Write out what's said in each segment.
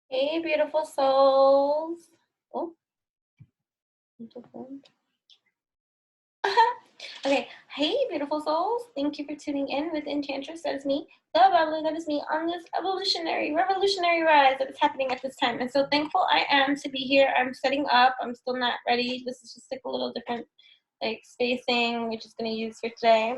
Hey, beautiful souls. Oh, beautiful. Okay. Hey, beautiful souls. Thank you for tuning in with Enchantress. That is me, the bubbly. That is me on this evolutionary, revolutionary rise that is happening at this time. And so thankful I am to be here. I'm setting up. I'm still not ready. This is just like a little different like spacing, which is going to use for today.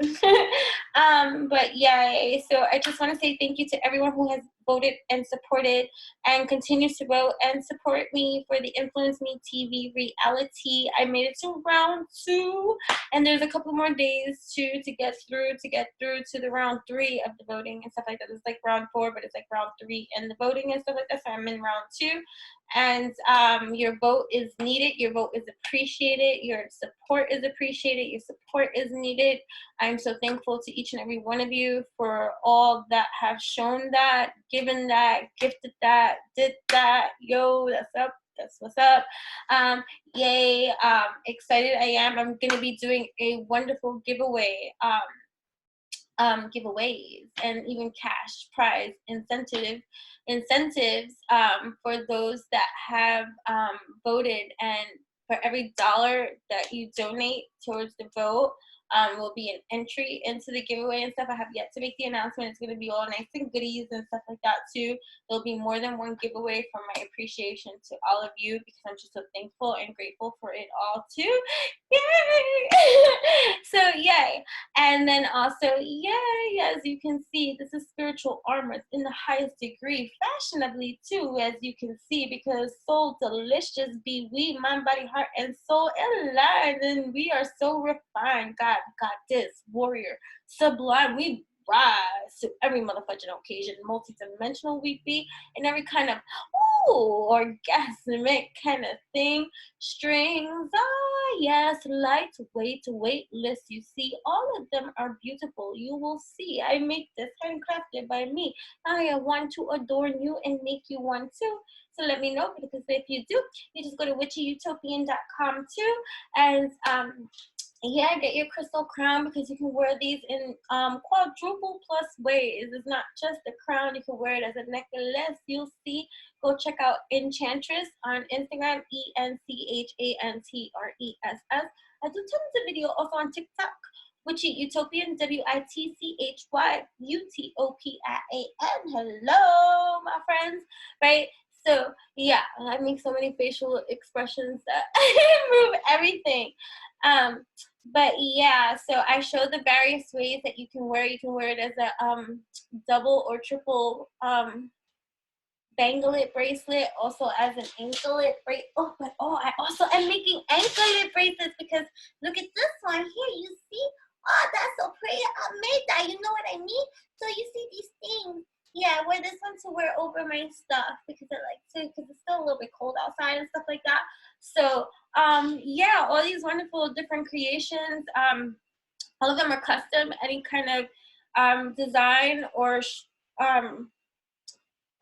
But yay. So I just want to say thank you to everyone who has voted and supported and continues to vote and support me for the Influence Me TV reality. I made it to round 2, and there's a couple more days to get through to the round 3 of the voting and stuff like that. It's like round 4, but it's like round 3 and the voting and stuff like that. So I'm in round 2. And your vote is needed. Your vote is appreciated. Your support is appreciated. Your support is needed. I'm so thankful to each and every one of you for all that have shown that, given that, gifted that, did that. Yo, that's up. That's what's up. Yay. Excited I am. I'm going to be doing a wonderful giveaway. Giveaways and even cash prize incentives for those that have voted. And for every dollar that you donate towards the vote, will be an entry into the giveaway and stuff. I have yet to make the announcement. It's going to be all nice and goodies and stuff like that too. There'll be more than one giveaway from my appreciation to all of you, because I'm just so thankful and grateful for it all too. Yay! So yay. And then also, yay, as you can see, this is spiritual armor in the highest degree, fashionably too, as you can see, because soul delicious be we, mind, body, heart, and soul aligned, and we are so refined. God, goddess, warrior, sublime. We rise to every motherfucking occasion, multi-dimensional we be, and every kind of orgasmic kind of thing. Strings, yes, lightweight, weightless. You see, all of them are beautiful. You will see. I make this handcrafted by me. I want to adorn you and make you one too. So let me know, because if you do, you just go to witchyutopian.com too, and yeah, get your crystal crown, because you can wear these in quadruple plus ways. It's not just a crown. You can wear it as a necklace. You'll see. Go check out Enchantress on Instagram, ENCHANTRESS. I do tons of video also on TikTok, Witchy Utopian, WITCHYUTOPIAN. Hello, my friends, right? So yeah, I make so many facial expressions that move everything. But yeah, so I show the various ways that you can wear. You can wear it as a double or triple banglet bracelet, also as an anklet bracelet. I also am making anklet bracelets, because look at this one here. You see? Oh, that's so pretty. I made that. You know what I mean? So you see these things. Yeah, I wear this one to wear over my stuff, because I like to, because it's still a little bit cold outside and stuff like that. So yeah, all these wonderful different creations. All of them are custom. Any kind of design or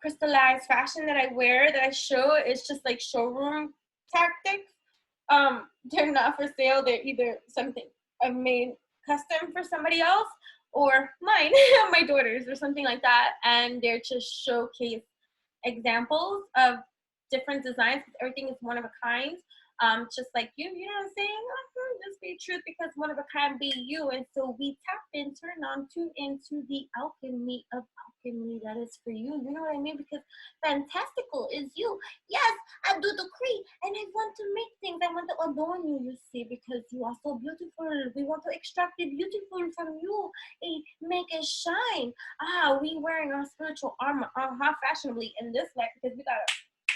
crystallized fashion that I wear, that I show, is just like showroom tactics. They're not for sale. They're either something I've made custom for somebody else, or mine, my daughters, or something like that. And they're just showcase examples of different designs, because everything is one of a kind. Just like you know what I'm saying? Just be truth, because one of a kind be you. And so we tap in, turn on, tune into the alchemy of alchemy that is for you. You know what I mean? Because fantastical is you. Yes, I do decree, and I want to make things. I want to adorn you, you see, because you are so beautiful. We want to extract the beautiful from you and make it shine. We wearing our spiritual armor fashionably in this way, because we gotta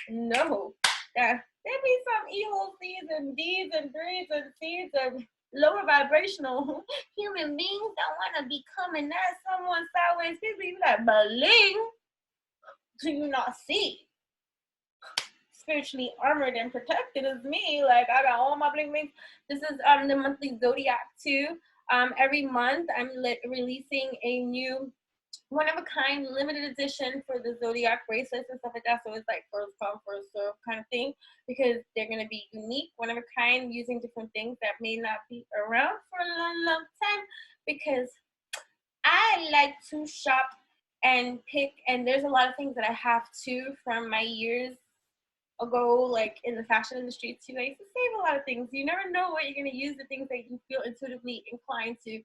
know that there be some evil seeds and deeds and dreams and seeds of lower vibrational human beings that want to be coming at someone sideways. People be like, bling, do you not see? Spiritually armored and protected as me. Like, I got all my bling bling. This is the monthly zodiac too. Every month I'm releasing a new one of a kind limited edition for the zodiac bracelets and stuff like that. So it's like first come first serve kind of thing, because they're going to be unique, one of a kind, using different things that may not be around for a long time, because I like to shop and pick, and there's a lot of things that I have too from my years ago, like in the fashion industry too. I used to save a lot of things. You never know what you're going to use, the things that you feel intuitively inclined to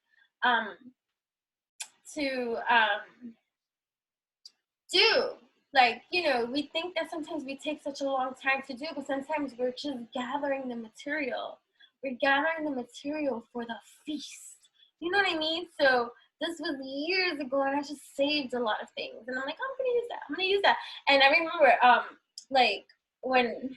do. Like, you know, we think that sometimes we take such a long time to do, but sometimes we're just gathering the material. We're gathering the material for the feast. You know what I mean? So this was years ago, and I just saved a lot of things. And I'm like, I'm gonna use that. I'm gonna use that. And I remember, like when,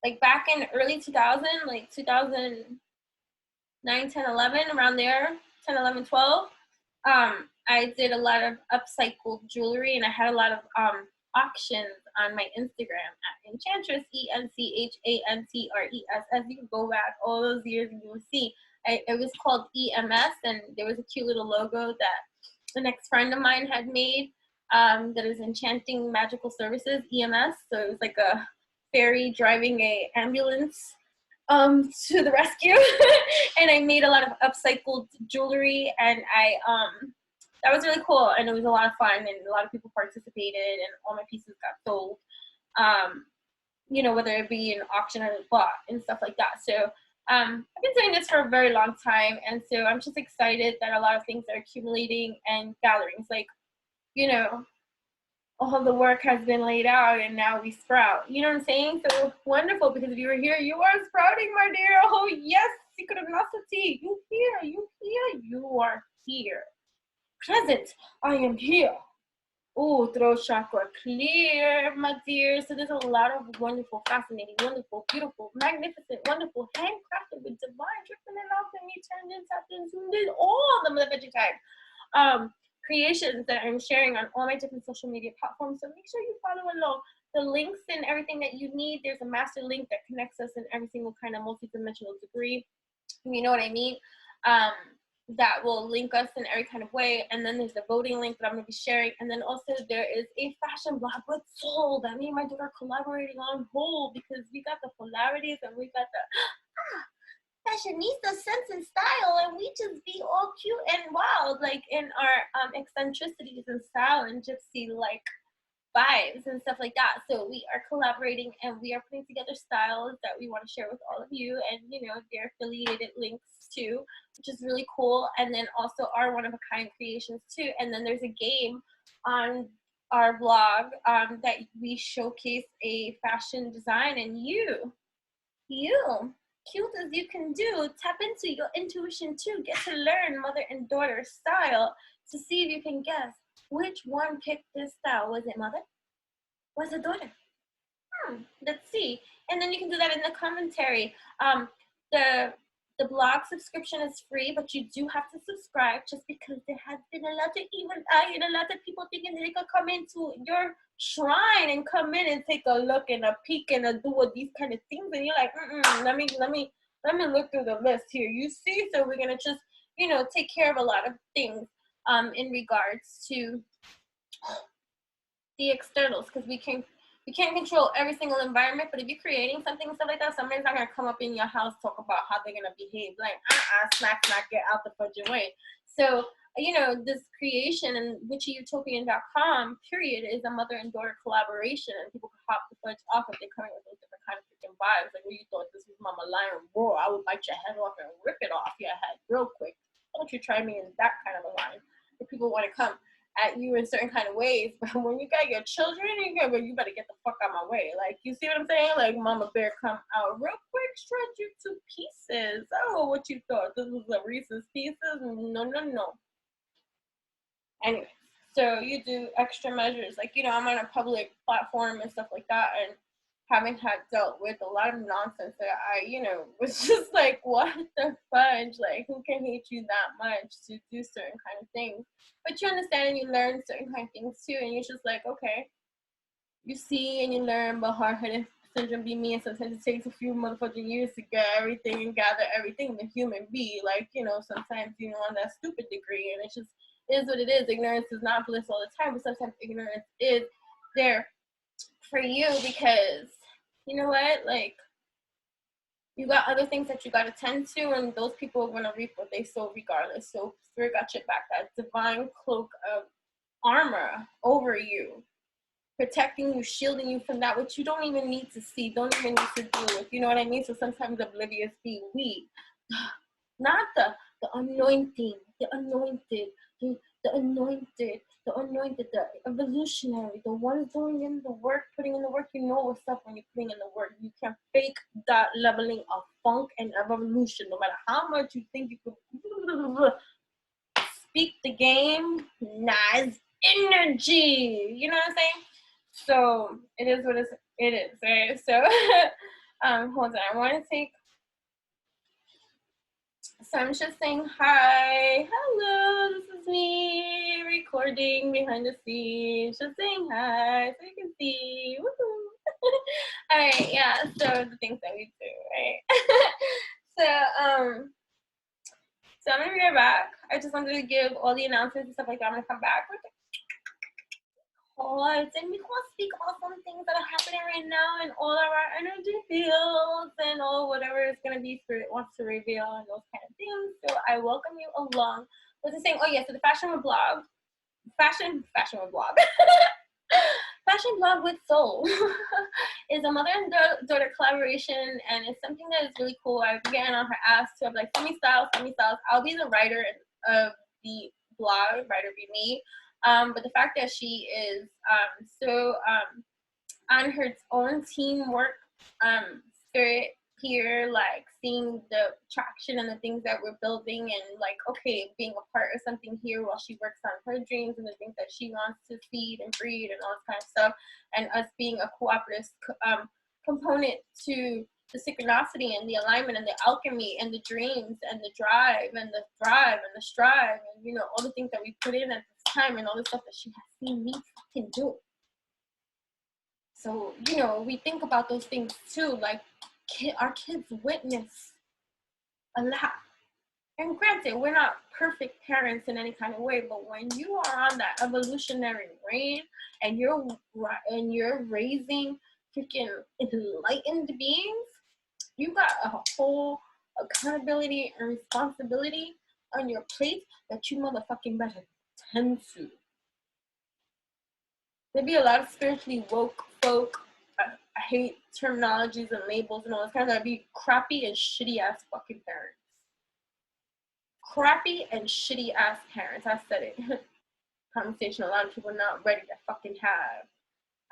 like back in early 2000, like 2009, 10, 11, around there, 10, 11, 12. I did a lot of upcycled jewelry, and I had a lot of auctions on my Instagram at Enchantress, ENCHANTRESS. You can go back all those years and you will see. It was called EMS, and there was a cute little logo that an ex-friend of mine had made that is Enchanting Magical Services, EMS. So it was like a fairy driving a ambulance to the rescue. And I made a lot of upcycled jewelry, and that was really cool, and it was a lot of fun, and a lot of people participated, and all my pieces got sold, you know, whether it be an auction or bought and stuff like that. So I've been doing this for a very long time, and so I'm just excited that a lot of things are accumulating and gathering. It's like, you know, all the work has been laid out, and now we sprout. You know what I'm saying? So wonderful, because if you were here, you are sprouting, my dear. Oh yes, synchronicity. You here, you here, you are here. Present, I am here. Oh, throat chakra clear, my dear. So there's a lot of wonderful, fascinating, wonderful, beautiful, magnificent, wonderful, handcrafted with divine dripping and alchemy, turned into something, all of them of the time. Creations that I'm sharing on all my different social media platforms. So make sure you follow along. The links and everything that you need, there's a master link that connects us in every single kind of multidimensional degree. You know what I mean? That will link us in every kind of way. And then there's the voting link that I'm going to be sharing. And then also there is a fashion blog with Soul that me and my daughter are collaborating on whole, because we got the polarities and we got the fashionista sense and style, and we just be all cute and wild, like in our eccentricities and style and gypsy like vibes and stuff like that. So we are collaborating, and we are putting together styles that we want to share with all of you, and you know, they're affiliated links too, which is really cool. And then also our one-of-a-kind creations too. And then there's a game on our blog that we showcase a fashion design, and you cute as you can do, tap into your intuition too. Get to learn mother and daughter style to see if you can guess which one picked this style. Was it mother? Was it daughter? Let's see. And then you can do that in the commentary. The blog subscription is free, but you do have to subscribe, just because there has been a lot of evil eye and a lot of people thinking that they could come into your shrine and come in and take a look and a peek and do all these kind of things, and you're like, let me look through the list here. You see, so we're gonna just, you know, take care of a lot of things in regards to the externals, because we can't control every single environment. But if you're creating something and stuff like that, somebody's not gonna come up in your house, talk about how they're gonna behave. Like, smack, get out the fudging way. So, you know, this creation and witchyutopian.com period is a mother and daughter collaboration, and people can hop the fudge off if they're coming with those different kind of freaking vibes. Like, well, you thought this was Mama Lion Roar, I would bite your head off and rip it off your head real quick. Don't you try me in that kind of a line. If people want to come at you in certain kind of ways, but when you got your children, you better get the fuck out of my way. Like, you see what I'm saying? Like, Mama Bear come out real quick, shred you to pieces. Oh, what you thought this was a Reese's Pieces? No. Anyway, so you do extra measures. Like, you know, I'm on a public platform and stuff like that, and having had dealt with a lot of nonsense that I, you know, was just like, what the fudge? Like, who can hate you that much to do certain kind of things? But you understand and you learn certain kind of things too, and you're just like, okay, you see and you learn, but hard-headed syndrome be me, and sometimes it takes a few motherfucking years to get everything and gather everything the human be. Like, you know, sometimes, you know, on that stupid degree, and it just is what it is. Ignorance is not bliss all the time, but sometimes ignorance is there for you, because you know what, like, you got other things that you got to tend to, and those people are going to reap what they sow regardless. So Spirit got your back. That divine cloak of armor over you, protecting you, shielding you from that which you don't even need to see, don't even need to deal with. You know what I mean? So sometimes oblivious be we, not the anointing, the anointed, the anointed, the evolutionary, the ones doing in the work, putting in the work. You know what's up when you're putting in the work. You can fake that leveling of funk and evolution, no matter how much you think you could speak the game. Nah, it's energy. You know what I'm saying? So it is what it is, right? So hold on, I want to take. So I'm just saying hi. Hello, this is me recording behind the scenes. Just saying hi so you can see. Woohoo. All right, yeah. So the things that we do, right? So I'm gonna be right back. I just wanted to give all the announcements and stuff like that. I'm gonna come back with cards, and we're gonna speak about some things that are happening right now in all of our energy fields and all whatever is gonna be Spirit wants to reveal and those kind of things. So I welcome you along. What was I saying? Oh yeah, so the fashion blog Fashion blog with soul is a mother and daughter collaboration, and it's something that is really cool. I've been getting on her ass to be like, send me styles. I'll be the writer of the blog. Writer be me. But the fact that she is so on her own teamwork spirit here, like seeing the traction and the things that we're building, and like, okay, being a part of something here while she works on her dreams and the things that she wants to feed and breed and all this kind of stuff, and us being a cooperative component to the synchronicity and the alignment and the alchemy and the dreams and the drive and the thrive and the strive and, you know, all the things that we put in at this time and all the stuff that she has seen me fucking do. So, you know, we think about those things too, like our kids witness a lot. And granted, we're not perfect parents in any kind of way, but when you are on that evolutionary reign and you're raising freaking enlightened beings, you got a whole accountability and responsibility on your plate that you motherfucking better tend to. There be a lot of spiritually woke folk. I hate terminologies and labels and all this kind of. That'd be crappy and shitty ass fucking parents. Crappy and shitty ass parents. I said it. Conversation a lot of people are not ready to fucking have.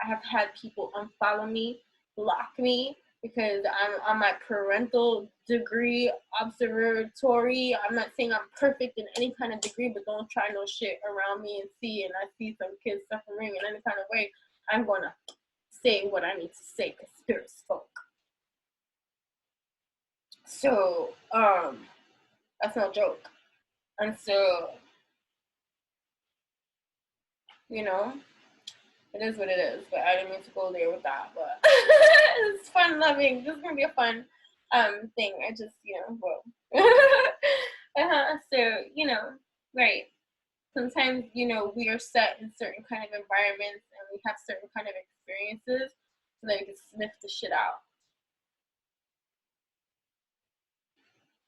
I have had people unfollow me, block me, because I'm on my parental degree observatory. I'm not saying I'm perfect in any kind of degree, but don't try no shit around me and see, and I see some kids suffering in any kind of way, I'm going to say what I need to say, because spirit spoke. So, that's no joke. And so, you know, it is what it is, but I didn't mean to go there with that, but it's fun loving. This is going to be a fun thing. I just, you know, whoa. So, you know, right. Sometimes, you know, we are set in certain kind of environments and we have certain kind of experiences so that we can sniff the shit out.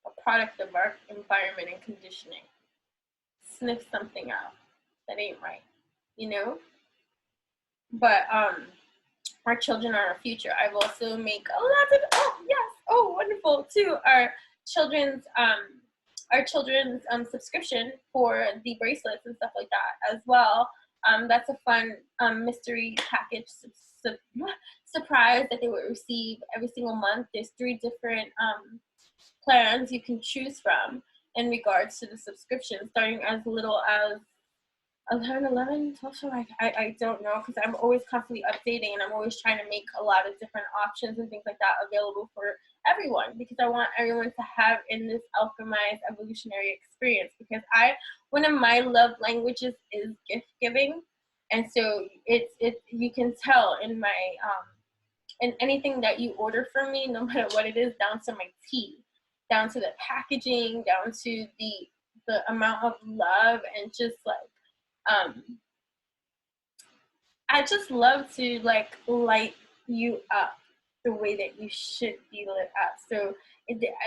A product of our environment and conditioning. Sniff something out that ain't right, you know? But our children are our future. I've also make a lot of wonderful too. Our children's subscription for the bracelets and stuff like that as well. That's a fun mystery package surprise that they will receive every single month. There's 3 different plans you can choose from in regards to the subscription, starting as little as $11, $12. I don't know, because I'm always constantly updating and I'm always trying to make a lot of different options and things like that available for everyone, because I want everyone to have in this alchemized evolutionary experience, because one of my love languages is gift giving, and so it's you can tell in my in anything that you order from me, no matter what it is, down to my tea, down to the packaging, down to the amount of love, and just like I just love to like light you up the way that you should be lit up. So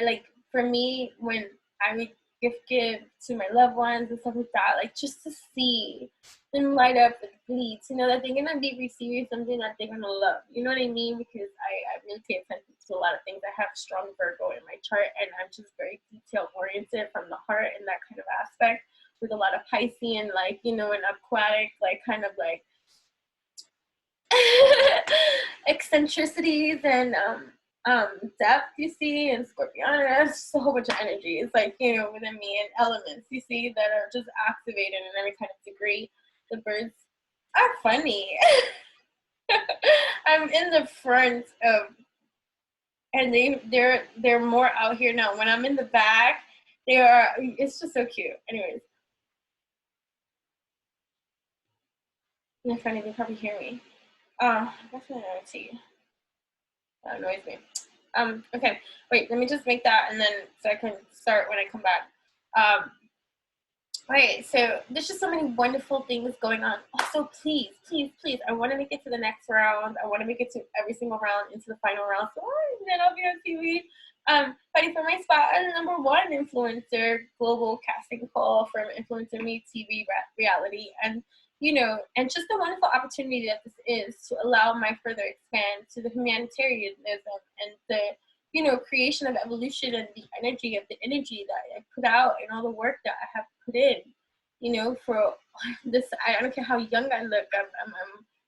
like for me, when I gift give to my loved ones and stuff like that, like just to see them light up with glee, to know that they're gonna be receiving something that they're gonna love. You know what I mean? Because I really pay attention to a lot of things. I have strong Virgo in my chart, and I'm just very detail oriented from the heart in that kind of aspect, with a lot of Piscean, like, you know, and aquatic, like kind of like eccentricities and depth, you see, and Scorpion. That's just a whole bunch of energy. It's like, you know, within me, and elements, you see, that are just activated in every kind of degree. The birds are funny. I'm in the front of, and they're more out here now. When I'm in the back, they are. It's just so cute. Anyways, they're funny. They probably hear me. That's what I see. That annoys me. Okay, wait, let me just make that, and then so I can start when I come back. Right, so there's just so many wonderful things going on. Also, please, please, please, I want to make it to the next round. I want to make it to every single round, into the final round. So then I'll be on TV. Fighting for my spot as #1 influencer, global casting call from INFLUENCEMETV reality. And, you know, and just the wonderful opportunity that this is to allow my further expand to the humanitarianism and the, you know, creation of evolution and the energy that I put out and all the work that I have put in, you know, for this. I don't care how young I look. I'm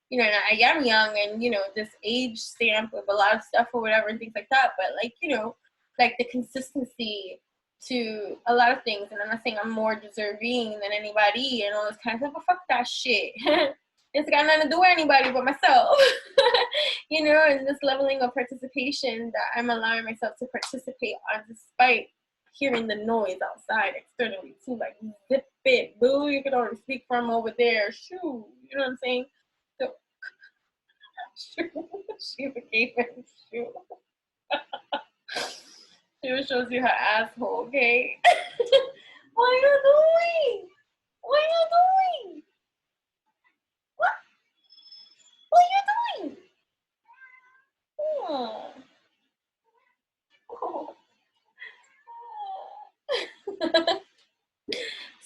you know, and I am young, and, you know, this age stamp of a lot of stuff or whatever and things like that. But, like, you know, like the consistency to a lot of things. And I'm not saying I'm more deserving than anybody and all this kind of stuff, but fuck that shit. It's got nothing to do with anybody but myself. You know, and this leveling of participation that I'm allowing myself to participate on, despite hearing the noise outside externally too, like, zip it, boo, you can already speak from over there, shoo, you know what I'm saying? So, she became a shoe. She shows you her asshole, okay? What are you doing? What are you doing? What are you doing? Oh.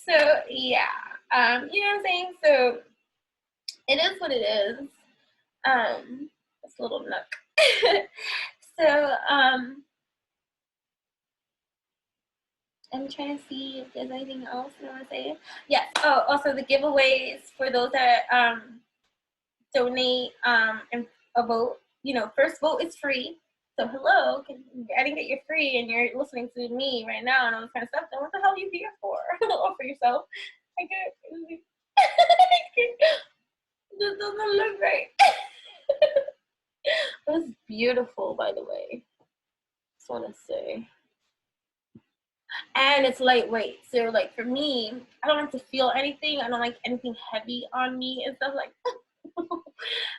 So yeah, you know what I'm saying? So it is what it is. This little nook. So I'm trying to see if there's anything else I want to say. Yes. Oh, also the giveaways for those that donate and a vote. You know, first vote is free. So hello, I didn't get you free, and you're listening to me right now and all this kind of stuff. Then what the hell are you here for? Or for yourself? I get. This doesn't look right. It's beautiful, by the way. Just want to say. And it's lightweight. So, like, for me, I don't like to feel anything. I don't like anything heavy on me and stuff like that.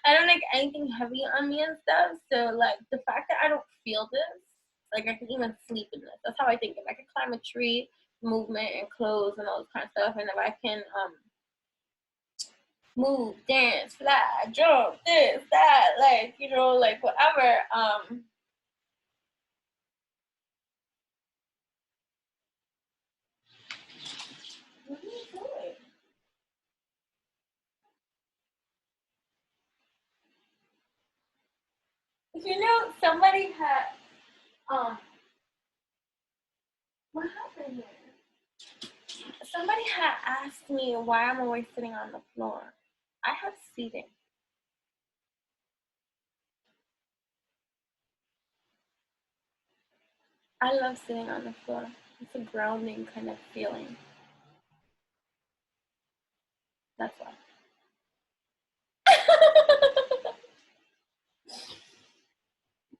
I don't like anything heavy on me and stuff. So, like, the fact that I don't feel this, like, I can even sleep in this. That's how I think. If I can climb a tree, movement and clothes and all this kind of stuff, and if I can move, dance, fly, jump, this, that, like, you know, like, whatever. What are you doing? You know, somebody had, what happened here? Somebody had asked me why I'm always sitting on the floor. I have seating. I love sitting on the floor. It's a grounding kind of feeling. That's why.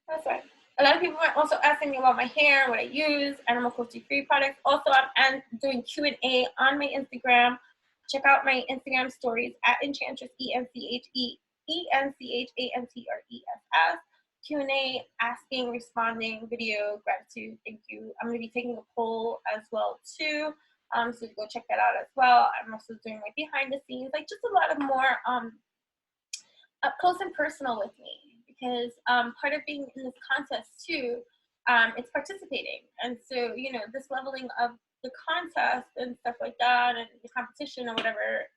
That's right. A lot of people are also asking me about my hair, what I use, animal cruelty-free products. Also, I'm doing Q&A on my Instagram. Check out my Instagram stories at Enchantress, ENCHANTRESS. Q&A, asking, responding, video, gratitude, thank you. I'm going to be taking a poll as well, too. So go check that out as well. I'm also doing my behind the scenes, like just a lot of more up close and personal with me. Because part of being in this contest too, it's participating. And so, you know, this leveling of the contest and stuff like that, and the competition or whatever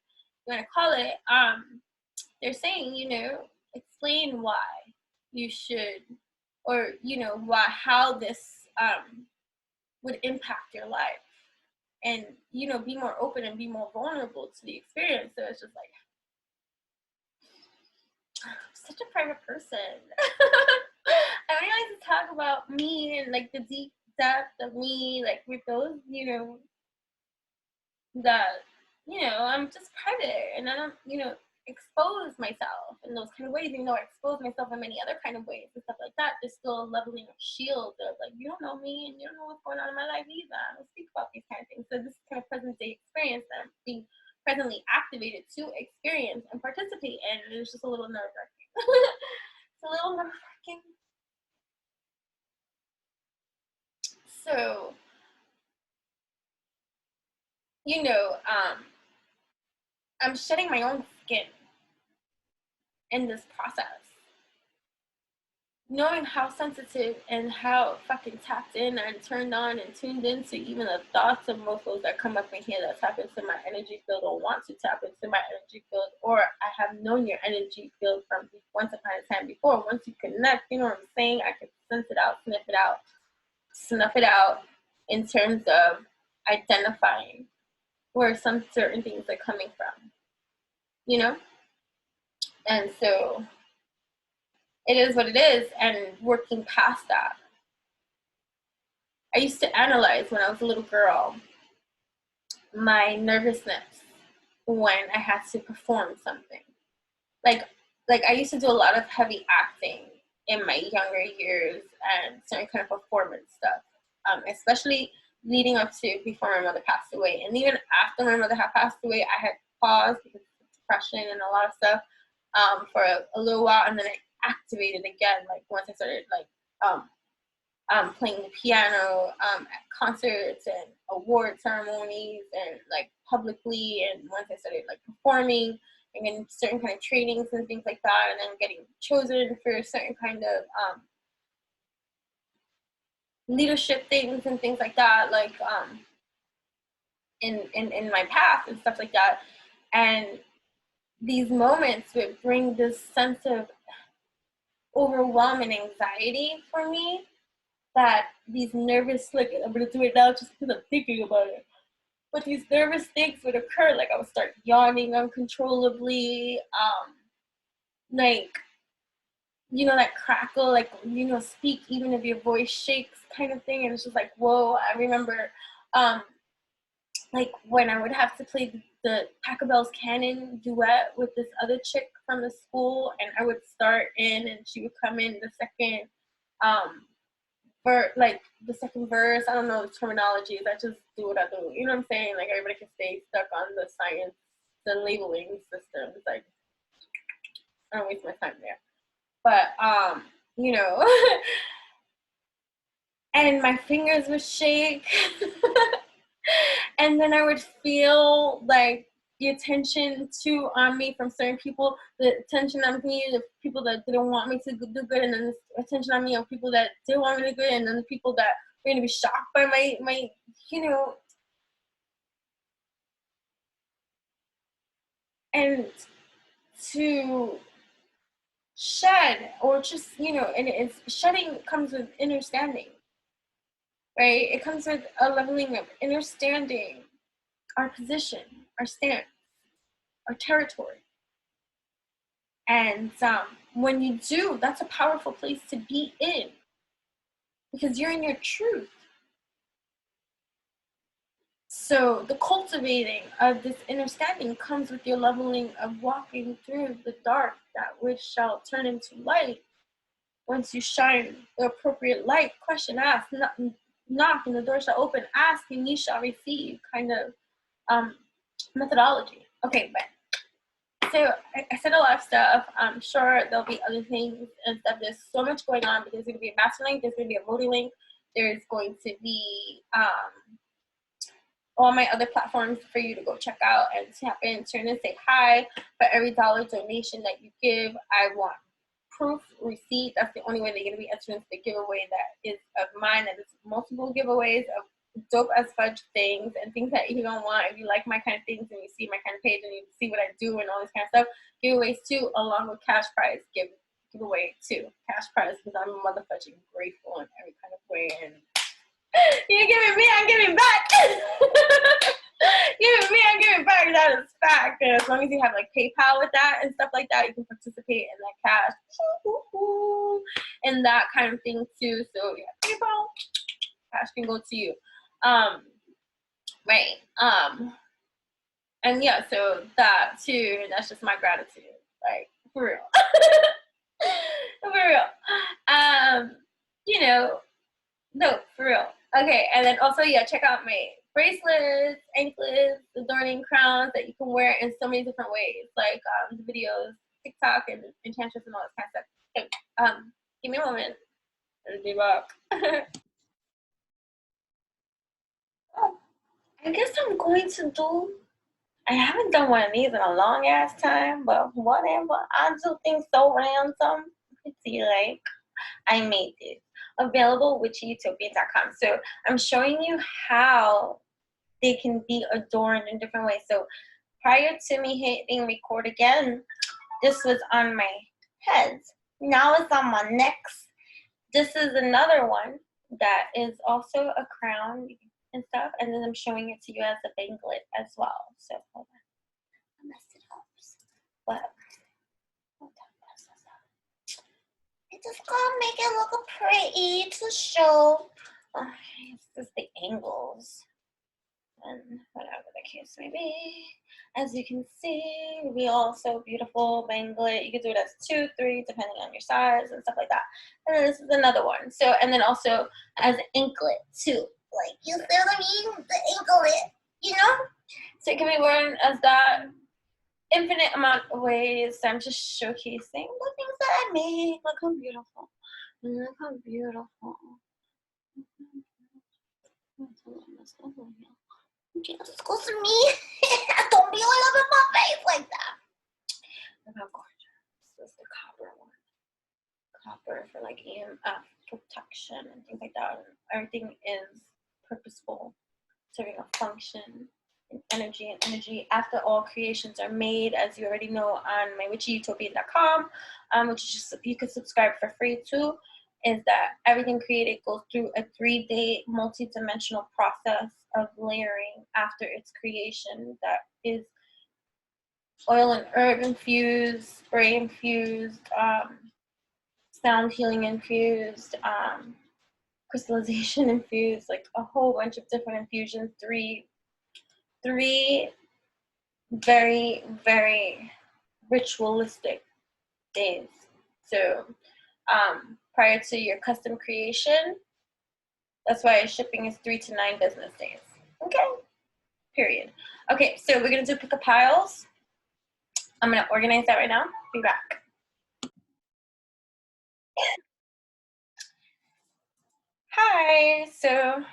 you want to call it, they're saying, you know, explain why you should, or, you know, why, how this would impact your life, and, you know, be more open and be more vulnerable to the experience. So it's just like, I'm such a private person. I only like to talk about me and like the deep depth of me, like with those, you know, that, you know, I'm just private and I don't, you know, expose myself in those kind of ways, even though I expose myself in many other kind of ways and stuff like that. There's still a leveling of shield of like, you don't know me and you don't know what's going on in my life either. I don't speak about these kind of things. So this is kind of present day experience that I'm being presently activated to experience and participate in, and it's just a little nerve-wracking. It's a little nerve-wracking. So, you know, I'm shedding my own skin in this process. Knowing how sensitive and how fucking tapped in and turned on and tuned into even the thoughts of mofos that come up in here that tap into my energy field or want to tap into my energy field, or I have known your energy field from once upon a time before. Once you connect, you know what I'm saying? I can sense it out, snuff it out in terms of identifying where some certain things are coming from, you know? And so it is what it is, and working past that. I used to analyze when I was a little girl my nervousness when I had to perform something. Like I used to do a lot of heavy acting in my younger years and certain kind of performance stuff, especially leading up to before my mother passed away. And even after my mother had passed away, I had paused because of depression and a lot of stuff for a little while, and then I activated again, like once I started like playing the piano at concerts and award ceremonies and like publicly, and once I started like performing and getting certain kind of trainings and things like that, and then getting chosen for certain kind of leadership things and things like that, like in my path and stuff like that. And these moments would bring this sense of overwhelming anxiety for me, that these nervous, like, I'm gonna do it now just because I'm thinking about it, but these nervous things would occur. Like I would start yawning uncontrollably, like, you know, that crackle, like, you know, speak even if your voice shakes kind of thing. And it's just like, whoa. I remember like when I would have to play the Paco Bell's Canon duet with this other chick from the school, and I would start in and she would come in the second like the second verse. I don't know the terminologies. I just do what I do. You know what I'm saying? Like everybody can stay stuck on the science, the labeling system. It's like I don't waste my time there. But you know, and my fingers would shake, and then I would feel like the attention on me from certain people, the attention on me of people that didn't want me to do good, and then the attention on me of people that did want me to do good, and then the people that were going to be shocked by my, you know, and to shed, or just, you know, and it's shedding comes with understanding, right? It comes with a leveling of understanding our position, our stance, our territory. And when you do, that's a powerful place to be in, because you're in your truth. So the cultivating of this understanding comes with your leveling of walking through the dark, that which shall turn into light. Once you shine the appropriate light, question, ask, knock, and the door shall open. Ask, and ye shall receive, kind of methodology. Okay, but so I said a lot of stuff. I'm sure there'll be other things and stuff. There's so much going on, but there's going to be a master link. There's going to be a Moody link. There's going to be all my other platforms for you to go check out and tap in, turn and say hi. For every dollar donation that you give, I want proof, receipt. That's the only way they're going to be entering the giveaway that is of mine, and it's multiple giveaways of dope as fudge things and things that you don't want. If you like my kind of things and you see my kind of page and you see what I do and all this kind of stuff, giveaways too, along with cash prize giveaway too. Cash prize, because I'm motherfucking grateful in every kind of way. And you're giving me, I'm giving back. Giving me, I'm giving back. That is fact. And as long as you have like PayPal with that and stuff like that, you can participate in that cash and that kind of thing too. So yeah, PayPal, cash can go to you. Right. And yeah, so that too, that's just my gratitude. Like, for real. For real. You know, no, for real. Okay, and then also, yeah, check out my bracelets, anklets, adorning crowns that you can wear in so many different ways, like the videos, TikTok, and Enchantress and all this kind of stuff. Okay, give me a moment. I'll be back. Oh, I guess I'm going to do, I haven't done one of these in a long ass time, but whatever. I do things so random. Let's see, like, I made this. Available with utopia.com. So I'm showing you how they can be adorned in different ways. So prior to me hitting record again, this was on my head. Now it's on my neck. This is another one that is also a crown and stuff. And then I'm showing it to you as a banglet as well. So hold on. I messed it up. But just gonna make it look pretty to show. It's just the angles and whatever the case may be. As you can see, we also beautiful banglet. You can do it as 2, 3, depending on your size and stuff like that. And then this is another one. So, and then also as an anklet too. Like, you see what I mean? The anklet, you know? So it can be worn as that. Infinite amount of ways. I'm just showcasing the things that I made. Look how beautiful. Look how beautiful. Excuse me. Don't be all over my face like that. Look how gorgeous. This is the copper one. Copper for like EMF protection and things like that. Everything is purposeful, serving a function. Energy and energy after all creations are made, as you already know, on my witchyutopia.com, which is just, you can subscribe for free too. Is that everything created goes through a 3-day multi-dimensional process of layering after its creation, that is oil and herb infused, spray infused, sound healing infused, crystallization infused, like a whole bunch of different infusions. Three very, very ritualistic days. So prior to your custom creation, that's why shipping is 3 to 9 business days. Okay, period. Okay, so we're gonna do pick a piles. I'm gonna organize that right now. Be back. Hi, so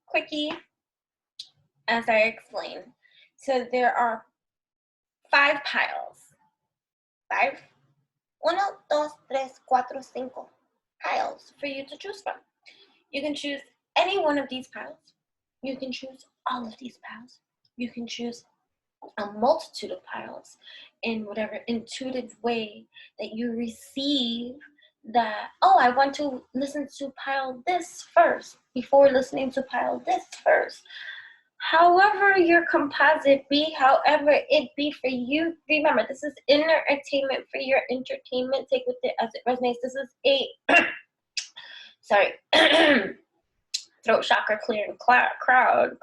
quickie, as I explained. So there are 5 piles. 5? 1, 2, 3, 4, 5 piles for you to choose from. You can choose any one of these piles. You can choose all of these piles. You can choose a multitude of piles in whatever intuitive way that you receive that, oh, I want to listen to pile this first before listening to pile this first. However your composite be, however it be for you, remember, this is entertainment for your entertainment. Take with it as it resonates. This is a, sorry, throat chakra clearing cloud.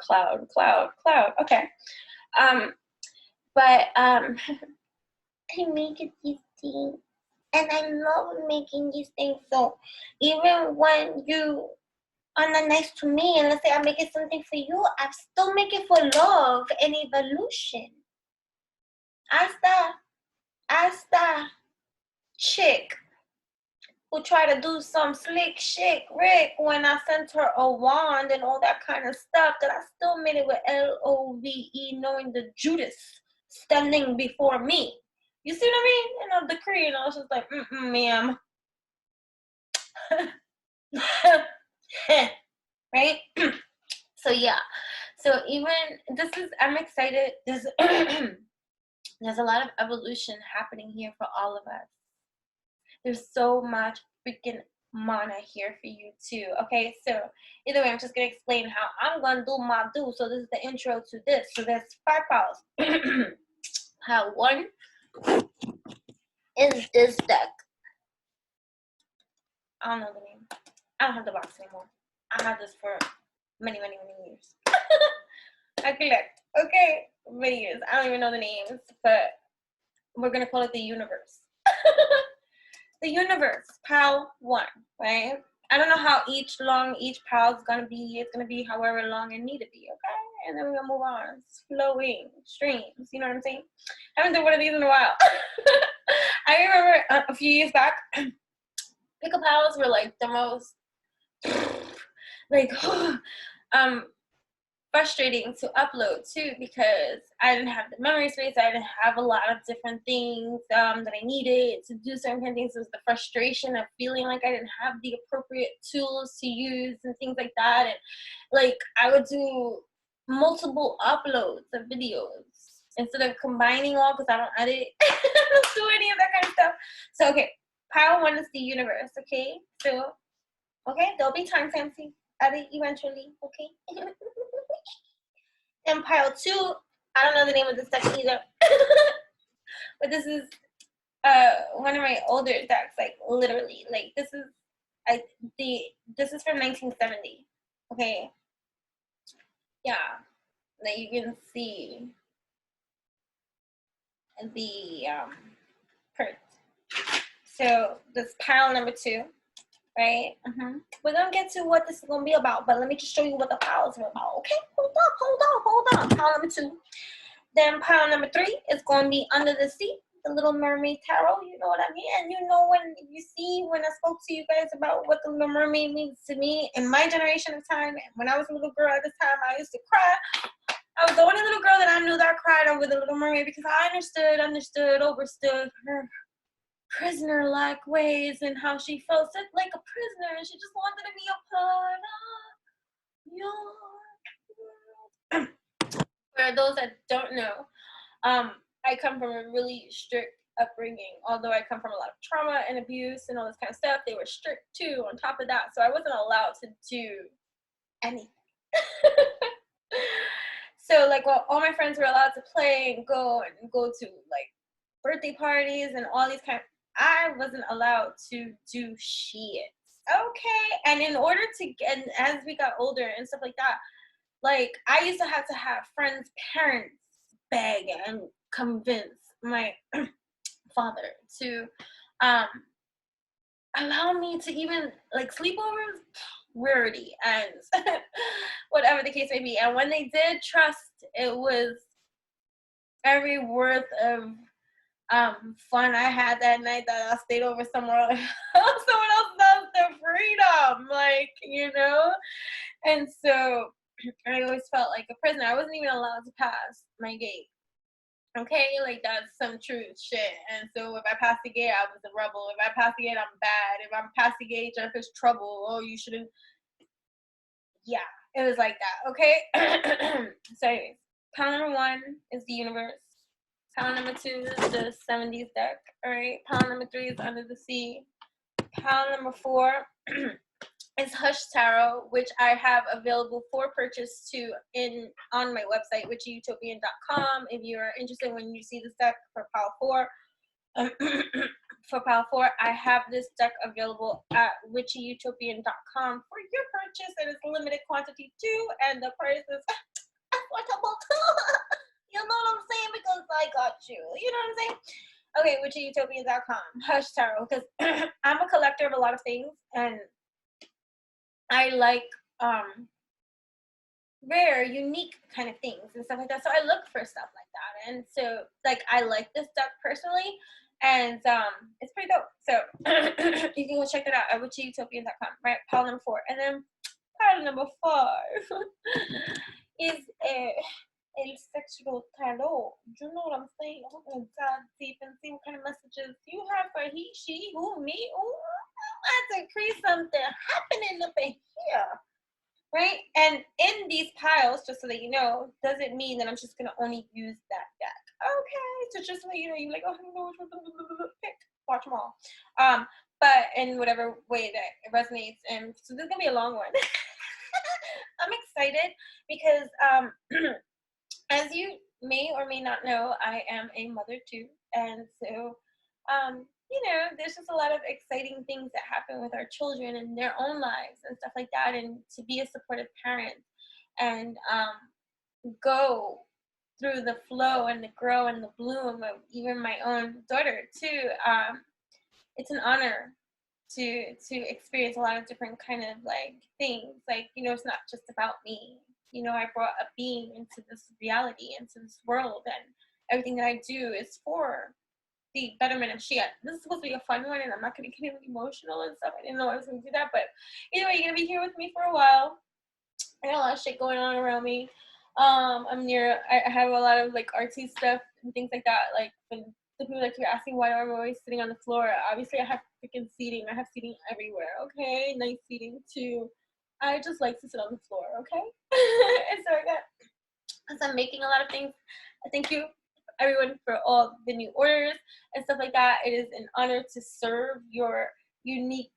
Okay. But I make these things, and I love making these things. So even when you are not nice to me, and let's say I'm making something for you, I still make it for love and evolution. Hasta chick who tried to do some slick shit Rick when I sent her a wand and all that kind of stuff, that I still made it with LOVE, knowing the Judas standing before me. You see what I mean? And a decree, and I was just like, ma'am. Right? So yeah, so even this is, I'm excited. There's there's a lot of evolution happening here for all of us. There's so much freaking mana here for you too. Okay, so either way, I'm just gonna explain how I'm gonna do my do. So this is the intro to this. So there's 5 piles. Pile 1 is this deck. I don't know the name. I don't have the box anymore. I had this for many years. I collect. Okay, many years. I don't even know the names, but we're gonna call it the universe. The universe, pile 1, right? I don't know how long each pile is gonna be. It's gonna be however long it need to be, okay? And then we're gonna move on. Flowing streams, you know what I'm saying? I haven't done one of these in a while. I remember a few years back, pickle piles were like the most like frustrating to upload too, because I didn't have the memory space. I didn't have a lot of different things that I needed to do certain kind of things. It was the frustration of feeling like I didn't have the appropriate tools to use and things like that. And like I would do multiple uploads of videos instead of combining all, because I don't edit. I don't do any of that kind of stuff. So okay, pile 1 is the universe. Okay, so okay, there'll be timestamps. Edit eventually. Okay. And pile 2, I don't know the name of this deck either. But this is one of my older decks, like literally. Like this is this is from 1970. Okay. Yeah. Now you can see the print. So this pile number 2, right? We're gonna get to what this is gonna be about, but let me just show you what the piles are about. Okay, hold on. Pile number 2. Then pile number 3 is gonna be Under the Sea, the Little Mermaid tarot. You know what I mean? And you know, when you see, when I spoke to you guys about what the Little Mermaid means to me in my generation of time, and when I was a little girl at this time, I used to cry. I was the only little girl that I knew that cried over the Little Mermaid, because I overstood her prisoner-like ways and how she felt like a prisoner and she just wanted to be a part of your world. For those that don't know, I come from a really strict upbringing. Although I come from a lot of trauma and abuse and all this kind of stuff, they were strict too on top of that. So I wasn't allowed to do anything. So like, while all my friends were allowed to play and go to like birthday parties and all these kind of, I wasn't allowed to do shit. Okay. And in order to get, and as we got older and stuff like that, like I used to have friends' parents beg and convince my father to allow me to even like sleepovers, rarity, and whatever the case may be. And when they did trust, it was every worth of fun I had that night that I stayed over someone else does their freedom, like, you know. And so I always felt like a prisoner. I wasn't even allowed to pass my gate. Okay, like that's some truth shit. And so if I passed the gate, I was a rebel. If I passed the gate, I'm bad. If I'm past the gate, if there's trouble, oh, you shouldn't. Yeah, it was like that. Okay. So anyways, pile number 1 is the universe. Pile number 2 is the 70s deck. All right. Pile number 3 is Under the Sea. Pile number 4 is Hush Tarot, which I have available for purchase too on my website, witchyutopian.com. If you are interested, when you see this deck for pile 4, for pile 4, I have this deck available at witchyutopian.com for your purchase, and it's limited quantity too, and the price is affordable too. You know what I'm saying? Because I got you. You know what I'm saying? Okay, witchyutopian.com. Hush Tarot, because I'm a collector of a lot of things, and I like rare, unique kind of things and stuff like that. So I look for stuff like that. And so like I like this deck personally, and it's pretty dope. So you can go check that out at witchyutopian.com, right? Pile number 4. And then pile number 5 is El Sexual Tarot. You know what I'm saying? I'm gonna dive deep and see what kind of messages you have for he, she, who, me. Ooh, I have to create something happening up in here. right? And in these piles, just so that you know, doesn't mean that I'm just gonna only use that deck. Okay, so just so that you know, you're like, oh, I don't know which one, pick, watch them all. But in whatever way that it resonates, and so this is gonna be a long one. I'm excited because as you may or may not know, I am a mother too, and so you know, there's just a lot of exciting things that happen with our children and their own lives and stuff like that, and to be a supportive parent and go through the flow and the grow and the bloom of even my own daughter too. It's an honor to experience a lot of different kind of like things. Like, you know, it's not just about me. You know, I brought a being into this reality, into this world, and everything that I do is for the betterment of Shia. This is supposed to be a fun one, and I'm not going to get emotional and stuff. I didn't know I was going to do that, but anyway, you're going to be here with me for a while. I got a lot of shit going on around me. I have a lot of like artsy stuff and things like that. Like when the people that keep asking why I'm always sitting on the floor, obviously I have freaking seating. I have seating everywhere. Okay, nice seating too. I just like to sit on the floor. Okay, and so I got, as I'm making a lot of things. Thank you everyone for all the new orders and stuff like that. It is an honor to serve your unique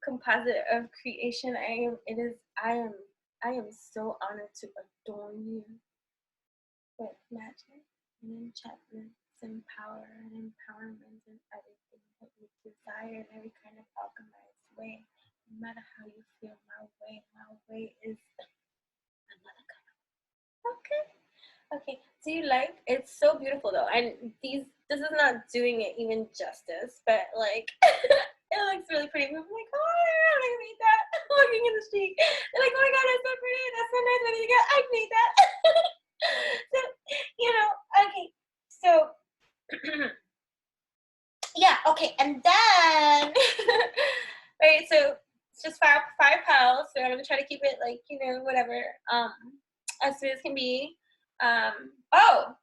composite of creation. I am so honored to adorn you with magic and enchantments and power and empowerment and everything that you desire in every kind of alchemized way. No matter how you feel, my way is another kind of okay. Okay, do you like? It's so beautiful though, and this is not doing it even justice, but like it looks really pretty. People are like, oh my god, I made that. Walking in the street, they're like, oh my god, that's so pretty, that's so nice. I made that. So you know, okay, so yeah, okay, and then right, so it's just five piles. So I'm gonna try to keep it like, you know, whatever, as soon as can be. Oh,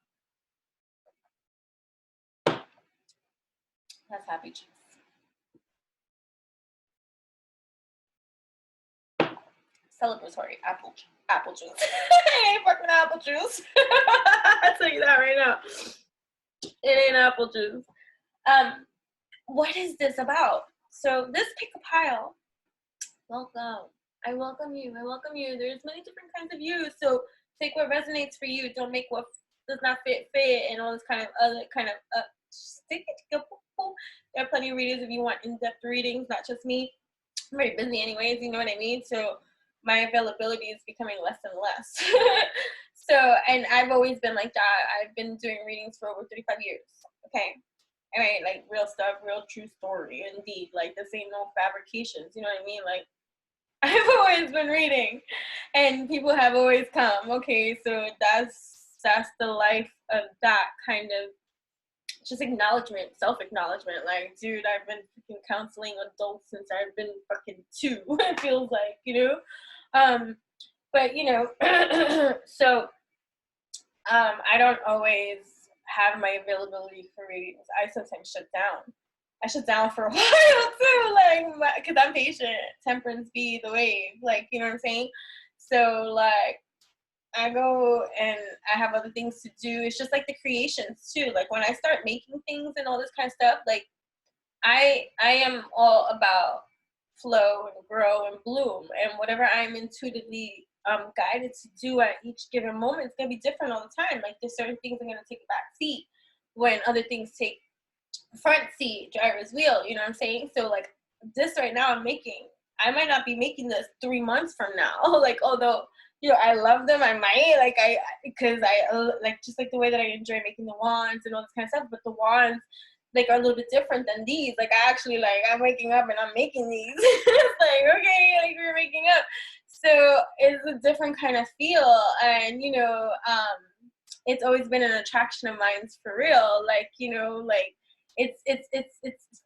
that's happy juice. Celebratory apple juice. I ain't fucking apple juice. I'll tell you that right now. It ain't apple juice. What is this about? So this pick a pile. Welcome. I welcome you. I welcome you. There's many different kinds of you. So take what resonates for you. Don't make what does not fit, and all this kind of other kind of stick it together. There are plenty of readers if you want in-depth readings, not just me. I'm very busy anyways, you know what I mean? So my availability is becoming less and less. So, and I've always been like that. I've been doing readings for over 35 years. Okay. I mean, like real stuff, real true story, indeed. Like this ain't no fabrications, you know what I mean? Like I've always been reading and people have always come. Okay, so that's the life of that kind of just acknowledgement, self-acknowledgement. Like, dude, I've been freaking counseling adults since I've been fucking 2. It feels like, you know. But you know, so I don't always have my availability for readings. I sometimes shut down. I shut down for a while too, like, because I'm patient. Temperance be the wave, like, you know what I'm saying? So like, I go and I have other things to do. It's just like the creations too. Like when I start making things and all this kind of stuff, like I am all about flow and grow and bloom, and whatever I'm intuitively guided to do at each given moment, it's gonna be different all the time. Like there's certain things I'm gonna take a back seat when other things take front seat, driver's wheel, you know what I'm saying? So like this right now I'm making, I might not be making this 3 months from now. Like, although, you know, I love them, I might, like, because I like, just like the way that I enjoy making the wands and all this kind of stuff, but the wands, like, are a little bit different than these. Like, I actually, like, I'm waking up and I'm making these. It's like, okay, like, we're waking up. So it's a different kind of feel, and, you know, it's always been an attraction of mine for real. Like, you know, like, it's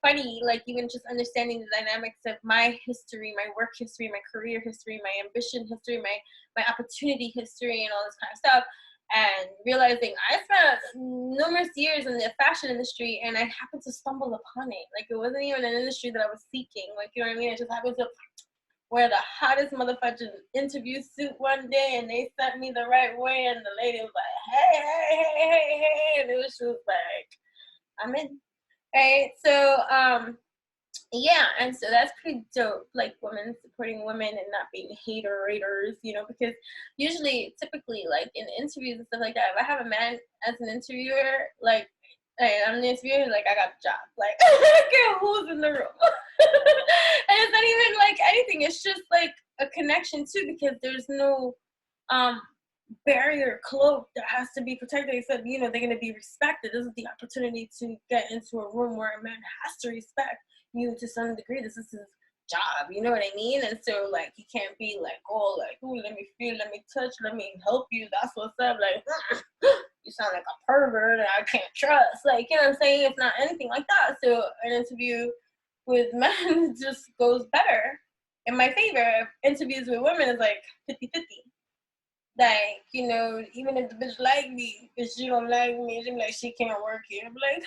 funny, like, even just understanding the dynamics of my history, my work history, my career history, my ambition history, my opportunity history, and all this kind of stuff, and realizing I spent numerous years in the fashion industry, and I happened to stumble upon it. Like, it wasn't even an industry that I was seeking. Like, you know what I mean? I just happened to wear the hottest motherfucking interview suit one day, and they sent me the right way, and the lady was like, hey, hey, hey, hey, hey, and she was like, I'm in. Right? So, yeah, and so that's pretty dope, like women supporting women and not being hater-raters, you know, because usually, typically, like in interviews and stuff like that, if I have a man as an interviewer, like, hey, I'm an interviewer, like, I got a job. Like, I don't care who's in the room. And it's not even, like, anything. It's just, like, a connection, too, because there's no barrier cloak that has to be protected. They said, you know, they're going to be respected. This is the opportunity to get into a room where a man has to respect you to some degree. This is his job, you know what I mean? And so, like, he can't be like, oh, like, ooh, let me feel, let me touch, let me help you, that's what's up. Like, you sound like a pervert and I can't trust. Like, you know what I'm saying? It's not anything like that. So an interview with men just goes better. In my favor, interviews with women is like 50-50. Like, you know, even if the bitch like me, if she don't like me, she be like, she can't work here. I'm like,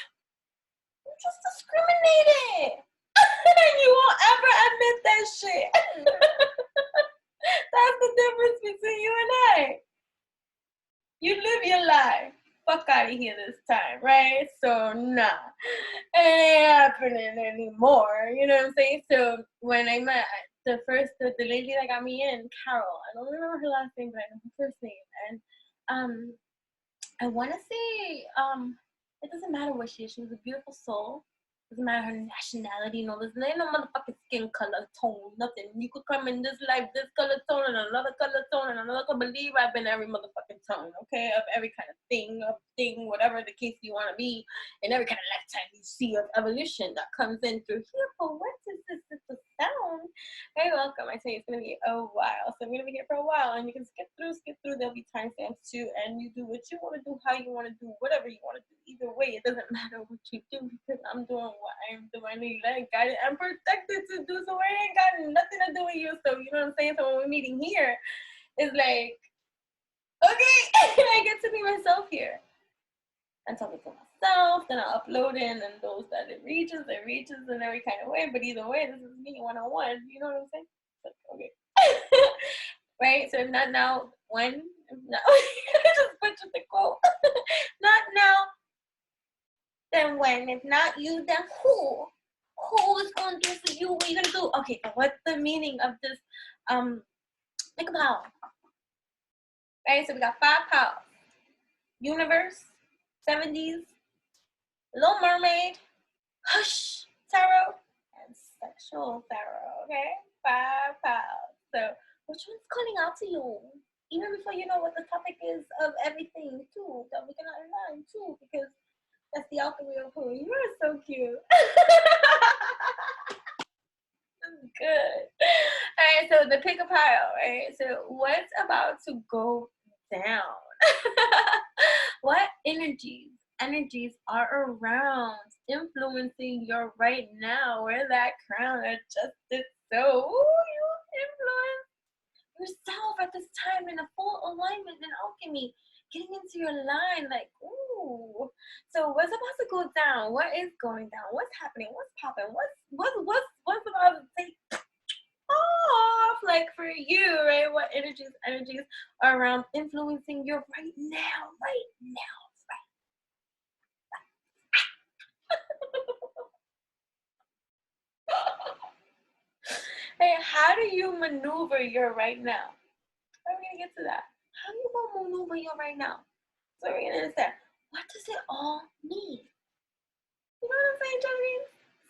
you just discriminated. And you won't ever admit that shit. That's the difference between you and I. You live your life. Fuck out of here this time, right? So, nah. It ain't happening anymore. You know what I'm saying? So, when I met the lady that got me in, Carol, I don't remember her last name, but I know her first name. And I want to say, it doesn't matter what she is. She was a beautiful soul. Doesn't matter her nationality, no, there's no motherfucking skin color, tone, nothing. You could come in this life, this color tone, and another color tone, and another color. Believe I've been every motherfucking tone, okay? Of every kind of thing, whatever the case you want to be, and every kind of lifetime you see of evolution that comes in through here. For what is this? It's a sound. Very welcome. I tell you, it's going to be a while. So I'm going to be here for a while, and you can skip through. There'll be timestamps too, and you do what you want to do, how you want to do, whatever you want to do. Either way, it doesn't matter what you do because I'm doing what I'm doing. I ain't got it. I'm protected to do, so I ain't got nothing to do with you. So you know what I'm saying? So when we're meeting here, it's like, okay, I get to be myself here. And talking to myself, then I upload in, and those that it reaches in every kind of way. But either way, this is me one-on-one. You know what I'm saying? So, okay. Right? So if not now, when? If not, I just butchered the quote. Not now, then when? If not you, then who? Who is going to do for you? What are you going to do? Okay, but what's the meaning of this? Think about it. Right? So we got 5 powers. Universe, 70s, Little Mermaid, Hush, Tarot, and Sexual Tarot, okay? 5 powers. So which one's calling out to you? Even before you know what the topic is of everything, too, that we can align, too, because that's the alchemy of who. You are so cute. Good. All right, so the pick a pile, right? So what's about to go down? What energies are around influencing your right now? Where that crown adjusted, so you influence yourself at this time in a full alignment in alchemy, getting into your line, like, ooh. So what's about to go down? What is going down? What's happening? What's popping? What's about to take off, like, for you, right? What energies are around influencing your right now. Hey, how do you maneuver your right now? I'm gonna get to that. How do you gonna maneuver your right now? So we're gonna understand, what does it all mean? You know what I'm saying, Johnny?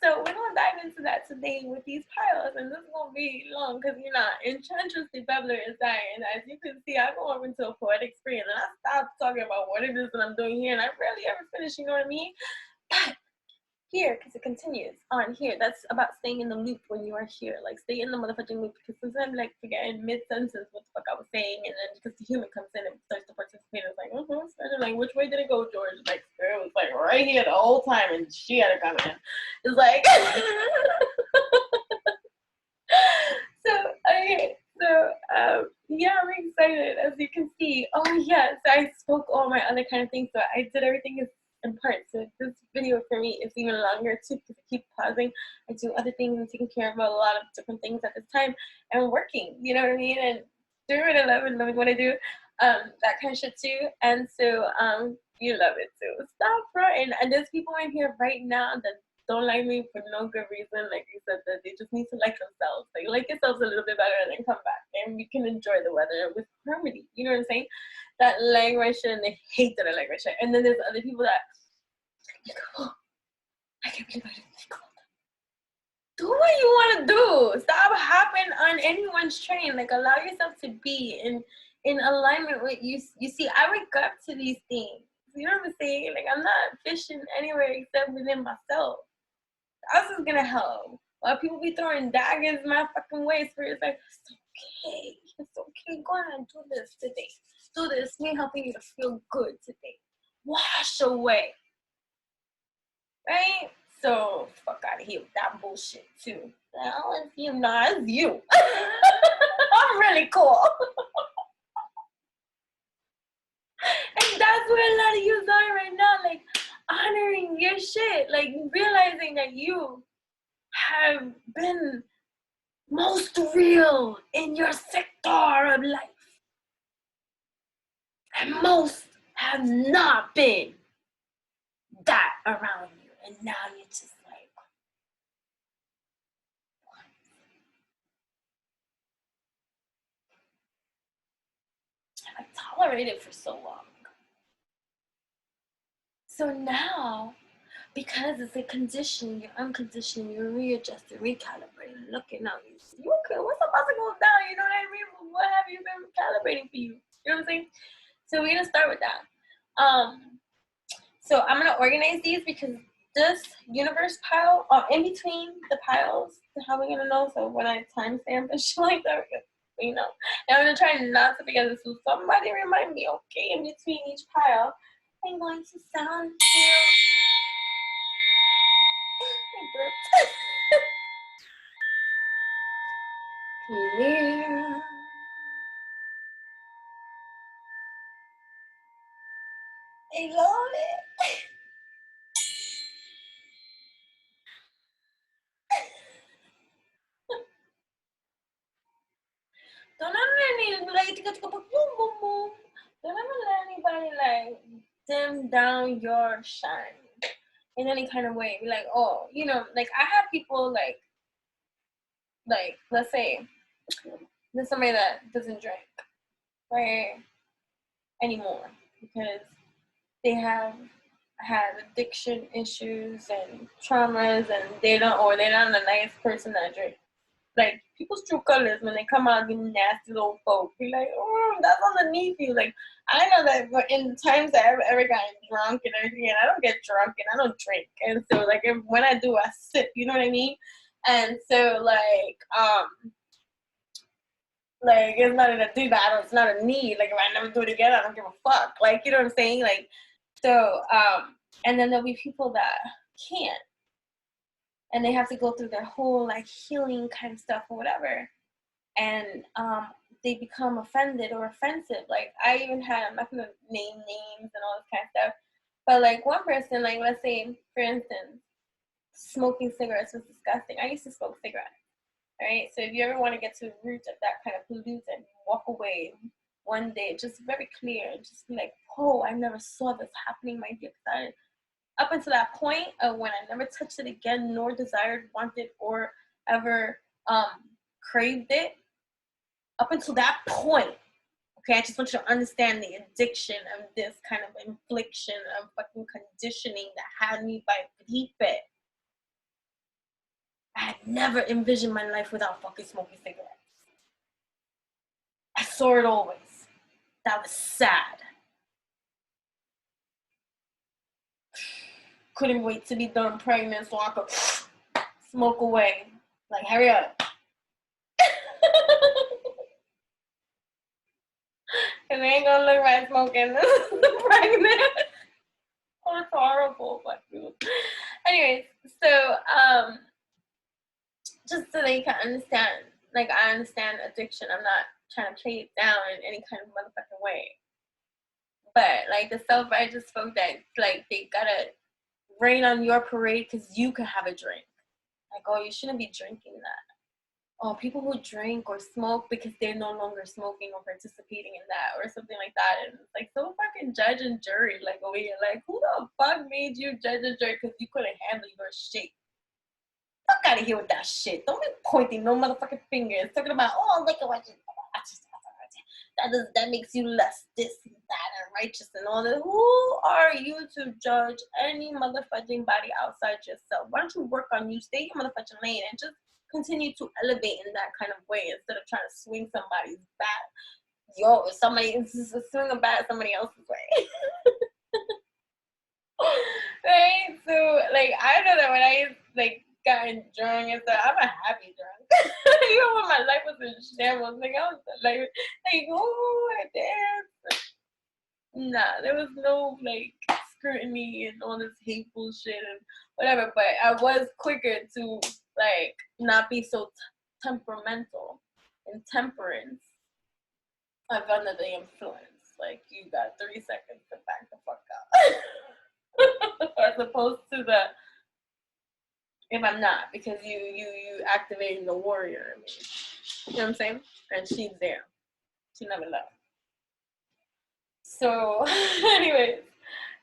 So we're gonna dive into that today with these piles, and this is gonna be long because you're not. Enchantress the Babbler is dying, and as you can see, I go over into a poetic spree, and I stop talking about what it is that I'm doing here, and I rarely ever finish. You know what I mean? But here, because it continues on here. That's about staying in the loop when you are here. Like, stay in the motherfucking loop, because sometimes, like, forgetting mid-sentence what the fuck I was saying, and then because the human comes in and starts to participate, it's like, like, which way did it go, George? Like, it was like right here the whole time, and she had to come in. It's like, so, okay. So, yeah, I'm excited, as you can see. Oh, yes, I spoke all my other kind of things, so I did everything as in parts. So this video for me is even longer too because I keep pausing. I do other things and taking care of a lot of different things at this time and working, you know what I mean? And doing what I love and loving what I do, that kind of shit too. And so you love it too. Stop fronting. And there's people in here right now that don't like me for no good reason. Like you said, that they just need to like themselves. Like yourselves a little bit better and then come back and we can enjoy the weather with harmony. You know what I'm saying? That like my shit and they hate that I like my shit. And then there's other people that like, oh, I can't believe I didn't think about that. Do what you want to do. Stop hopping on anyone's train. Like allow yourself to be in alignment with you. You see, I wake up to these things. You know what I'm saying? Like I'm not fishing anywhere except within myself. Us is gonna help. While people be throwing daggers my fucking way, Spirit's like, it's okay. It's okay. Go ahead and do this today. Do this. Me helping you to feel good today. Wash away. Right? So fuck out of here with that bullshit too. Well, it's you, nah, it's you. I'm really cool. And that's where a lot of you are right now, like honoring your shit, like realizing that you have been most real in your sector of life. And most have not been that around you. And now you're just like, what? I tolerated for so long. So now, because it's a conditioning, you're unconditioning, you're readjusting, recalibrating, looking out. You okay? What's about to go down? You know what I mean? What have you been calibrating for you? You know what I'm saying? So we're gonna start with that. So I'm gonna organize these because this universe pile, in between the piles, how are we gonna know? So when I timestamp and shit like that, you know. And I'm gonna try not to forget this. So somebody remind me, okay? In between each pile, I'm going to sound you. Clear. I love it. Don't ever let anybody boom, boom, boom. Don't ever let anybody like dim down your shine in any kind of way. Be like, oh, you know, like I have people like let's say there's somebody that doesn't drink, right, anymore because they have had addiction issues and traumas and they're not a nice person that drinks. Like people's true colors when they come out, them nasty little folk. Be like, oh, that's underneath you. Like I know that in times that I've ever gotten drunk and everything, and I don't get drunk and I don't drink, and so like when I do, I sip. You know what I mean? And so like it's not a do that. It's not a need. Like if I never do it again, I don't give a fuck. Like you know what I'm saying? Like so and then there'll be people that can't. And they have to go through their whole like healing kind of stuff or whatever, and they become offended or offensive. Like I even had, I'm not gonna name names and all this kind of stuff, but like one person, like let's say for instance, smoking cigarettes was disgusting. I used to smoke cigarettes, right? So if you ever want to get to the root of that kind of pollutant, walk away one day, just very clear, just be like, oh, I never saw this happening, my dear. Up until that point of when I never touched it again, nor desired, wanted, or ever craved it, up until that point, okay, I just want you to understand the addiction of this kind of infliction of fucking conditioning that had me by deep it. I had never envisioned my life without fucking smoking cigarettes. I saw it always. That was sad. Couldn't wait to be done pregnant so I could smoke away. Like, hurry up. Cause they ain't gonna look right smoking pregnant. Oh, it's horrible, but anyways, so just so that you can understand, like I understand addiction. I'm not trying to play it down in any kind of motherfucking way. But like the self-righteous folk that like they gotta rain on your parade because you can have a drink. Like, oh, you shouldn't be drinking that. Oh, people who drink or smoke because they're no longer smoking or participating in that or something like that. And it's like so fucking judge and jury, like over here. Like, who the fuck made you judge and jury because you couldn't handle your shit? Fuck out of here with that shit. Don't be pointing no motherfucking fingers. Talking about, oh, look at what you that makes you less this and that and righteous and all that. Who are you to judge any motherfucking body outside yourself? Why don't you work on you? Stay in your motherfucking lane and just continue to elevate in that kind of way instead of trying to swing somebody's bat. Yo, somebody swing a bat somebody else's way. Right? So like I know that when I like gotten drunk and stuff, I'm a happy drunk. Even when my life was in shambles, like I was like oh damn. Nah, there was no like scrutiny and all this hateful shit and whatever. But I was quicker to like not be so temperamental. Intemperance of under the influence. Like you got 3 seconds to back the fuck up. As opposed to the if I'm not, because you activating the warrior in me. You know what I'm saying? And she's there. She never left. So, anyways.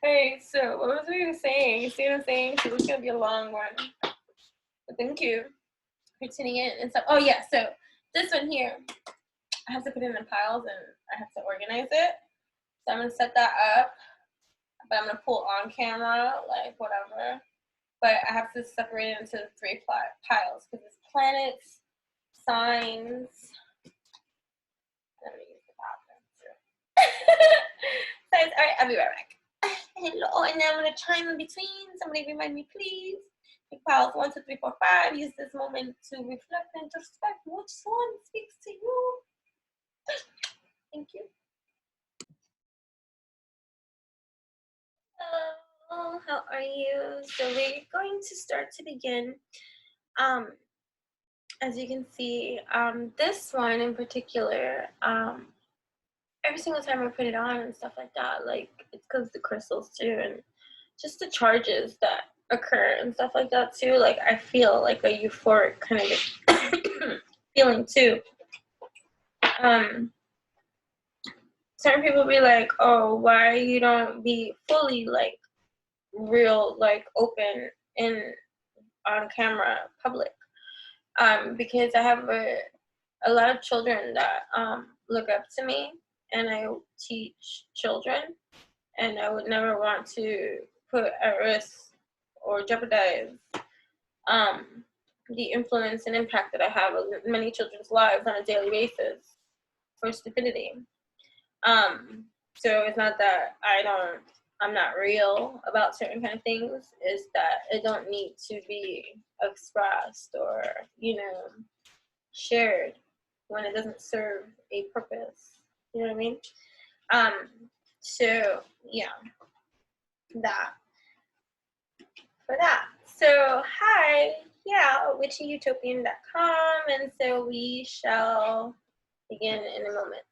Hey, so what was we saying? You see what I'm saying? So it's gonna be a long one. But thank you for tuning in and stuff. Oh yeah, so this one here, I have to put it in piles and I have to organize it. So I'm gonna set that up. But I'm gonna pull on camera, like whatever. But I have to separate it into 3 piles because it's planets, signs. Let me use the bathroom too. Signs. All right, I'll be right back. Hello, and now I'm gonna chime in between. Somebody remind me, please. Pick piles 1, 2, 3, 4, 5. Use this moment to reflect and introspect. Which one speaks to you? Thank you. Hello, how are you? So we're going to start to begin. As you can see, this one in particular, every single time I put it on and stuff like that, like it's because the crystals too, and just the charges that occur and stuff like that too. Like I feel like a euphoric kind of feeling too. Certain people be like, "Oh, why you don't be fully like real, like open in on camera, public?" Because I have a lot of children that look up to me, and I teach children, and I would never want to put at risk or jeopardize the influence and impact that I have on many children's lives on a daily basis for stupidity. So it's not that I'm not real about certain kind of things. It's that it don't need to be expressed or, shared when it doesn't serve a purpose. You know what I mean? So yeah, that for that. So hi, yeah, witchyutopian.com, and so we shall begin in a moment.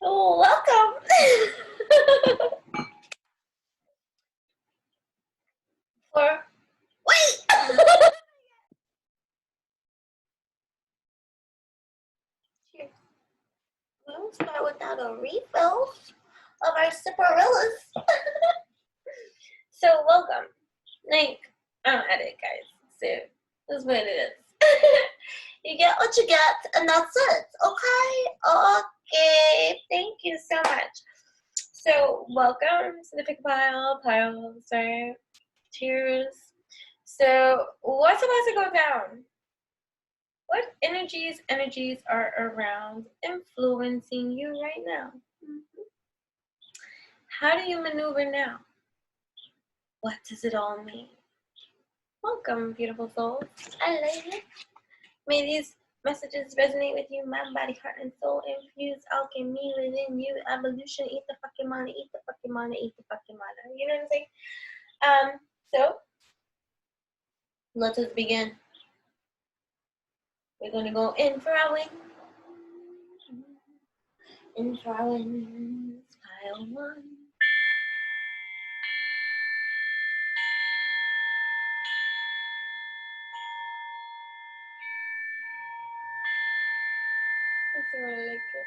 Oh, welcome. Wait. Cheers. We'll start without a refill of our sipperillas. So welcome. Like, I don't edit, guys. So that's what it is. You get what you get, and that's it. Okay? Okay. Thank you so much. So welcome to the pick a pile. Sorry. Cheers. So what's about to go down? What energies are around influencing you right now? How do you maneuver now? What does it all mean? Welcome, beautiful souls. I love you. May these messages resonate with you, mind, body, heart, and soul. Infuse alchemy within you. Evolution. Eat the fucking mana. Eat the fucking mana. Eat the fucking mana. You know what I'm saying? So let us begin. We're gonna go in for our wings. In for our wings. Pile one. That's what I like it.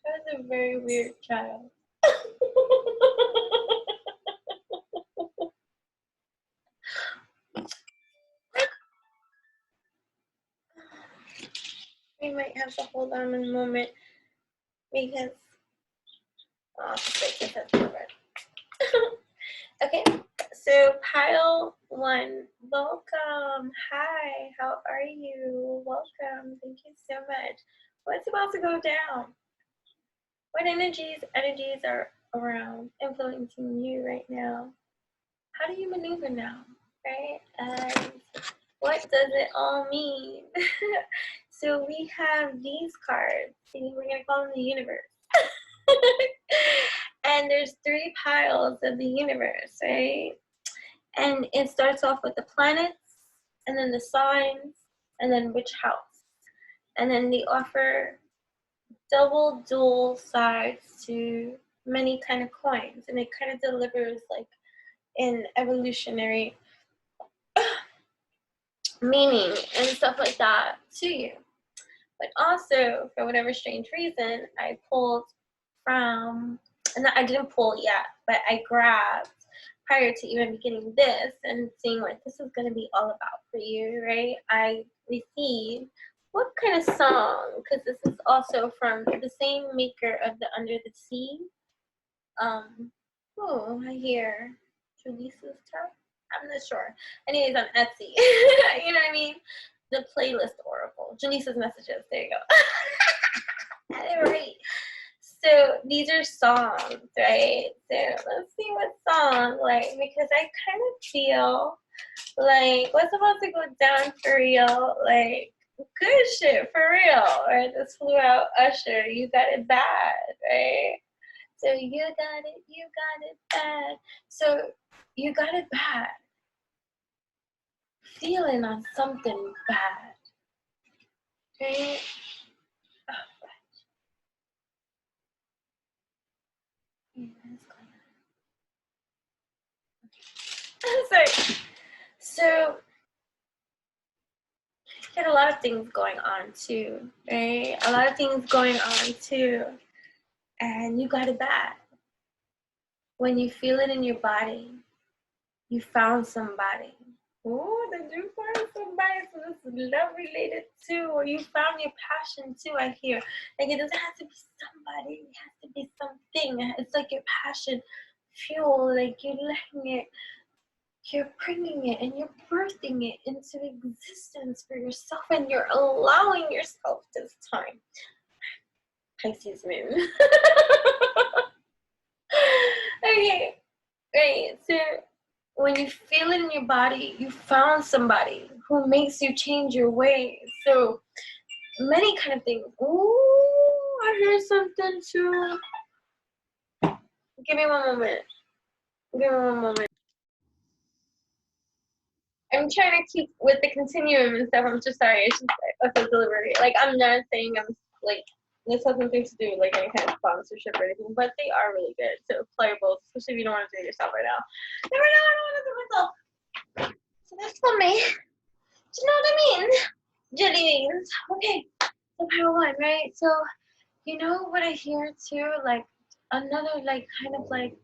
I was a very weird child. We might have to hold on a moment because okay, so pile one, welcome. Hi, how are you? Welcome. Thank you so much. What's about to go down? What energies are around influencing you right now? How do you maneuver now, right? And what does it all mean? So we have these cards. We're gonna call them the universe. And there's 3 piles of the universe, right? And it starts off with the planets, and then the signs, and then which house. And then they offer dual sides to many kind of coins, and it kind of delivers like an evolutionary meaning and stuff like that to you. But also, for whatever strange reason, I pulled from, and I didn't pull yet, but I grabbed prior to even beginning this and seeing what this is going to be all about for you, right? I received what kind of song, because this is also from the same maker of the Under the Sea. Oh, I hear Jaleesa's Tarot. I'm not sure. Anyways, on Etsy. You know what I mean? The playlist oracle. Janice's messages. There you go. Right. So these are songs, right? So let's see what song, like, because I kind of feel like what's about to go down for real, like good shit for real, right? This flew out Usher. You got it bad, right? So you got it bad. So you got it bad. Feeling on something bad. Right? Oh, sorry. So you had a lot of things going on too, right? A lot of things going on too. And you got it bad. When you feel it in your body, you found somebody. Oh, did you find somebody? So this is love related too, or you found your passion too, I hear. Like it doesn't have to be somebody, it has to be something. It's like your passion fuel, like you're letting it, you're bringing it and you're birthing it into existence for yourself, and you're allowing yourself this time. Pisces moon. Okay, right. So when you feel it in your body, you found somebody who makes you change your ways. So many kind of things. Ooh, I heard something too. Give me one moment. Give me one moment. I'm trying to keep with the continuum and stuff. I'm just sorry. It's just like, of the delivery. Like, I'm not saying I'm, like, this has nothing to do with, like, any kind of sponsorship or anything, but they are really good. So, pliable, especially if you don't want to do it yourself right now. Never know, I don't want to do it myself. So, that's for me. Do you know what I mean? Jelly beans. Okay. So, part one, right? So, you know what I hear, too? Like, another, like, kind of, like,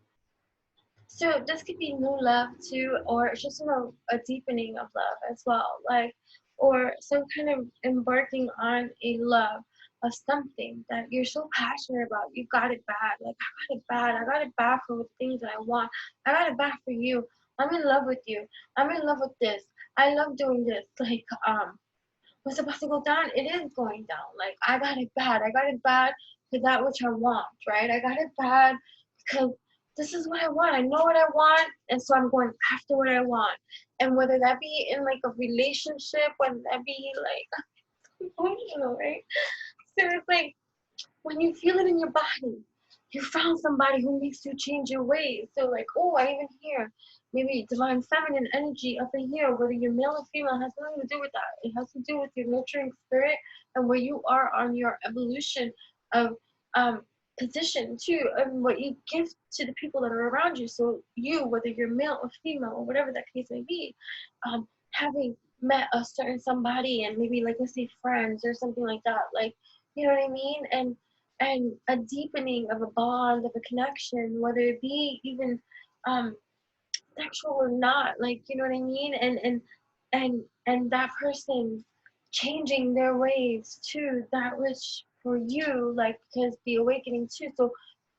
so this could be new love too, or it's just, you know, a deepening of love as well, like, or some kind of embarking on a love of something that you're so passionate about. You got it bad, like, I got it bad. I got it bad for the things that I want. I got it bad for you. I'm in love with you. I'm in love with this. I love doing this. Like, what's supposed to go down? It is going down. Like, I got it bad. I got it bad for that which I want, right? I got it bad because this is what I want. I know what I want, and so I'm going after what I want. And whether that be in, like, a relationship, whether that be, like, emotional, right? So it's like, when you feel it in your body, you found somebody who makes you change your ways. So, like, oh, I even hear maybe divine feminine energy up in here, whether you're male or female, has nothing to do with that. It has to do with your nurturing spirit and where you are on your evolution of position too, and what you give to the people that are around you. So you, whether you're male or female or whatever that case may be, having met a certain somebody and maybe, like, let's say friends or something like that, like, you know what I mean, and a deepening of a bond, of a connection, whether it be even sexual or not, like, you know what I mean, and that person changing their ways to that which for you, like, because the awakening too. So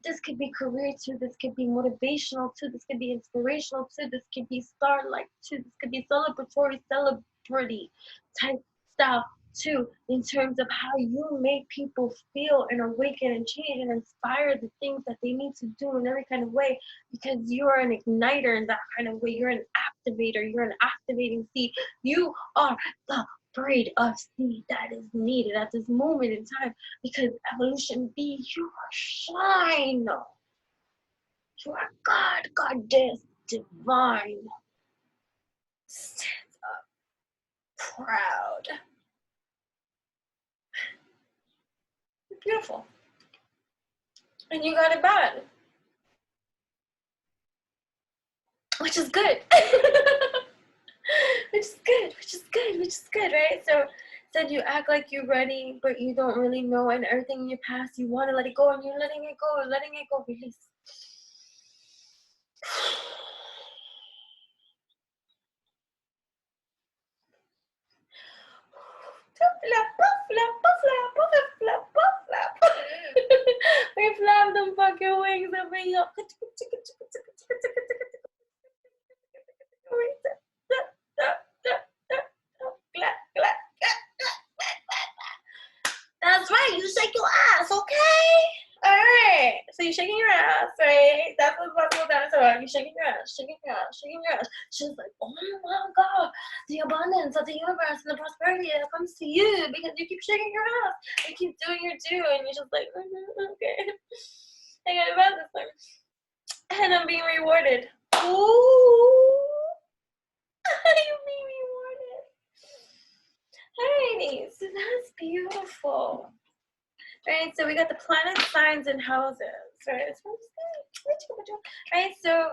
this could be career too, this could be motivational too, this could be inspirational too, this could be star-like too, this could be celebratory, celebrity type stuff too, in terms of how you make people feel and awaken and change and inspire the things that they need to do in every kind of way, because you're an igniter in that kind of way. You're an activator, you're an activating seed. You are the braid of seed that is needed at this moment in time, because evolution be your shine. You are God, goddess, divine. Stand up proud. Beautiful. And you got it bad, which is good. which is good, right? So said you act like you're ready, but you don't really know, and everything in your past, you want to let it go, and you're letting it go, release. We flap them fucking wings up in your. That's right, you shake your ass, okay? Alright, so you're shaking your ass, right? That's what's possible down. So you're shaking your ass, shaking your ass. She's like, oh my God, the abundance of the universe and the prosperity that comes to you because you keep shaking your ass. You keep doing your do, and you're just like, okay. I got about this one. And I'm being rewarded. Ooh. I'm being rewarded. Alrighty, so that's beautiful. Right, so we got the planet signs and houses, right? Right, so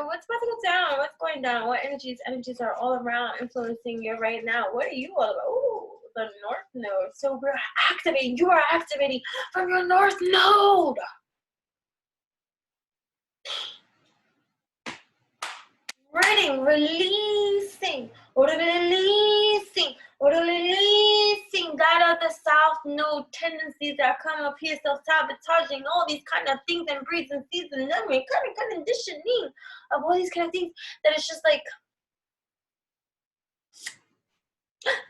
what's about to go down? What's going down? What energies are all around influencing you right now? What are you all about? Ooh, the North Node. So we're activating. You are activating from your North Node. Writing, releasing, that of the South Node tendencies that come up here, self-sabotaging, all these kind of things, and breeds and seeds and memory, kind of conditioning of all these kind of things that it's just like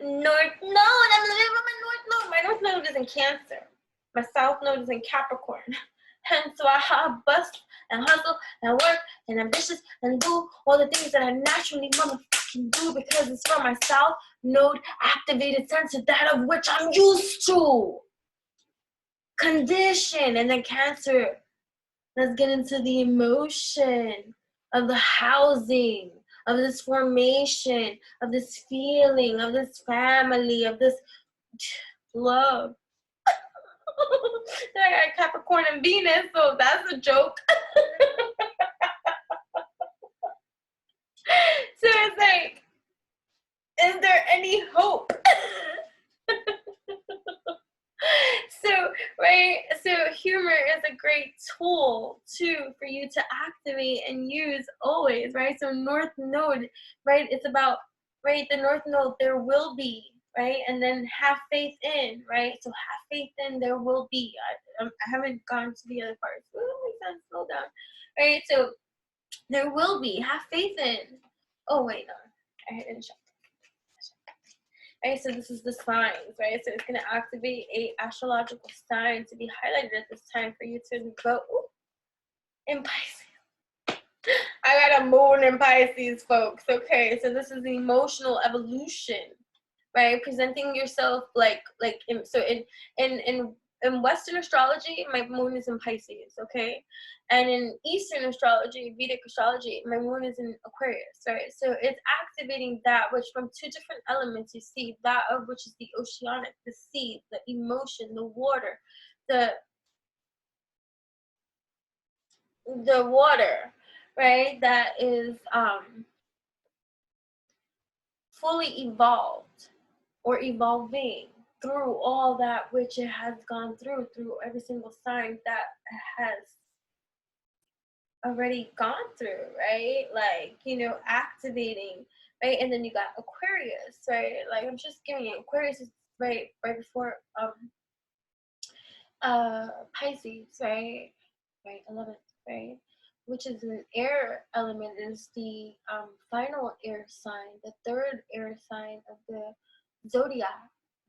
North Node. I'm living with my North Node. My North Node is in Cancer. My South Node is in Capricorn. Hence why I bust and hustle and work and ambitious and do all the things that I naturally motherfucking do, because it's from my South Node activated sense of that of which I'm used to. Condition. And then Cancer, let's get into the emotion of the housing, of this formation, of this feeling, of this family, of this love. Then I got Capricorn and Venus, so that's a joke. So it's like, is there any hope? So, right, so humor is a great tool too for you to activate and use always, right? So North Node, right, it's about, right, the North Node, there will be, right, and then have faith in, right? So have faith in, there will be. I haven't gone to the other parts. Oh, makes sense. Slow down, right? So there will be. Have faith in. Oh wait, no, I didn't show. Right, so this is the signs, right? So it's going to activate a astrological sign to be highlighted at this time for you to go in Pisces. I got a moon in Pisces, folks. Okay, so this is the emotional evolution, right? Presenting yourself in Western astrology, my moon is in Pisces, okay? And in Eastern astrology, Vedic astrology, my moon is in Aquarius, right? So it's activating that which from two different elements you see, that of which is the oceanic, the sea, the emotion, the water, the water, right? That is fully evolved or evolving through all that which it has gone through every single sign that has already gone through, right? Like, you know, activating, right? And then you got Aquarius, right? Like, I'm just giving you, Aquarius is right before Pisces, right? Right, 11th, right? Which is an air element, is the final air sign, the third air sign of the zodiac.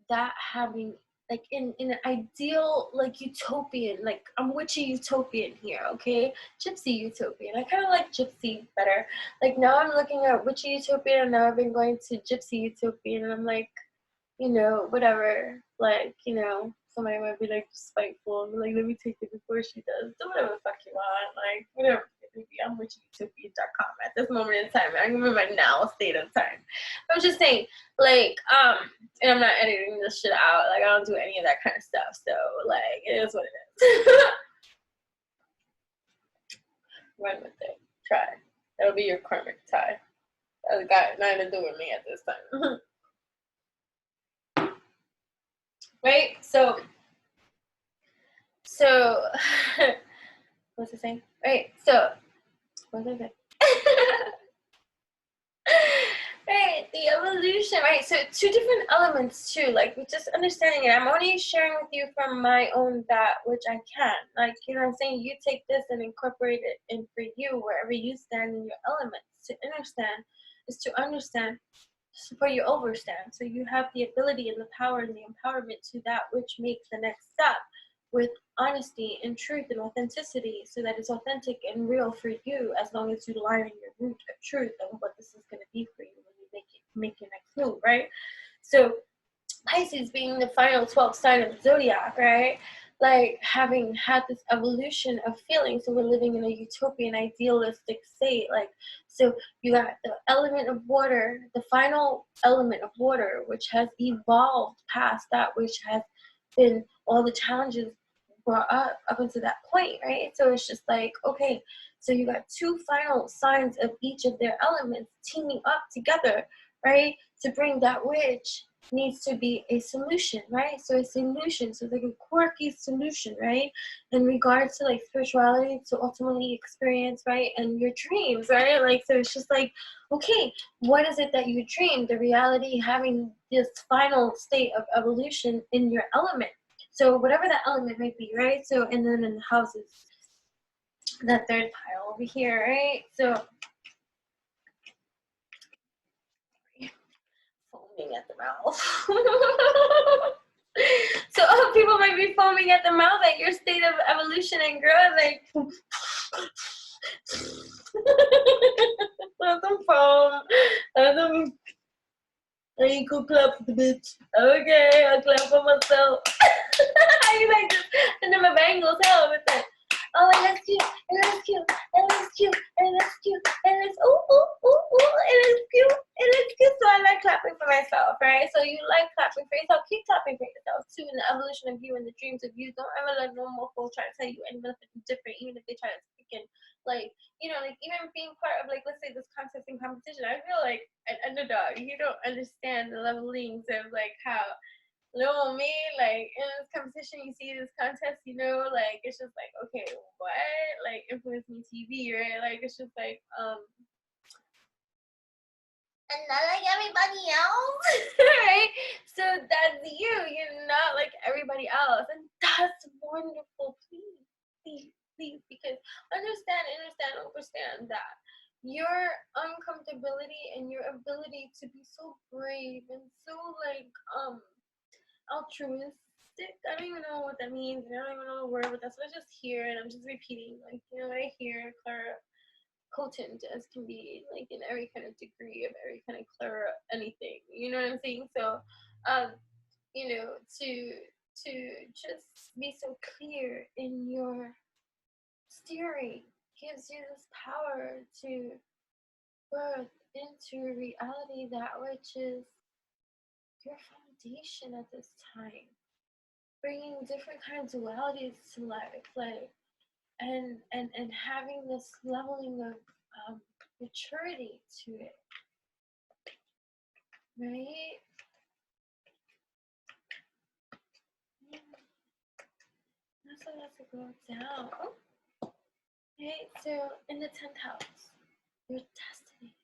That having, like, in an ideal, like, utopian, like, I'm witchy utopian here, okay? Gypsy utopian. I kind of like gypsy better. Like, now I'm looking at witchy utopian, and now I've been going to gypsy utopian, and I'm like, you know, whatever. Like, you know, somebody might be like spiteful and be like, let me take it before she does. Do whatever the fuck you want. Like, whatever. I'm with utopia.com at this moment in time. I'm in my now state of time. I'm just saying, like, and I'm not editing this shit out. Like, I don't do any of that kind of stuff. So, like, it is what it is. Run with it. Try. That'll be your karmic tie. That's got nothing to do with me at this time. Right? So what's it saying? Right, so what is it? Right, the evolution, right? So two different elements too, like just understanding it. I'm only sharing with you from my own that which I can. Like, you know what I'm saying? You take this and incorporate it in for you wherever you stand in your elements. To understand is to understand before you overstand. So you have the ability and the power and the empowerment to that which makes the next step with honesty and truth and authenticity, so that it's authentic and real for you, as long as you line in your root of truth and what this is going to be for you when you make your next move, right? So Pisces being the final 12th sign of the zodiac, right? Like, having had this evolution of feeling, so we're living in a utopian, idealistic state. Like, so you got the element of water, the final element of water, which has evolved past that which has been all the challenges brought up until that point, right? So it's just like, okay, so you got two final signs of each of their elements teaming up together, right, to bring that which needs to be a solution, right? So a solution, so like a quirky solution, right, in regards to like spirituality, to ultimately experience, right, and your dreams, right? Like, so it's just like, okay, what is it that you dreamed? The reality having this final state of evolution in your element. So whatever that element might be, right? So, and then in the houses, the third pile over here, right? So foaming at the mouth. So people might be foaming at the mouth at your state of evolution and growth, like let them foam, let them. I ain't gonna clap for the bitch. Okay, I'll clap for myself. How you like this? And then my bangles, hell with it. Oh, it looks cute. It looks cute. It looks cute. It looks cute. It looks ooh ooh ooh ooh. It looks cute. It looks cute. So I like clapping for myself, right? So you like clapping for yourself. Keep clapping for yourself too. In the evolution of you and the dreams of you. Don't ever let normal folks try to tell you anything different, even if they try to freaking like, you know, like even being part of like, let's say this contest and competition. I feel like an underdog. You don't understand the levelings of like how little me, like in this competition, you see this contest, you know, like it's just like, okay, what? Like Influence Me TV, right? Like it's just like, and not like everybody else, right? So that's you. You're not like everybody else, and that's wonderful. Please, please, please, because understand, understand that your uncomfortability and your ability to be so brave and so like altruistic. I don't even know what that means. I don't even know the word, but that's what I just hear, and I'm just repeating. Like, you know, I hear Clara potent as can be, like in every kind of degree of every kind of Clara anything. You know what I'm saying? So, you know, to just be so clear in your steering gives you this power to birth into reality that which is your foundation at this time, bringing different kinds of dualities to life, like and having this leveling of maturity to it, right? That's what has to go down. Right, so in the 10th house, your destiny.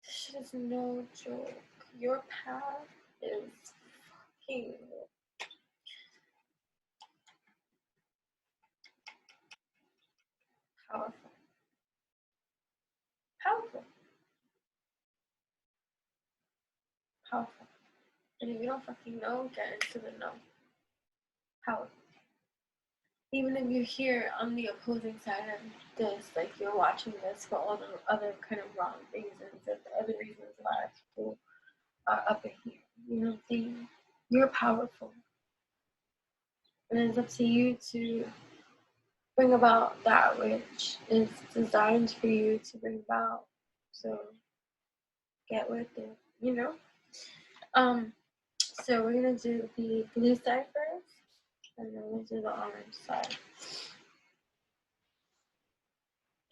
This shit is no joke. Your path is fucking powerful. Powerful. Powerful. And if you don't fucking know, get into the know. Powerful. Even if you're here on the opposing side of this, like you're watching this for all the other kind of wrong reasons and the other reasons why people are up in here. You know what I'm saying? You're powerful. And it's up to you to bring about that which is designed for you to bring about. So get with it, you know? So we're gonna do the blue side first, and then we'll do the orange side.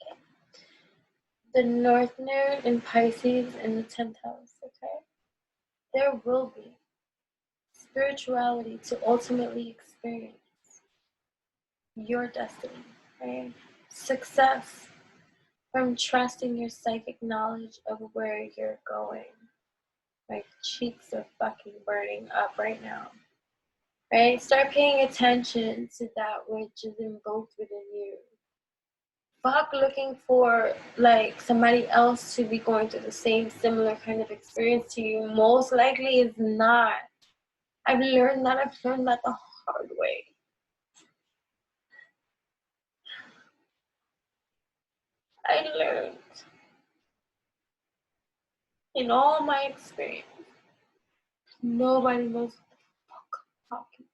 Okay. The North Node in Pisces in the 10th house, okay? There will be spirituality to ultimately experience your destiny, right? Success from trusting your psychic knowledge of where you're going. My cheeks are fucking burning up right now. Right? Start paying attention to that which is invoked within you. Fuck looking for like somebody else to be going through the same similar kind of experience to you. Most likely is not. I've learned that the hard way. I learned in all my experience, nobody knows what the fuck I'm talking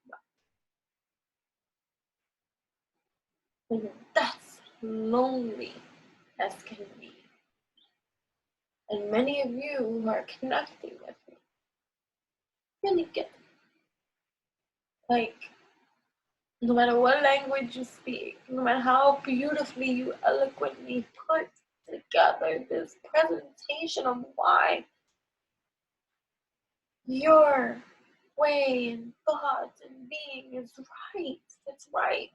about. And that's lonely as can be. And many of you who are connecting with me really get it. Like, no matter what language you speak, no matter how beautifully you eloquently put together this presentation of why your way and thought and being is right. It's right.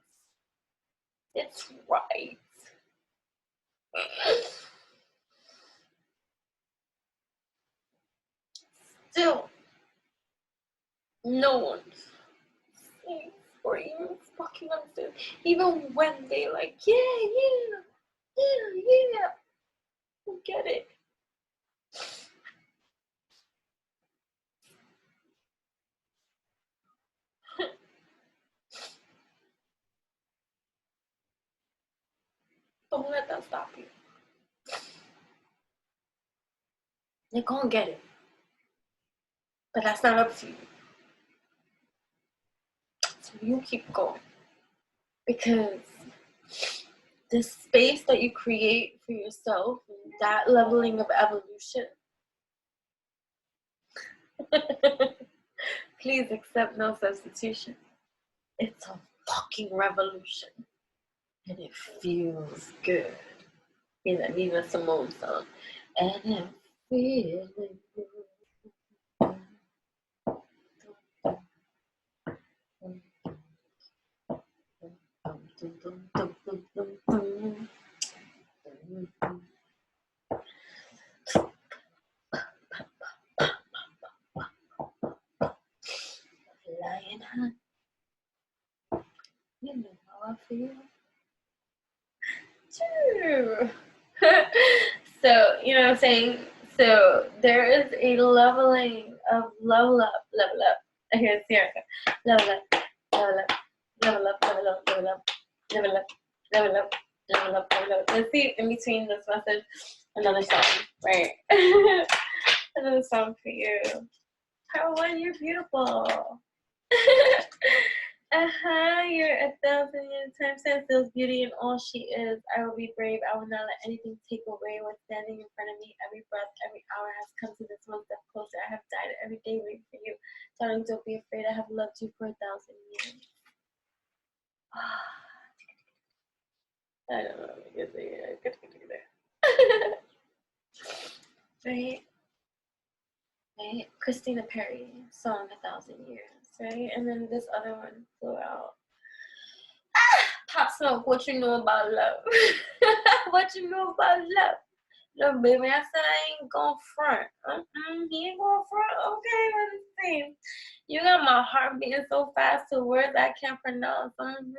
It's right. Still, no one sees or even fucking understands. Even when they like, yeah, I get it. Don't let that stop you. They're gonna get it. But that's not up to you. So you keep going. because the space that you create for yourself, that leveling of evolution, please accept no substitution. It's a fucking revolution. And it feels good. Here's that Nina Simone song. And I'm feeling good. Flying high. You know how I feel. True. So, you know what I'm saying? So, there is a leveling of level up. I hear Sierra. Level up. Let's see in between this message another song, right? Another song for you. How are you? Beautiful. You're 1,000 years time since feels beauty in all she is. I will be brave. I will not let anything take away what's standing in front of me. Every breath, every hour has come to this one step closer. I have died every day waiting for you. Darling, don't be afraid. I have loved you for 1,000 years. I don't know. I guess I could do that. Right? Right? Christina Perry song 1,000 Years, right? And then this other one flew out. Pop Smoke, what you know about love? What you know about love? No, baby, I said I ain't gon' front. He ain't gon' front? Okay, let's see. You got my heart beating so fast to words I can't pronounce. And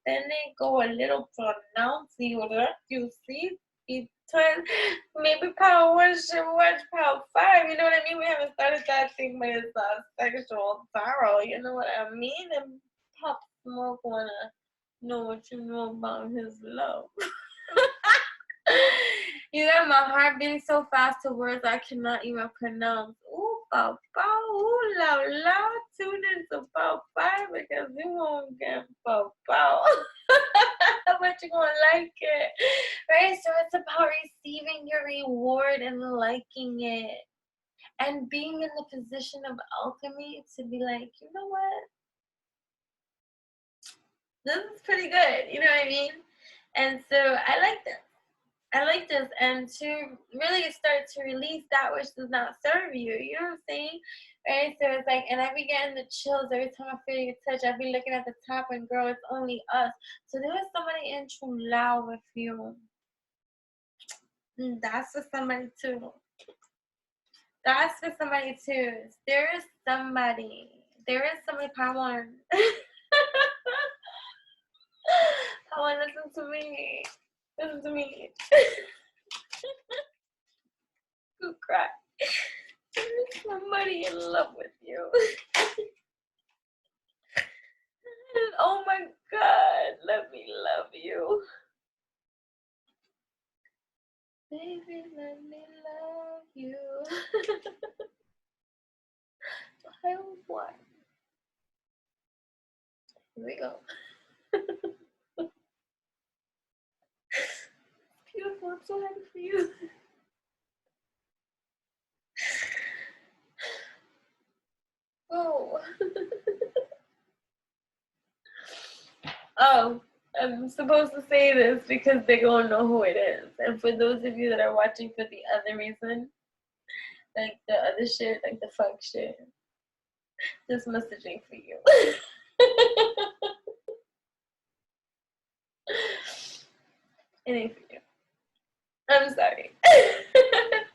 then they go a little pronounced. You see? Between maybe power 1 should watch power 5. You know what I mean? We haven't started that thing, but it's sexual sorrow. You know what I mean? And Pop Smoke wanna know what you know about his love. You got my heart beating so fast to words I cannot even pronounce. Ooh, pow, pow, ooh, la, la. Tune into pow, 5 because you won't get pow, pow. But you're gonna like it, right? So it's about receiving your reward and liking it, and being in the position of alchemy to be like, you know what? This is pretty good. You know what I mean? And so I like this. And to really start to release that which does not serve you. You know what I'm saying? Right? So it's like, and I be getting the chills every time I feel your touch. I be looking at the top and girl, it's only us. So there is somebody in true love with you. That's for somebody too. That's for somebody too. There is somebody. Pawan. Pawan, listen to me. Listen to me. Who cry? There's somebody in love with you. Oh my God, let me love you. Baby, let me love you. I want. Here we go. Beautiful, I'm so happy for you. Oh. Oh, I'm supposed to say this because they're gonna know who it is. And for those of you that are watching for the other reason, like the other shit, like the fuck shit, this messaging for you. It ain't for you. I'm sorry.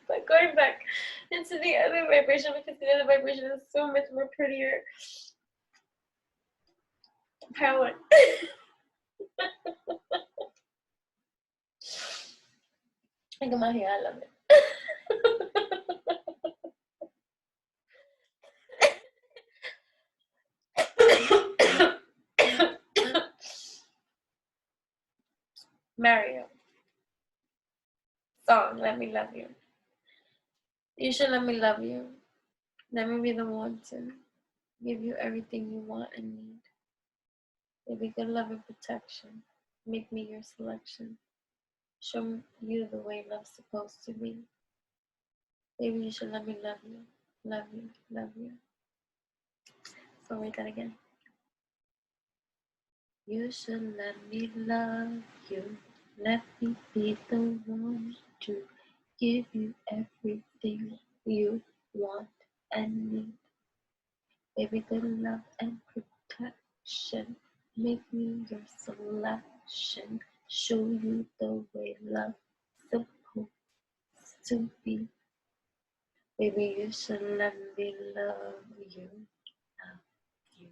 But going back into the other vibration, because the other vibration is so much more prettier. Power. Look at my hair, I love it. Mario. Song, Let Me Love You. You should let me love you. Let me be the one to give you everything you want and need. Baby, good love and protection. Make me your selection. Show you the way love's supposed to be. Baby, you should let me love you. Love you. Love you. So read that again. You should let me love you. Let me be the one to give you everything you want and need. Baby, good love and protection. Make me your selection. Show you the way love's supposed to be. Baby, you should let me love you. Love you.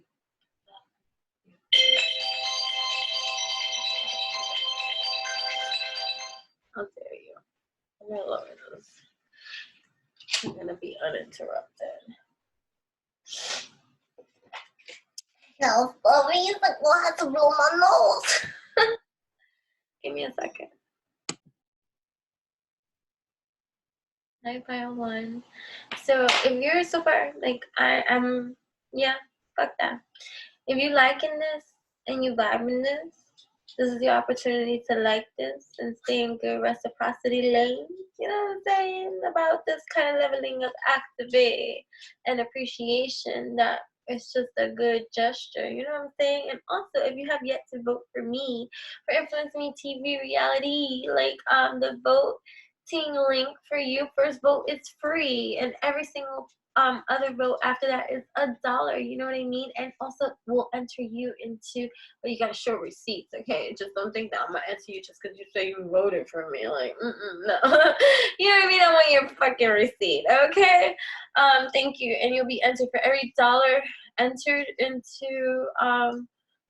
Love you. How dare you? I'm gonna lower this. I'm gonna be uninterrupted. No, for reason, I have to blow my nose. Give me a second. Hi, pile one. So if you're so far, like I am, yeah, fuck that. If you liking this and you vibing this is your opportunity to like this and stay in good reciprocity lane. You know what I'm saying? About this kind of leveling of activate and appreciation that it's just a good gesture. You know what I'm saying? And also, if you have yet to vote for me, for Influence Me TV reality, like the voting link for you, first vote is free, and every single other vote after that is $1. You know what I mean? And also we'll enter you into, well, you gotta show receipts, okay? Just don't think that I'm gonna enter you just because you say you voted for me. Like, no. You know what I mean? I want your fucking receipt, okay? Thank you. And you'll be entered for every dollar entered into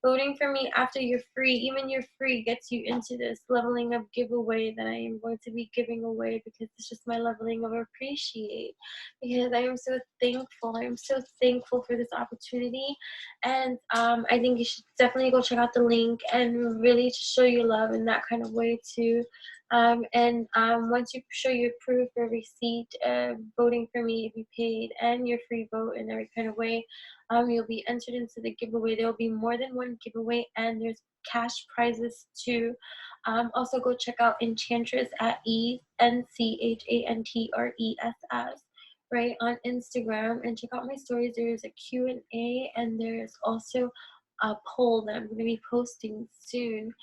voting for me after your free. Even your free gets you into this leveling of giveaway that I am going to be giving away, because it's just my leveling of appreciate, because I am so thankful. I am so thankful for this opportunity. And I think you should definitely go check out the link and really just show your love in that kind of way too. Once you show your proof or receipt voting for me, if you paid, and your free vote in every kind of way, you'll be entered into the giveaway. There will be more than one giveaway, and there's cash prizes too. Also go check out Enchantress at ENCHANTRESS, right, on Instagram, and check out my stories. There's a Q&A, and there's also a poll that I'm going to be posting soon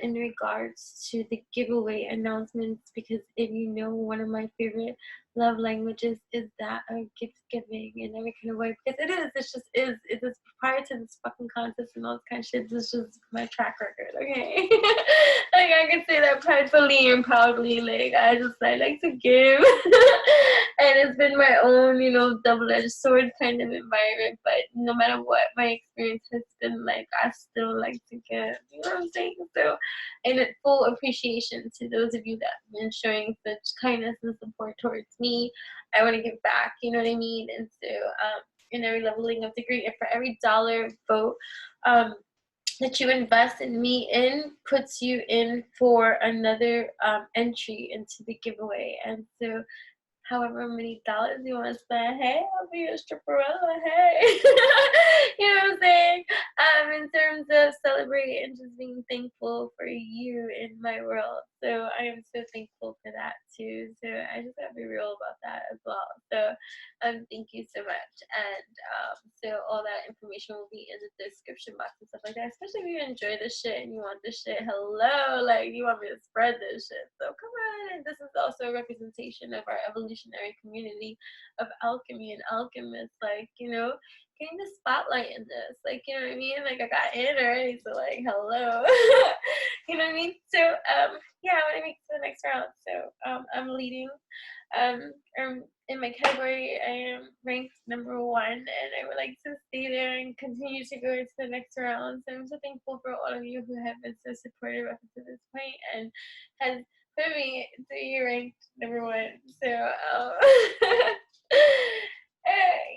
in regards to the giveaway announcements, because if you know, one of my favorite love languages is that of gift giving in every kind of way, because it is prior to this fucking contest and all this kind of shit. This is just my track record, okay? Like, I can say that pridefully and proudly. Like, I like to give. And it's been my own, you know, double-edged sword kind of environment, but no matter what my experience has been like, I still like to give. You know what I'm saying? So, and in full appreciation to those of you that have been showing such kindness and support towards me. I want to give back, you know what I mean? And so, in every leveling of degree, and for every dollar vote that you invest in me puts you in for another entry into the giveaway. And so, however many dollars you want to spend, hey, I'll be a stripperella, hey. You know what I'm saying? In terms of celebrating and just being thankful for you in my world. So I am so thankful for that too. So I just gotta be real about that as well. So thank you so much. And so all that information will be in the description box and stuff like that. Especially if you enjoy this shit and you want this shit, hello, like you want me to spread this shit. So come on. And this is also a representation of our evolutionary community of alchemy and alchemists, like, you know, getting the spotlight in this, like, you know what I mean? Like, I got in already, so like, hello. You know what I mean? So yeah, I want to make it to the next round. So I'm leading. In my category, I am ranked #1, and I would like to stay there and continue to go into the next round. So I'm so thankful for all of you who have been so supportive up to this point and has put me to be ranked #1. So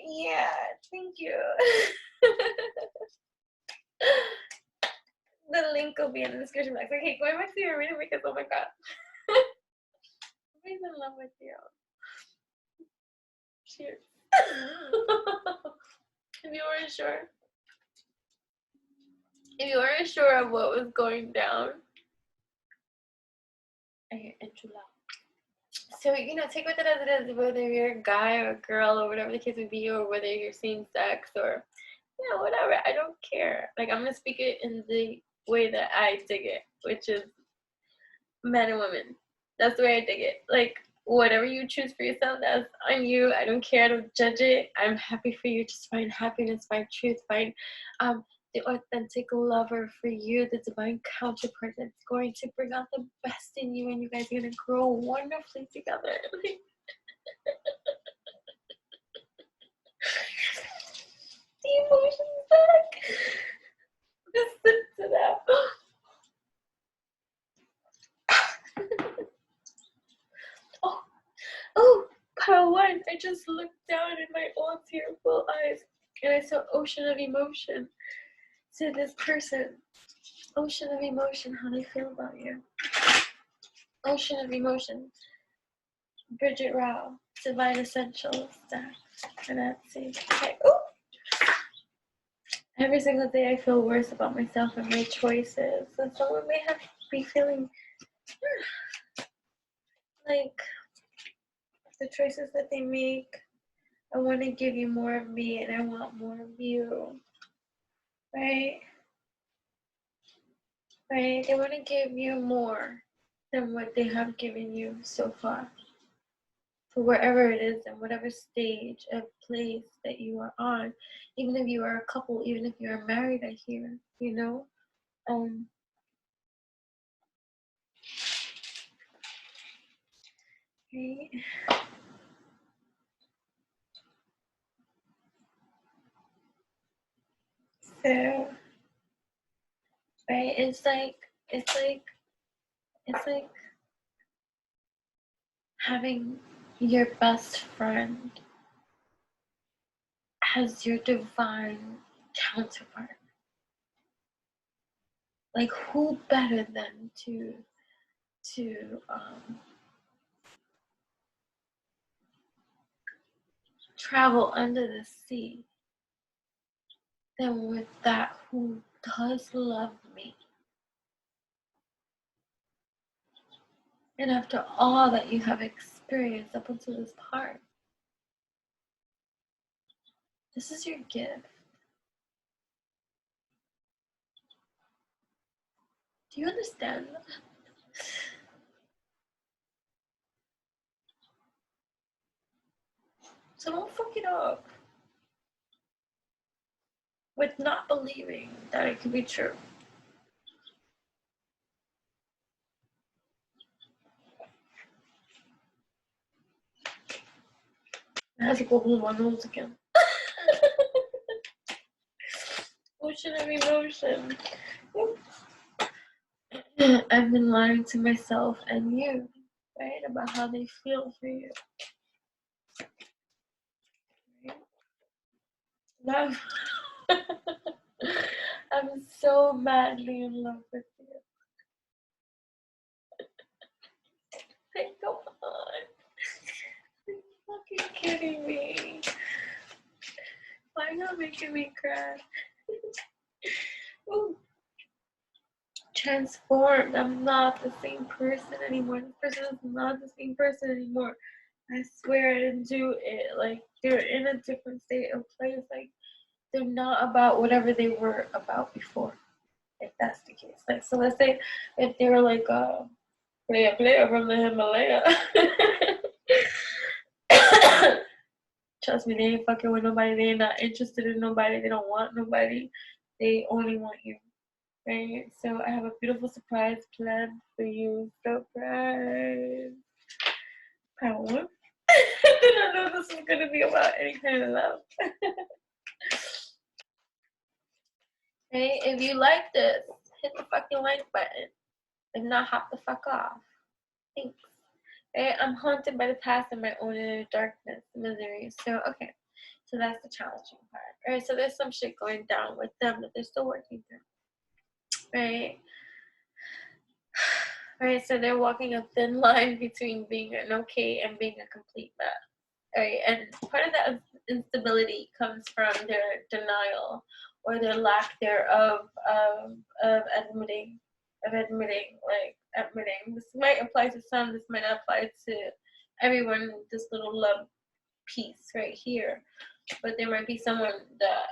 yeah, thank you. The link will be in the description box. Okay, going back to your reading, because oh my god, I'm in love with you. Cheers. If you weren't sure, If you weren't sure of what was going down, I hear intro loud. So, you know, take with it as it is, whether you're a guy or a girl or whatever the case would be, or whether you're same sex or, yeah, whatever. I don't care. Like, I'm going to speak it in the way that I dig it, which is men and women. That's the way I dig it. Like, whatever you choose for yourself, that's on you. I don't care. I don't judge it. I'm happy for you. Just find happiness, find truth, find the authentic lover for you, the divine counterpart that's going to bring out the best in you, and you guys are going to grow wonderfully together. The emotions back. Listen to that. Oh, pile one. I just looked down in my own tearful eyes, and I saw ocean of emotion. To this person, ocean of emotion, how they feel about you. Ocean of emotion. Bridget Rao, Divine Essentials, and that's it. Okay. Ooh. Every single day I feel worse about myself and my choices. And someone may be feeling like the choices that they make, I want to give you more of me and I want more of you. Right? Right? They want to give you more than what they have given you so far. For wherever it is and whatever stage of place that you are on, even if you are a couple, even if you are married, I hear, you know, right? So, right, it's like having your best friend as your divine counterpart. Like, who better than to travel under the sea than with that who does love me? And after all that you have experienced up until this part, this is your gift. Do you understand that? So don't fuck it up with not believing that it could be true. I have to go blow my nose again. Ocean of emotion. I've been lying to myself and you, right, about how they feel for you. Right? I'm so madly in love with you. Like, come on. Are you fucking kidding me? Why are you making me cry? Ooh. Transformed. I'm not the same person anymore. This person is not the same person anymore. I swear I didn't do it. Like, they're in a different state of place. Like, they're not about whatever they were about before, if that's the case. Like, so let's say if they were like player from the Himalaya. Trust me, they ain't fucking with nobody. They ain't not interested in nobody. They don't want nobody. They only want you. Right? So I have a beautiful surprise planned for you. Surprise. Power. I did not know this was gonna be about any kind of love. Hey, if you like this, hit the fucking like button. If not, hop the fuck off. Thanks. Hey, I'm haunted by the past and my own inner darkness, misery. So, okay. So that's the challenging part. Alright, so there's some shit going down with them that they're still working through. Right? Right, so they're walking a thin line between being an okay and being a complete mess. Right, and part of that instability comes from their denial or their lack thereof of admitting. This might apply to some, this might not apply to everyone, this little love piece right here. But there might be someone that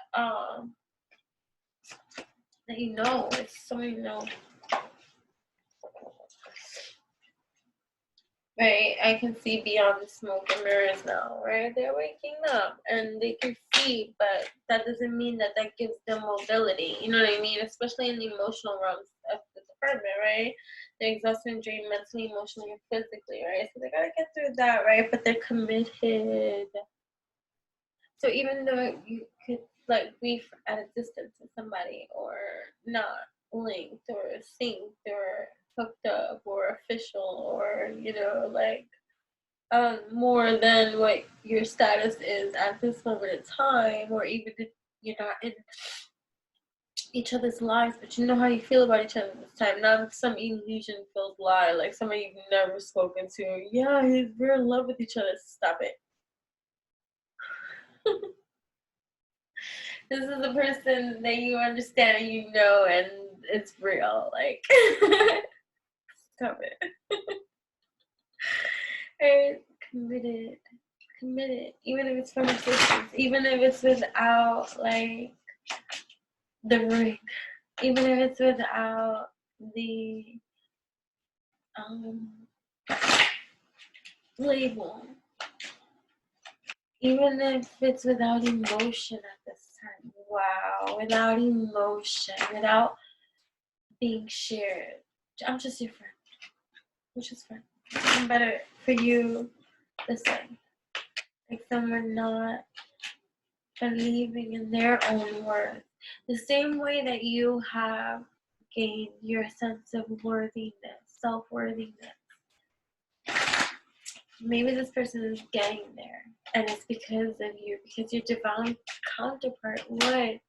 that you know, it's someone you know. Right, I can see beyond the smoke and mirrors now, right? They're waking up and they can see, but that doesn't mean that that gives them mobility. You know what I mean? Especially in the emotional realms of the department, right? They're exhausted and drained mentally, emotionally, and physically, right? So they gotta get through that, right? But they're committed. So even though you could like be at a distance with somebody, or not linked or synced or hooked up or official, or you know, like more than what your status is at this moment in time, or even if you're not in each other's lives, but you know how you feel about each other this time, not some illusion filled lie, like somebody you've never spoken to. Yeah, we're in love with each other. Stop it. This is a person that you understand and you know, and it's real. Like, stop it. Right? Committed. Even if it's from a distance, even if it's without like the ring, even if it's without the label, even if it's without emotion at this time. Wow, without emotion, without being shared. I'm just your friend. I'm just friend. I'm better for you this way. Like someone not believing in their own worth. The same way that you have gained your sense of worthiness, self-worthiness. Maybe this person is getting there, and it's because of you, because your divine counterpart would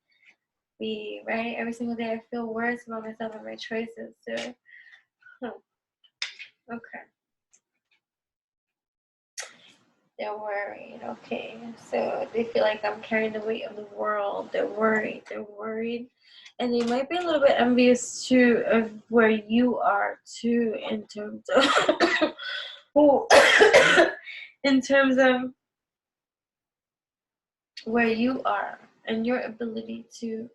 be, right? Every single day I feel worse about myself and my choices. So, okay. They're worried, okay. So they feel like I'm carrying the weight of the world. They're worried. And they might be a little bit envious too of where you are too, in terms of in terms of where you are and your ability to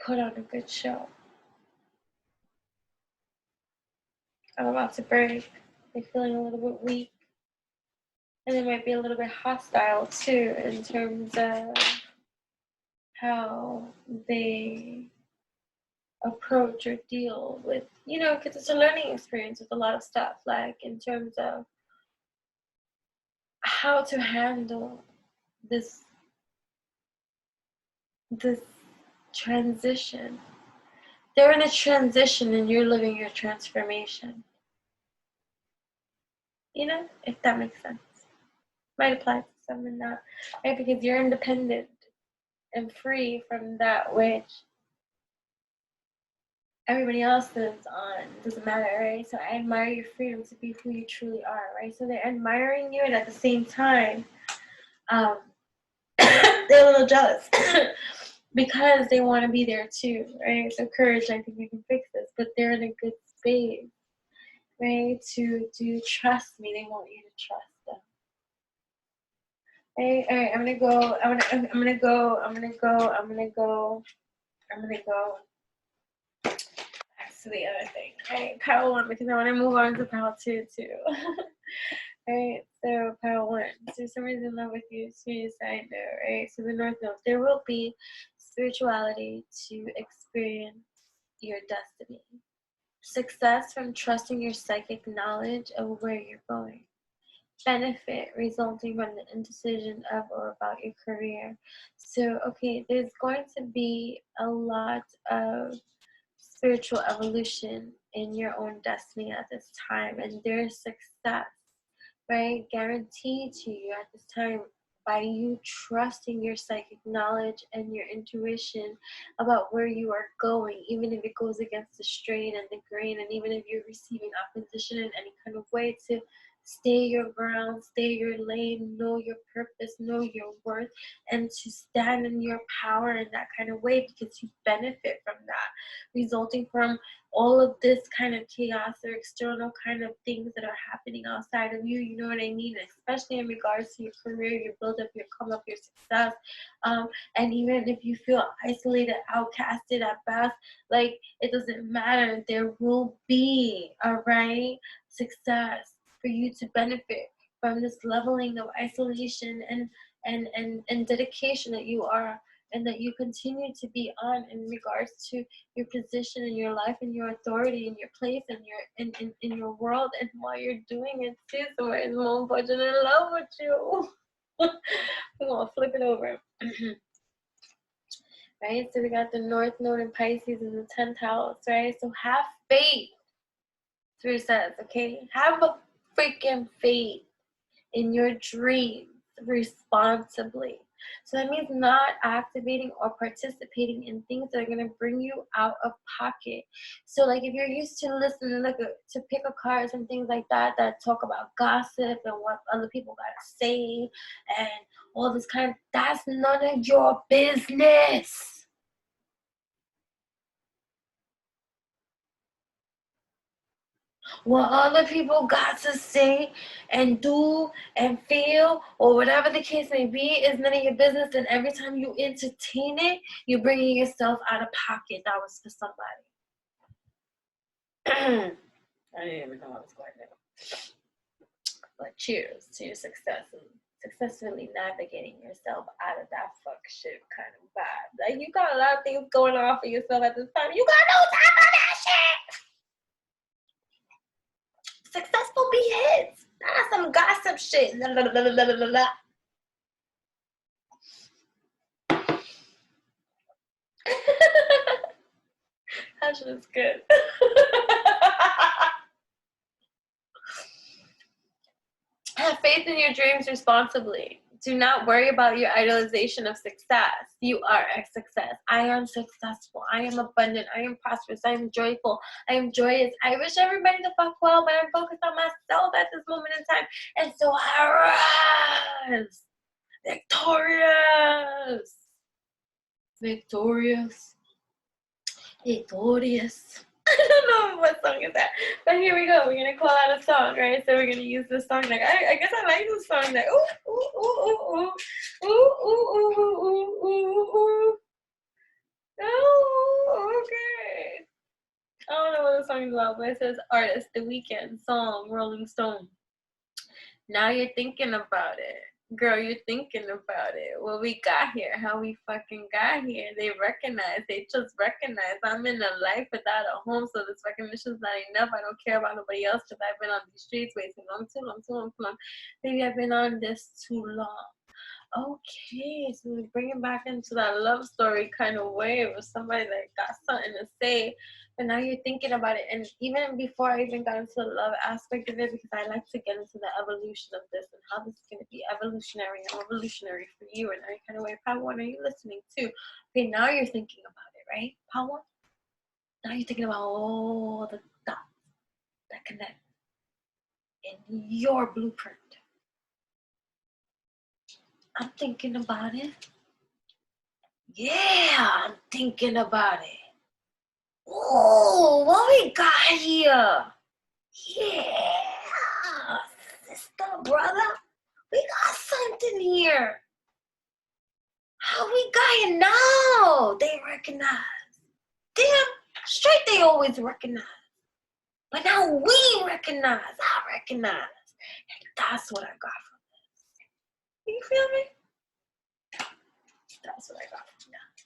put on a good show. I'm about to break. They're feeling a little bit weak. And they might be a little bit hostile too, in terms of how they approach or deal with, you know, because it's a learning experience with a lot of stuff, like in terms of how to handle this transition. They're in a transition and you're living your transformation. You know, if that makes sense. Might apply to some and not, right? Because you're independent and free from that which everybody else is on. Doesn't matter, right? So I admire your freedom to be who you truly are, right? So they're admiring you, and at the same time, they're a little jealous because they want to be there too, right? So courage, I think we can fix this, but they're in a good space, right? To trust me. They want you to trust them. Right? All right, I'm gonna go back to the other thing. Right, pile 1, because I want to move on to pile 2 too. Right, so pile 1. So somebody's in love with you, serious side note, right? So the North Node, there will be spirituality to experience your destiny. Success from trusting your psychic knowledge of where you're going. Benefit resulting from the indecision of or about your career. So, okay, there's going to be a lot of spiritual evolution in your own destiny at this time, and there's success, right, guaranteed to you at this time by you trusting your psychic knowledge and your intuition about where you are going, even if it goes against the strain and the grain, and even if you're receiving opposition in any kind of way, to stay your ground, stay your lane, know your purpose, know your worth, and to stand in your power in that kind of way, because you benefit from that, resulting from all of this kind of chaos or external kind of things that are happening outside of you. You know what I mean? Especially in regards to your career, your build up, your come up, your success. And even if you feel isolated, outcasted at best, like, it doesn't matter. There will be, all right, success for you to benefit from this leveling of isolation and dedication that you are and that you continue to be on in regards to your position in your life and your authority and your place and your in your world, and while you're doing it too, somebody is more important in love with you. We're gonna flip it over. Right, so we got the North Node in Pisces in the 10th house, right? So have faith, Spirit says, okay? Have a freaking faith in your dreams responsibly. So that means not activating or participating in things that are going to bring you out of pocket. So like if you're used to listening to pick a cards and things like that talk about gossip and what other people got to say and all this kind of, that's none of your business. What other people got to say and do and feel, or whatever the case may be, is none of your business. And every time you entertain it, you're bringing yourself out of pocket. That was for somebody. I didn't even know I was going there. But cheers to your success and successfully navigating yourself out of that fuck shit kind of vibe. Like, you got a lot of things going on for yourself at this time. You got no time for that shit. Successful be his. Not some gossip shit. La, la, la, la, la, la. That shit is good. Have faith in your dreams responsibly. Do not worry about your idolization of success. You are a success. I am successful. I am abundant. I am prosperous. I am joyful. I am joyous. I wish everybody to fuck well, but I'm focused on myself at this moment in time. And so I rise. Victorious. Victorious. Victorious. I don't know what song is that, but here we go. We're gonna call out a song, right? So we're gonna use this song. Like, I guess I like this song. Like, ooh, ooh, ooh, ooh, ooh, ooh, ooh, ooh, ooh, ooh. Oh, okay. I don't know what the song is about, but it says artist, The Weeknd, song, Rolling Stone. Now you're thinking about it. Girl, you're thinking about it. What we got here, how we fucking got here. They just recognize I'm in a life without a home, so this recognition's not enough. I don't care about nobody else because I've been on these streets way too long. Maybe I've been on this too long. Okay, so we bring it back into that love story kind of way with somebody that got something to say, but now you're thinking about it. And even before I even got into the love aspect of it, because I like to get into the evolution of this and how this is going to be evolutionary and revolutionary for you in any kind of way. Power, are you listening too? Okay, now you're thinking about it, right? Power? Now you're thinking about all the dots that connect in your blueprint. I'm thinking about it. Yeah, I'm thinking about it. Oh, what we got here? Yeah, sister, brother, we got something here. How we got it now? They recognize. Damn, straight they always recognize. But now we recognize. I recognize. And that's what I got from this. You feel me? That's what I got from that.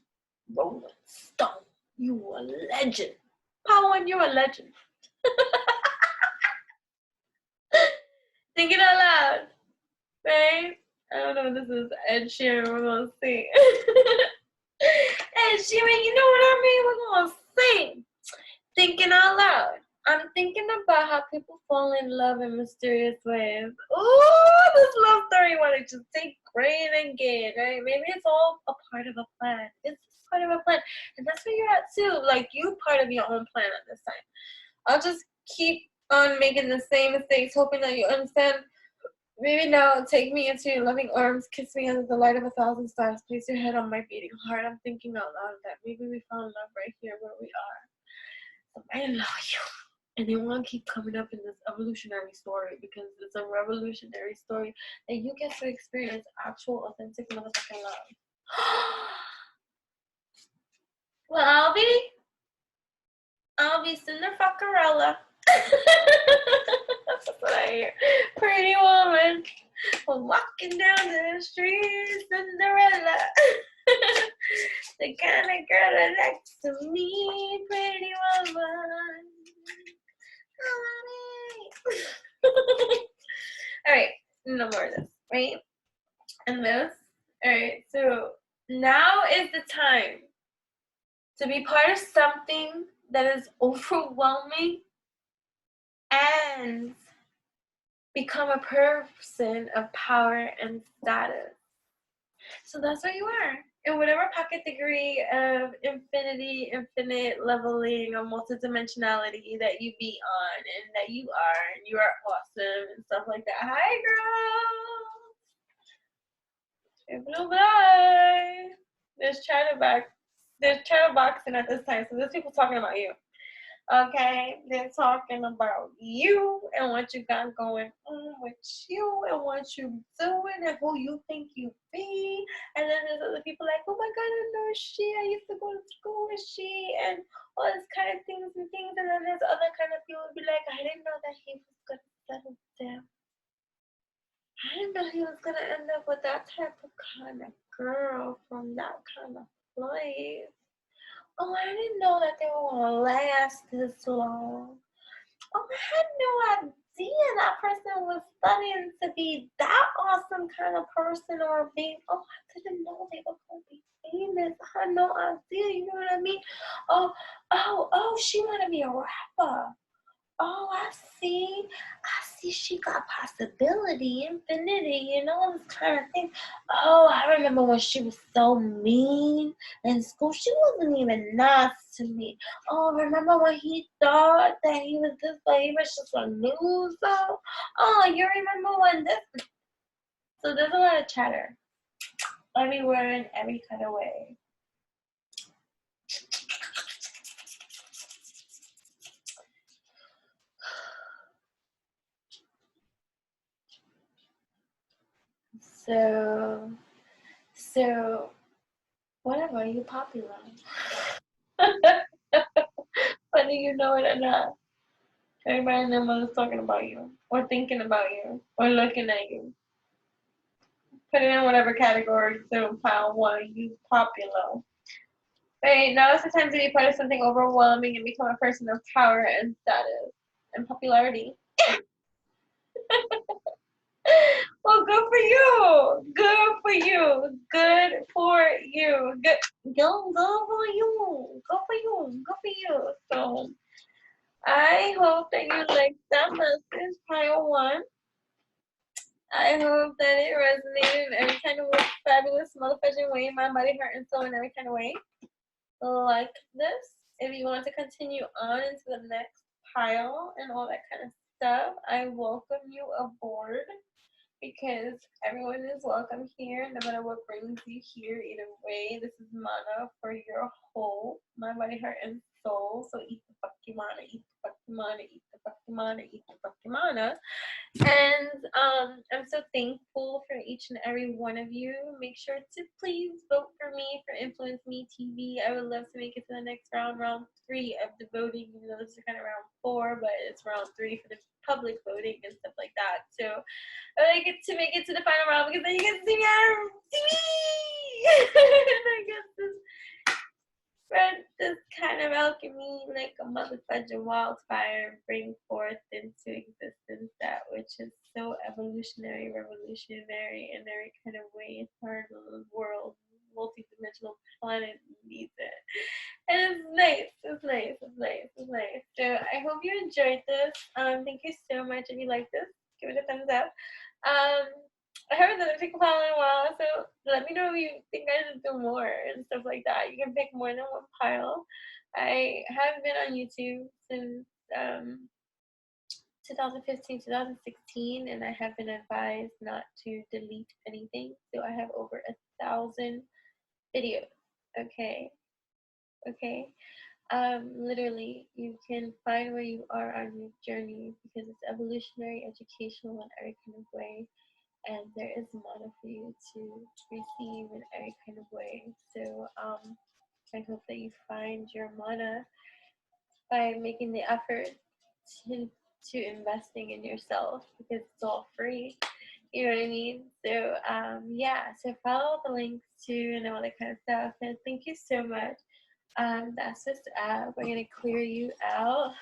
Rolling Stone. You a legend. Power, you're a legend. Thinking out loud. Right? I don't know if this is Ed Sheeran. We're going to sing. Ed Sheeran, you know what I mean? We're going to sing. Thinking out loud. I'm thinking about how people fall in love in mysterious ways. Ooh, this love story want to just take great and get, right? Maybe it's all a part of a plan. It's part of a plan. And that's where you're at too. Like, you part of your own plan at this time. I'll just keep on making the same mistakes, hoping that you understand. Maybe now take me into your loving arms, kiss me under the light of 1,000 stars, place your head on my beating heart. I'm thinking out loud that maybe we found love right here where we are. So I love you. And they want to keep coming up in this evolutionary story because it's a revolutionary story that you get to experience actual, authentic motherfucking love. Well, I'll be Cinderfuckerella. That's what I hear. Pretty woman walking down the street, Cinderella. The kind of girl that likes to meet pretty woman. Alright, no more of this, right? And this. Alright, so now is the time to be part of something that is overwhelming and become a person of power and status. So that's what you are. In whatever pocket degree of infinity, infinite leveling, or multidimensionality that you be on, and that you are awesome, and stuff like that. Hi, girl. Bye. There's chatterboxing at this time, so there's people talking about you. Okay, they're talking about you and what you got going on with you and what you doing and who you think you be. And then there's other people like, oh my God, I know she. I used to go to school with she and all this kind of things and things. And then there's other kind of people who be like, I didn't know that he was gonna settle down. I didn't know he was gonna end up with that type of kind of girl from that kind of place. Oh, I didn't know that they were gonna last this long. Oh, I had no idea that person was studying to be that awesome kind of person or being. Oh, I didn't know they were gonna be famous. I had no idea. You know what I mean? Oh, she wanna be a rapper. Oh, I see. She got possibility, infinity, and all this kind of thing. Oh, I remember when she was so mean in school. She wasn't even nice to me. Oh, remember when he thought that he was this way? He was just a loser. Oh, you remember when this? So there's a lot of chatter everywhere in every kind of way. So, whatever, you popular. Whether you know it or not. Everybody in their mother's talking about you, or thinking about you, or looking at you. Put it in whatever category, so pile one, you popular. Right, now is the time to be part of something overwhelming and become a person of power and status and popularity. Well, good for you. Good for you. Good for you. Good for you. Good for you. Good for you. So I hope that you like that message, pile one. I hope that it resonated in every kind of fabulous motherfucking way, mind, body, heart, and soul in every kind of way. Like this. If you want to continue on into the next pile and all that kind of stuff, I welcome you aboard because everyone is welcome here, no matter what brings you here. Either way, this is MANNA for your whole mind, body, heart, and soul. So eat the fucking MANNA, eat the fucking MANNA, eat the fucking MANNA, eat the fucking MANNA. And I'm so thankful for each and every one of you. Make sure to please vote for me for Influence Me TV. I would love to make it to the next round 3 of the voting, even though this is kind of round 4, but it's round 3 for the public voting and stuff like that. So I get to make it to the final round because then you get to see me on TV. And I get to spread this kind of alchemy like a motherfucking wildfire, bring forth into existence that which is so evolutionary, revolutionary in every kind of way. Eternal world, multi-dimensional planet needs it. And it's nice. It's nice. It's nice. It's nice. So I hope you enjoyed this. Thank you so much. If you like this, give it a thumbs up. I haven't done a pick pile in a while, so let me know if you think I should do more and stuff like that. You can pick more than one pile. I have been on YouTube since 2015, 2016, and I have been advised not to delete anything. So I have over 1,000 videos. Okay. Okay. Literally, you can find where you are on your journey because it's evolutionary, educational in every kind of way, and there is mana for you to receive in every kind of way. So I hope that you find your mana by making the effort to investing in yourself because it's all free. You know what I mean? So yeah, so follow the links too and all that kind of stuff. And thank you so much. That's just we're gonna clear you out.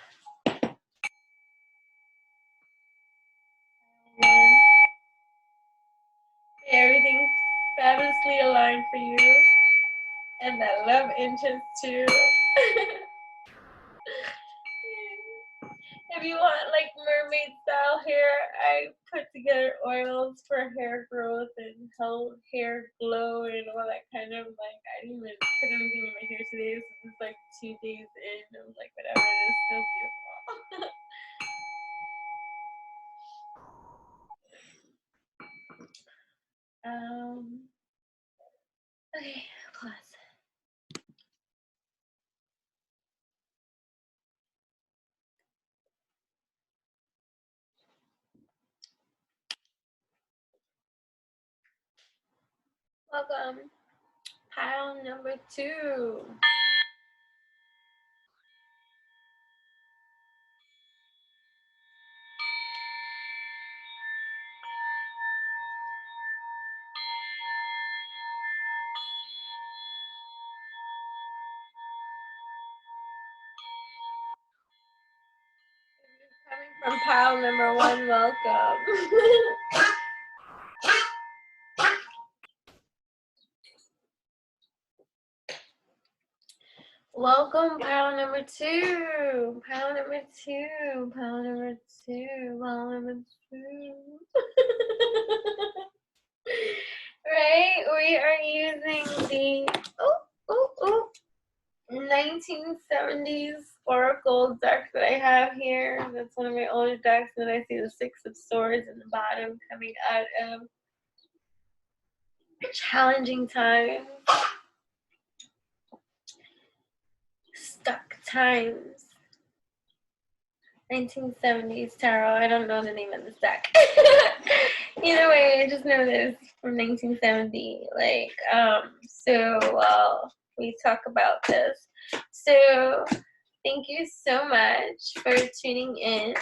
Everything's fabulously aligned for you. And that love interest too. If you want like mermaid style hair, I put together oils for hair growth and hair glow and all that kind of like, I didn't even put anything in my hair today, so it's like 2 days in. I was like, whatever, it's still beautiful. Okay, pause. Welcome, pile number 2. Coming from pile number 1, welcome. Welcome, pile number 2. Pile number 2. Pile number 2. Pile number 2. Right? We are using the 1970s Oracle deck that I have here. That's one of my older decks. And I see the 6 of Swords in the bottom coming out of challenging times. Stuck times. 1970s tarot. I don't know the name of this deck. Either way, I just know this from 1970. Like, we talk about this. So, thank you so much for tuning in.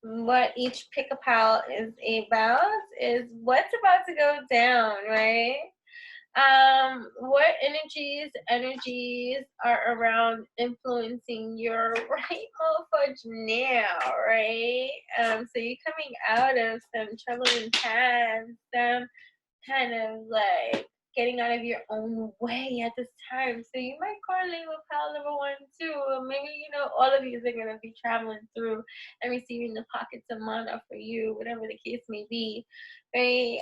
What each pick a pile is about is what's about to go down, right? What energies are around influencing your right mofudge now, right? So you're coming out of some troubling times, some kind of like getting out of your own way at this time. So you might correlate with pile number 1 too. Or maybe, all of these are gonna be traveling through and receiving the pockets of mana for you, whatever the case may be. Right?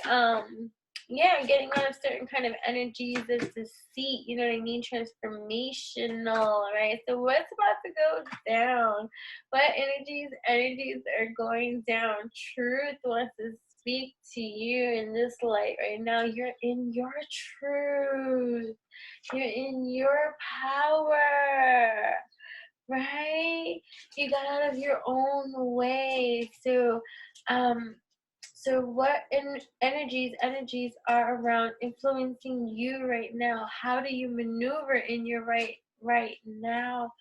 Yeah, getting out of certain kind of energies of deceit, you know what I mean? Transformational, right? So what's about to go down? What energies are going down? Truth wants to speak to you in this light right now. You're in your truth. You're in your power, right? You got out of your own way. So what energies are around influencing you right now? How do you maneuver in your right now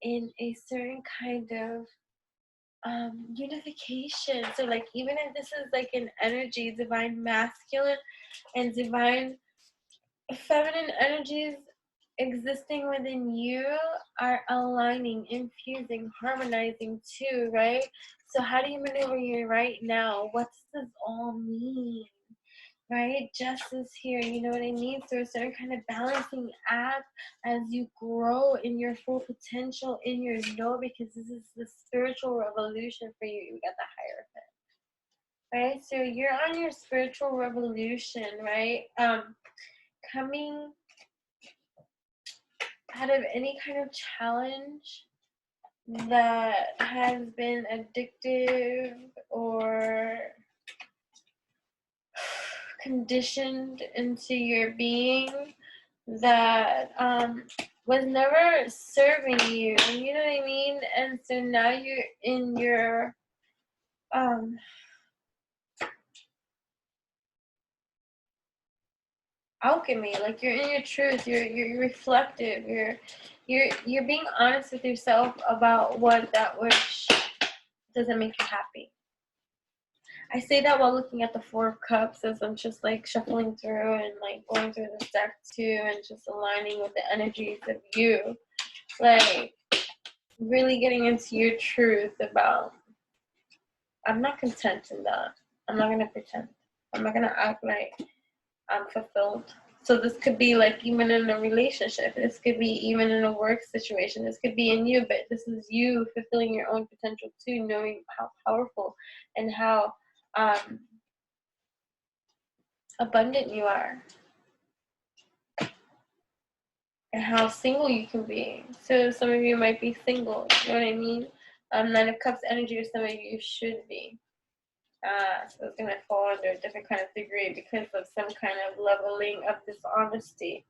in a certain kind of unification? So like, even if this is like an energy, divine masculine and divine feminine energies existing within you are aligning, infusing, harmonizing too, right? So how do you maneuver your right now? What does this all mean? Right? Justice here, you know what I mean? So a certain kind of balancing act as you grow in your full potential in your know, because this is the spiritual revolution for you. You got the Hierophant. Right? So you're on your spiritual revolution, right? Coming out of any kind of challenge that has been addictive or conditioned into your being that was never serving you, you know what I mean? And so now you're in your alchemy, like you're in your truth, you're reflective, you're being honest with yourself about what that which doesn't make you happy. I say that while looking at the Four of Cups as I'm just like shuffling through and like going through this deck too and just aligning with the energies of you. Like really getting into your truth about, I'm not content in that. I'm not going to pretend. I'm not going to act like I'm fulfilled. So this could be like even in a relationship. This could be even in a work situation. This could be in you, but this is you fulfilling your own potential too, knowing how powerful and how abundant you are and how single you can be. So some of you might be single, you know what I mean? Nine of Cups energy, or some of you should be. So it's going to fall under a different kind of degree because of some kind of leveling of dishonesty,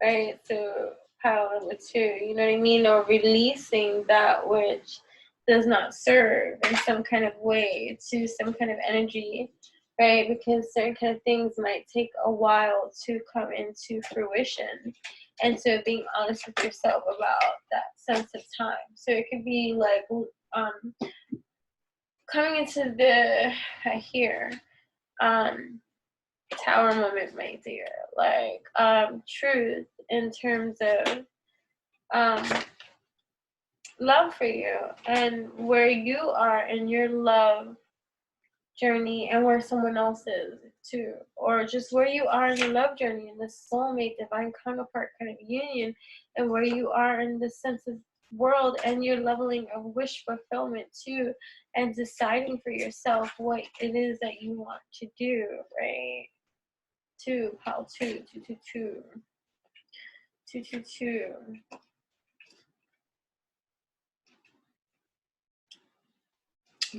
right? So power number 2, you know what I mean? Or releasing that which does not serve in some kind of way to some kind of energy, right? Because certain kind of things might take a while to come into fruition. And so being honest with yourself about that sense of time. So it could be like coming into the here tower moment, my dear, like truth in terms of love for you and where you are in your love journey and where someone else is too, or just where you are in your love journey in this soulmate divine counterpart kind of union, and where you are in the sense of world and your leveling of wish fulfillment too, and deciding for yourself what it is that you want to do, right? How two.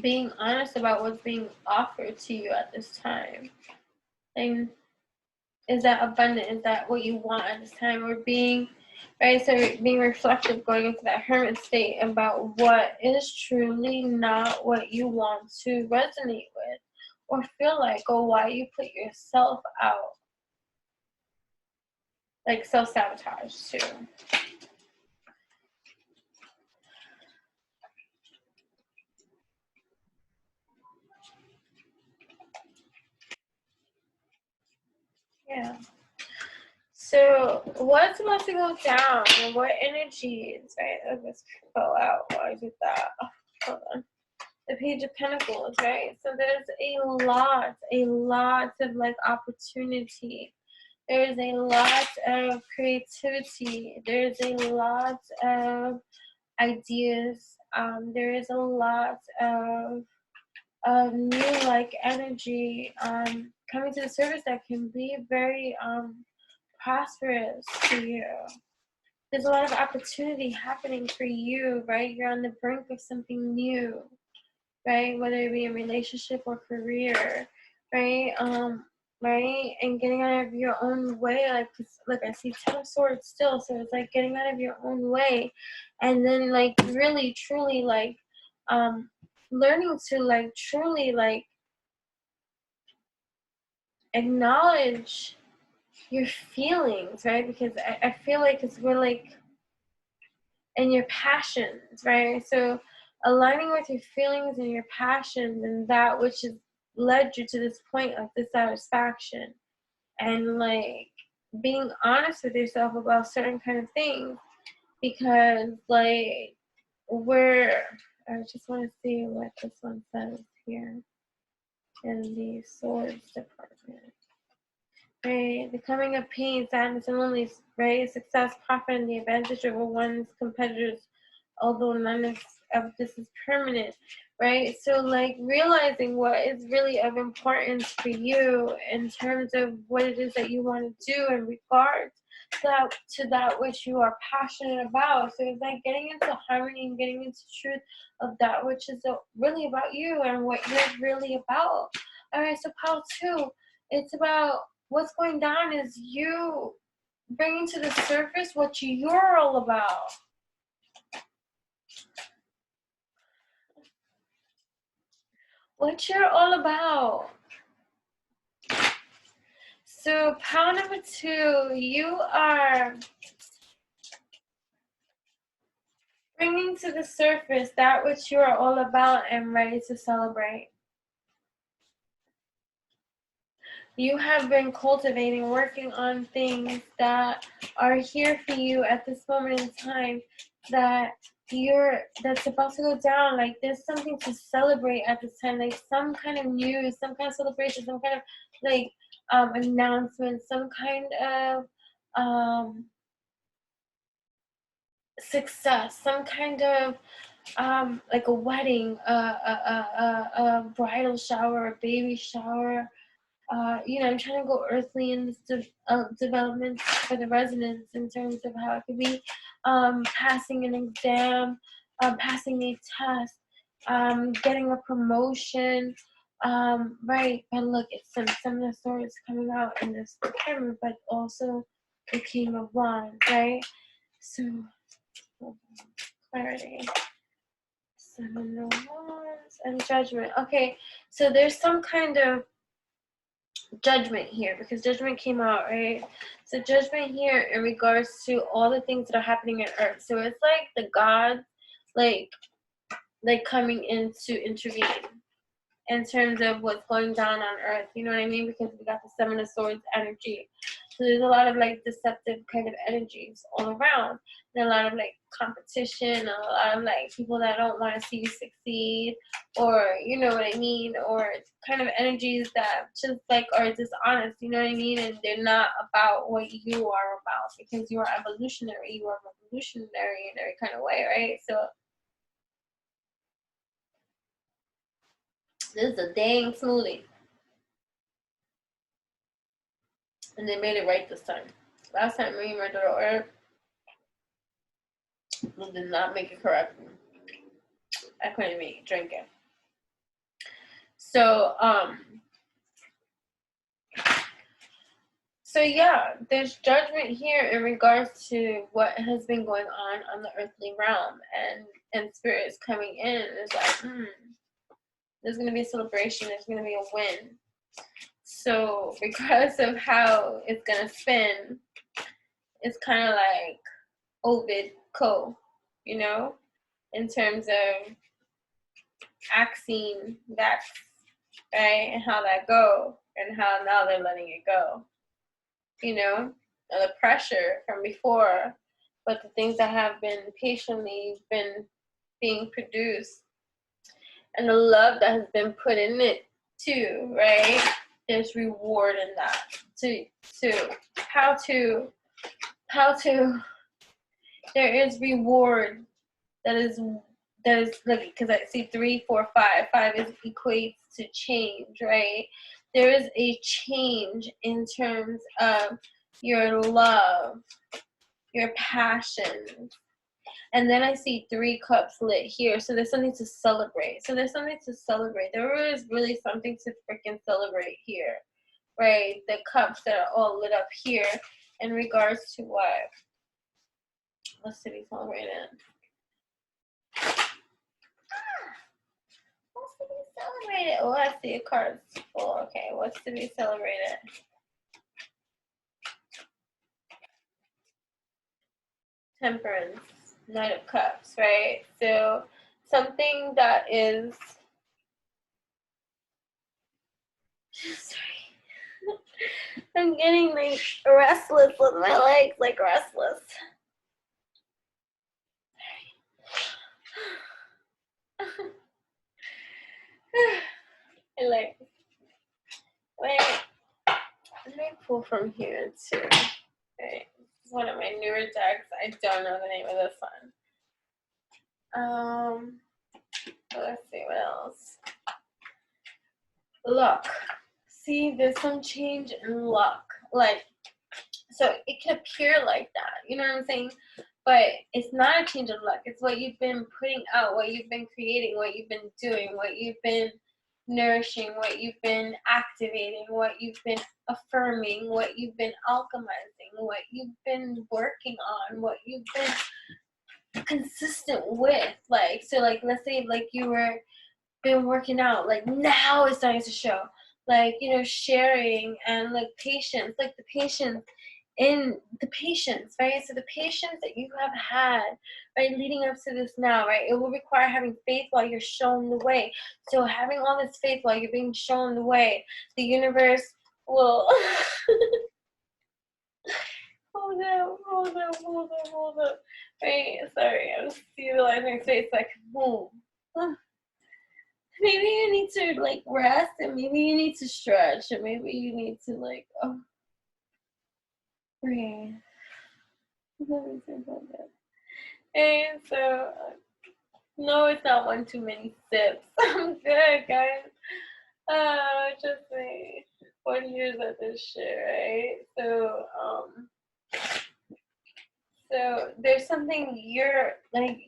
Being honest about what's being offered to you at this time. And is that abundant? Is that what you want at this time? Or being, right, so being reflective, going into that hermit state about what is truly not what you want to resonate with or feel like, or why you put yourself out. Like self-sabotage too. Yeah. So what's about to go down and what energies, right? I just fell out while I did that. Hold on. The Page of Pentacles, right? So there's a lot of like opportunity. There's a lot of creativity. There's a lot of ideas. There is a lot of new like energy coming to the surface that can be very prosperous to you. There's a lot of opportunity happening for you, right? You're on the brink of something new, right? Whether it be a relationship or career, right? Right? And getting out of your own way, like I see 10 of Swords still, so it's like getting out of your own way, and then like really, truly like learning to like truly like acknowledge your feelings, right? Because I feel like it's we're like in your passions, right? So aligning with your feelings and your passions and that which has led you to this point of dissatisfaction, and like being honest with yourself about certain kind of things, because like I just want to see what this one says here in the Swords department. Right, the coming of pain, sadness, and loneliness, right? Success, profit, and the advantage over one's competitors, although none of this is permanent, right? So, like, realizing what is really of importance for you in terms of what it is that you want to do in regards to that which you are passionate about. So it's like getting into harmony and getting into truth of that which is really about you and what you're really about. All right, so pile 2, it's about what's going down is you bringing to the surface what you're all about. What you're all about. So pile number 2, you are bringing to the surface that which you are all about and ready to celebrate. You have been cultivating, working on things that are here for you at this moment in time that's about to go down. Like there's something to celebrate at this time, like some kind of news, some kind of celebration, some kind of like announcement, some kind of success, some kind of like a wedding, a bridal shower, a baby shower. You know, I'm trying to go earthly in this development for the residents in terms of how it could be passing an exam, passing a test, getting a promotion, right? And look, it's some of the stories coming out in this department, but also the King of Wands, right? So, clarity. 7 of Wands and Judgment. Okay, so there's some kind of judgment here because judgment came out, right? So judgment here in regards to all the things that are happening on earth. So it's like the gods like coming in to intervene in terms of what's going down on earth, you know what I mean? Because we got the 7 of Swords energy. So there's a lot of like deceptive kind of energies all around. And a lot of like competition, a lot of like people that don't want to see you succeed, or you know what I mean, or kind of energies that just like are dishonest, you know what I mean? And they're not about what you are about because you are evolutionary, you are revolutionary in every kind of way, right? So this is a dang smoothie. And they made it right this time. Last time me and my daughter ordered, they did not make it correctly. I couldn't even drink it. So, so yeah, there's judgment here in regards to what has been going on the earthly realm, and spirit is coming in. It's like, there's gonna be a celebration. There's gonna be a win. So, because of how it's gonna spin, it's kind of like Ovid Co, you know, in terms of axing that, right, and how that go, and how now they're letting it go, you know, the pressure from before, but the things that have been patiently been being produced, and the love that has been put in it too, right? There's reward in that. To how to there is reward that is like, because I see 3, 4, 5. 5 is equates to change, right? There is a change in terms of your love, your passion. And then I see 3 cups lit here. So there's something to celebrate. There is really something to freaking celebrate here, right? The cups that are all lit up here in regards to what? What's to be celebrated? What's to be celebrated? Oh, I see a card. Oh, okay. What's to be celebrated? Temperance, Knight of Cups, right? So something that is, sorry, I'm getting like restless with my legs, like restless. And like, wait, let me pull from here too. Okay, this is one of my newer decks. I don't know the name of this one. Let's see what else. Luck. See, there's some change in luck. Like, So it can appear like that, you know what I'm saying? But it's not a change of luck. It's what you've been putting out, what you've been creating, what you've been doing, what you've been nourishing, what you've been activating, what you've been affirming, what you've been alchemizing, what you've been working on, what you've been consistent with. Like, so like, let's say like you were been working out, like now it's starting to show, like, you know, sharing and like patience, like the patience in the patience, right? So the patience that you have had, right, leading up to this now, right, it will require having faith while you're shown the way. So having all this faith while you're being shown the way, the universe will hold up. Right, sorry, I'm just visualizing my face like boom. Maybe you need to like rest, and maybe you need to stretch, and maybe you need to like breathe. And so no, it's not one too many sips. I'm good, guys. Just like 40 years at this shit, right? So there's something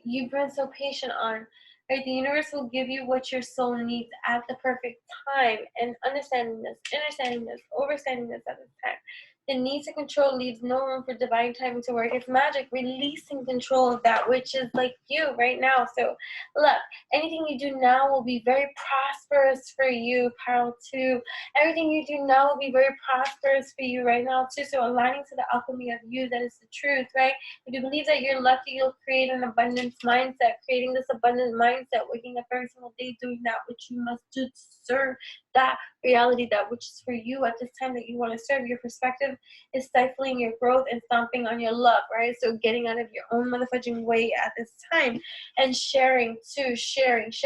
you've been so patient on, right? The universe will give you what your soul needs at the perfect time, and understanding this, overstanding this at this time. The need to control leaves no room for divine timing to work. It's magic, releasing control of that which is like you right now. So look, anything you do now will be very prosperous for you, Pile 2. Everything you do now will be very prosperous for you right now too. So aligning to the alchemy of you, that is the truth, right? If you believe that you're lucky, you'll create an abundance mindset. Creating this abundant mindset, waking up every single day, doing that which you must do to serve that reality, that which is for you at this time that you want to serve. Your perspective is stifling your growth and stomping on your love, right? So getting out of your own motherfucking way at this time, and sharing too. Sharing is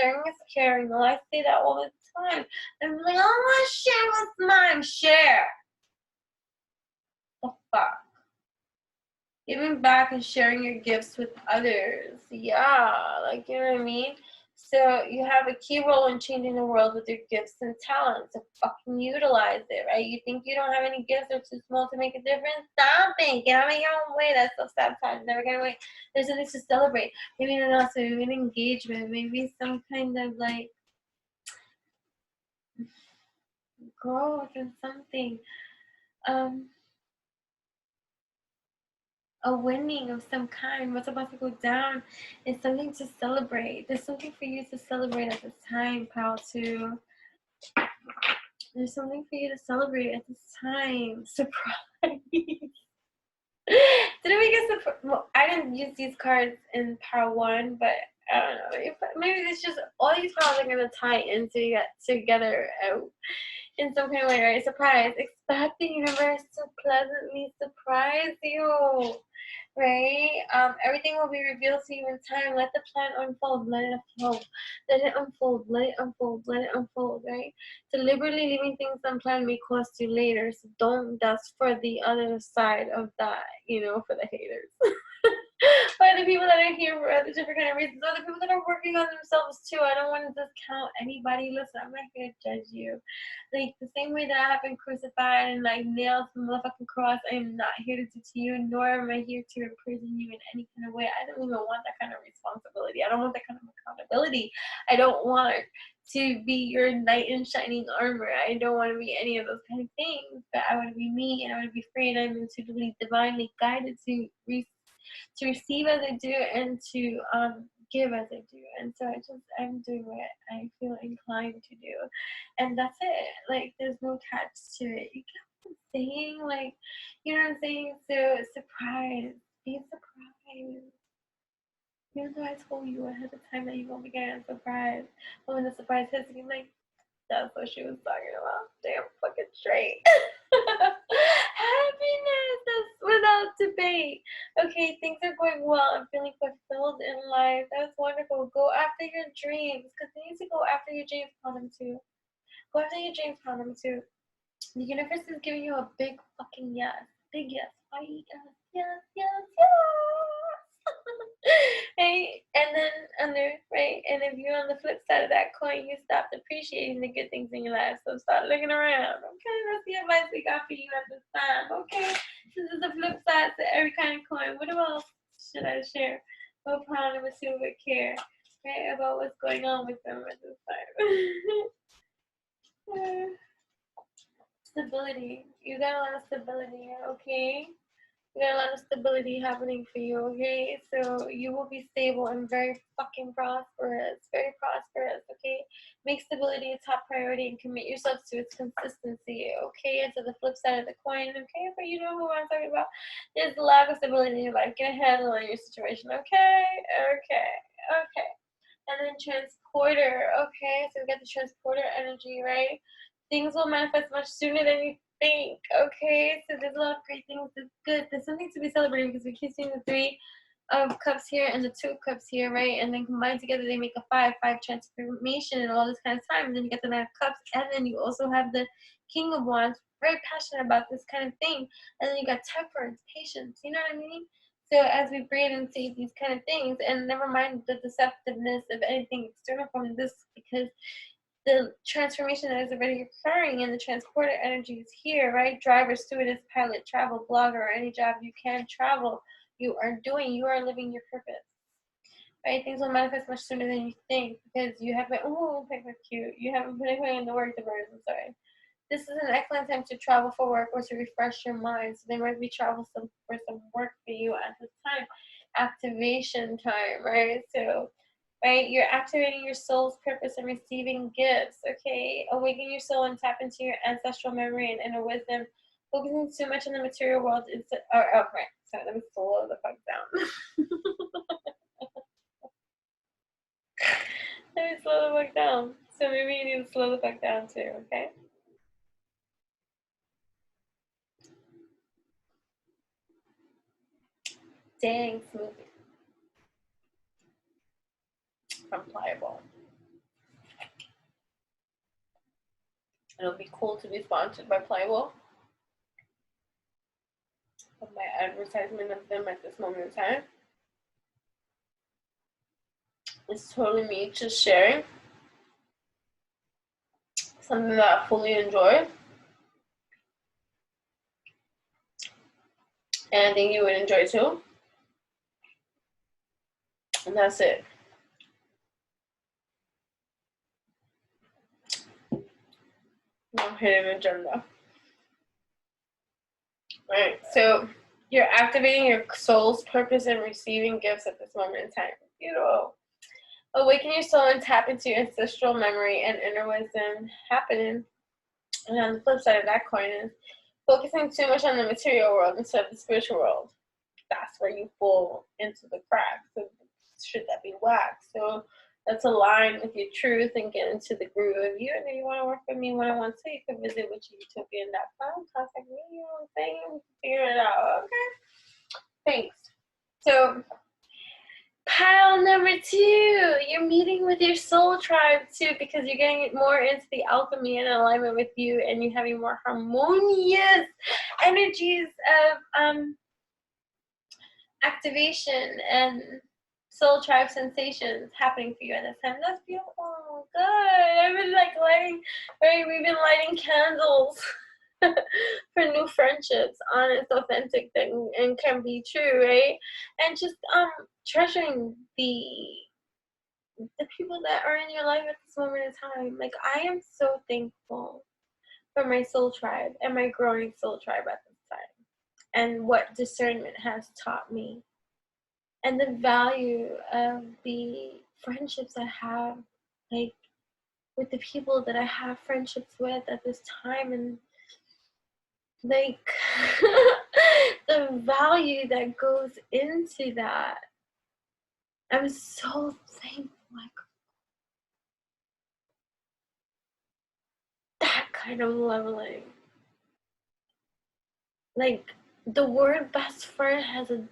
caring. Well, I say that all the time. I'm like, I want to share what's mine. Share. The fuck. Giving back and sharing your gifts with others. Yeah, like, you know what I mean? So you have a key role in changing the world with your gifts and talents. So fucking utilize it, right? You think you don't have any gifts or too small to make a difference? Stop it. Get out of your own way. That's self-sabotage. Never get away. There's something to celebrate. Maybe an announcement, maybe an engagement, maybe some kind of like growth and something. A winning of some kind, what's about to go down is something to celebrate. There's something for you to celebrate at this time, Pal 2. There's something for you to celebrate at this time. Surprise. Didn't we get surprise? Well, I didn't use these cards in Power 1, but I don't know. Maybe it's just all these powers are going to tie in together in some kind of way, right? Surprise. Expect the universe to pleasantly surprise you, right? Everything will be revealed to you in time. Let the plan unfold. Let it unfold. Let it unfold. Let it unfold. Let it unfold, right? Deliberately leaving things unplanned may cost you later. So don't. That's for the other side of that, you know, for the haters. For the people that are here for other different kind of reasons, or the people that are working on themselves too. I don't want to discount anybody. Listen, I'm not here to judge you. Like the same way that I have been crucified and like nailed to the motherfucking cross, I am not here to do to you, nor am I here to imprison you in any kind of way. I don't even want that kind of responsibility. I don't want that kind of accountability. I don't want to be your knight in shining armor. I don't want to be any of those kind of things. But I want to be me, and I want to be free, and I'm intuitively, divinely guided to receive as I do, and to give as I do. And so I'm doing what I feel inclined to do, and that's it. Like there's no catch to it. You get what I'm saying? Like, you know what I'm saying? So surprise, be surprised. Even though I told you ahead of time that you won't be getting a surprise, but when the surprise hits, you're like, that's what she was talking about. Damn fucking straight. Happiness, that's without debate. Okay, things are going well. I'm feeling fulfilled in life. That's wonderful. Go after your dreams. Continue to go after your dreams, Quantum 2. Go after your dreams, Quantum 2. The universe is giving you a big fucking yes. Big yes. Yes, yes, yes, yes. right? And then under, right? And if you're on the flip side of that coin, you stop appreciating the good things in your life. So start looking around. Okay, that's the advice we got for you at this time. Okay, this is the flip side to every kind of coin. What else should I share? What pound of a silver care, right? About what's going on with them at this time. Stability. You got a lot of stability, okay? You got a lot of stability happening for you, okay? So you will be stable and very fucking prosperous. Very prosperous, okay? Make stability a top priority and commit yourself to its consistency, okay? And to the flip side of the coin, okay? But you know who I'm talking about. There's a lack of stability in your life. Get a handle on your situation, okay? Okay, okay. And then transporter, okay? So we got the transporter energy, right? Things will manifest much sooner than you think, okay? So there's a lot of great things. It's good. There's something to be celebrated because we keep seeing the 3 of cups here and the 2 of cups here, right? And then combined together they make a 5 transformation and all this kind of time. And then you get the 9 of cups, and then you also have the King of Wands, very passionate about this kind of thing. And then you got temperance, patience, you know what I mean? So as we breathe and see these kind of things, and never mind the deceptiveness of anything external from this, because the transformation that is already occurring in the transporter energy is here, right? Driver, stewardess, pilot, travel, blogger, or any job you can travel, you are doing, you are living your purpose, right? Things will manifest much sooner than you think because you haven't, oh, that's cute. You haven't put anything in the work, the birds, I'm sorry. This is an excellent time to travel for work or to refresh your mind. So there might be travel for some work for you at this time. Activation time, right? So, right, you're activating your soul's purpose and receiving gifts, okay? Awaken your soul and tap into your ancestral memory and inner wisdom. Focusing too much on the material world is, right. So let me slow the fuck down. Let me slow the fuck down. So maybe you need to slow the fuck down too, okay? Dang, smooth. From Pliable. It'll be cool to be sponsored by Pliable. Of my advertisement of them at this moment in time. It's totally me just sharing something that I fully enjoy. And I think you would enjoy too. And that's it. No hidden agenda. Alright, so you're activating your soul's purpose and receiving gifts at this moment in time. Beautiful. Awaken your soul and tap into your ancestral memory and inner wisdom happening. And on the flip side of that coin is focusing too much on the material world instead of the spiritual world. That's where you fall into the cracks of shit that be whack. So let's align with your truth and get into the groove of you. And if you want to work with me one-on-one, so you can visit witchutopian.com, contact me, you know what I'm saying? We can figure it out, okay? Thanks. So pile number 2, you're meeting with your soul tribe too, because you're getting more into the alchemy and alignment with you, and you're having more harmonious energies of activation and soul tribe sensations happening for you at this time. That's beautiful. Good. I've been lighting, right? We've been lighting candles for new friendships, honest, authentic, and can be true, right? And just treasuring the people that are in your life at this moment in time. Like, I am so thankful for my soul tribe and my growing soul tribe at this time, and what discernment has taught me, and the value of the friendships I have, like with the people that I have friendships with at this time, and like the value that goes into that. I'm so thankful. Like, that kind of leveling. Like, the word best friend has a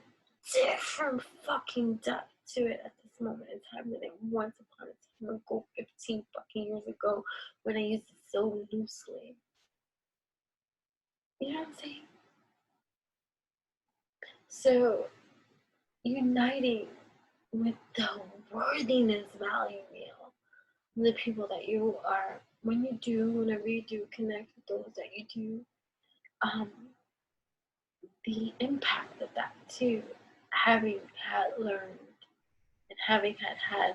different fucking depth to it at this moment in time than it once upon a time ago, 15 fucking years ago, when I used it so loosely. You know what I'm saying? So, uniting with the worthiness value wheel, the people that you are. Whenever you do connect with those that you do, the impact of that too, having had learned and having had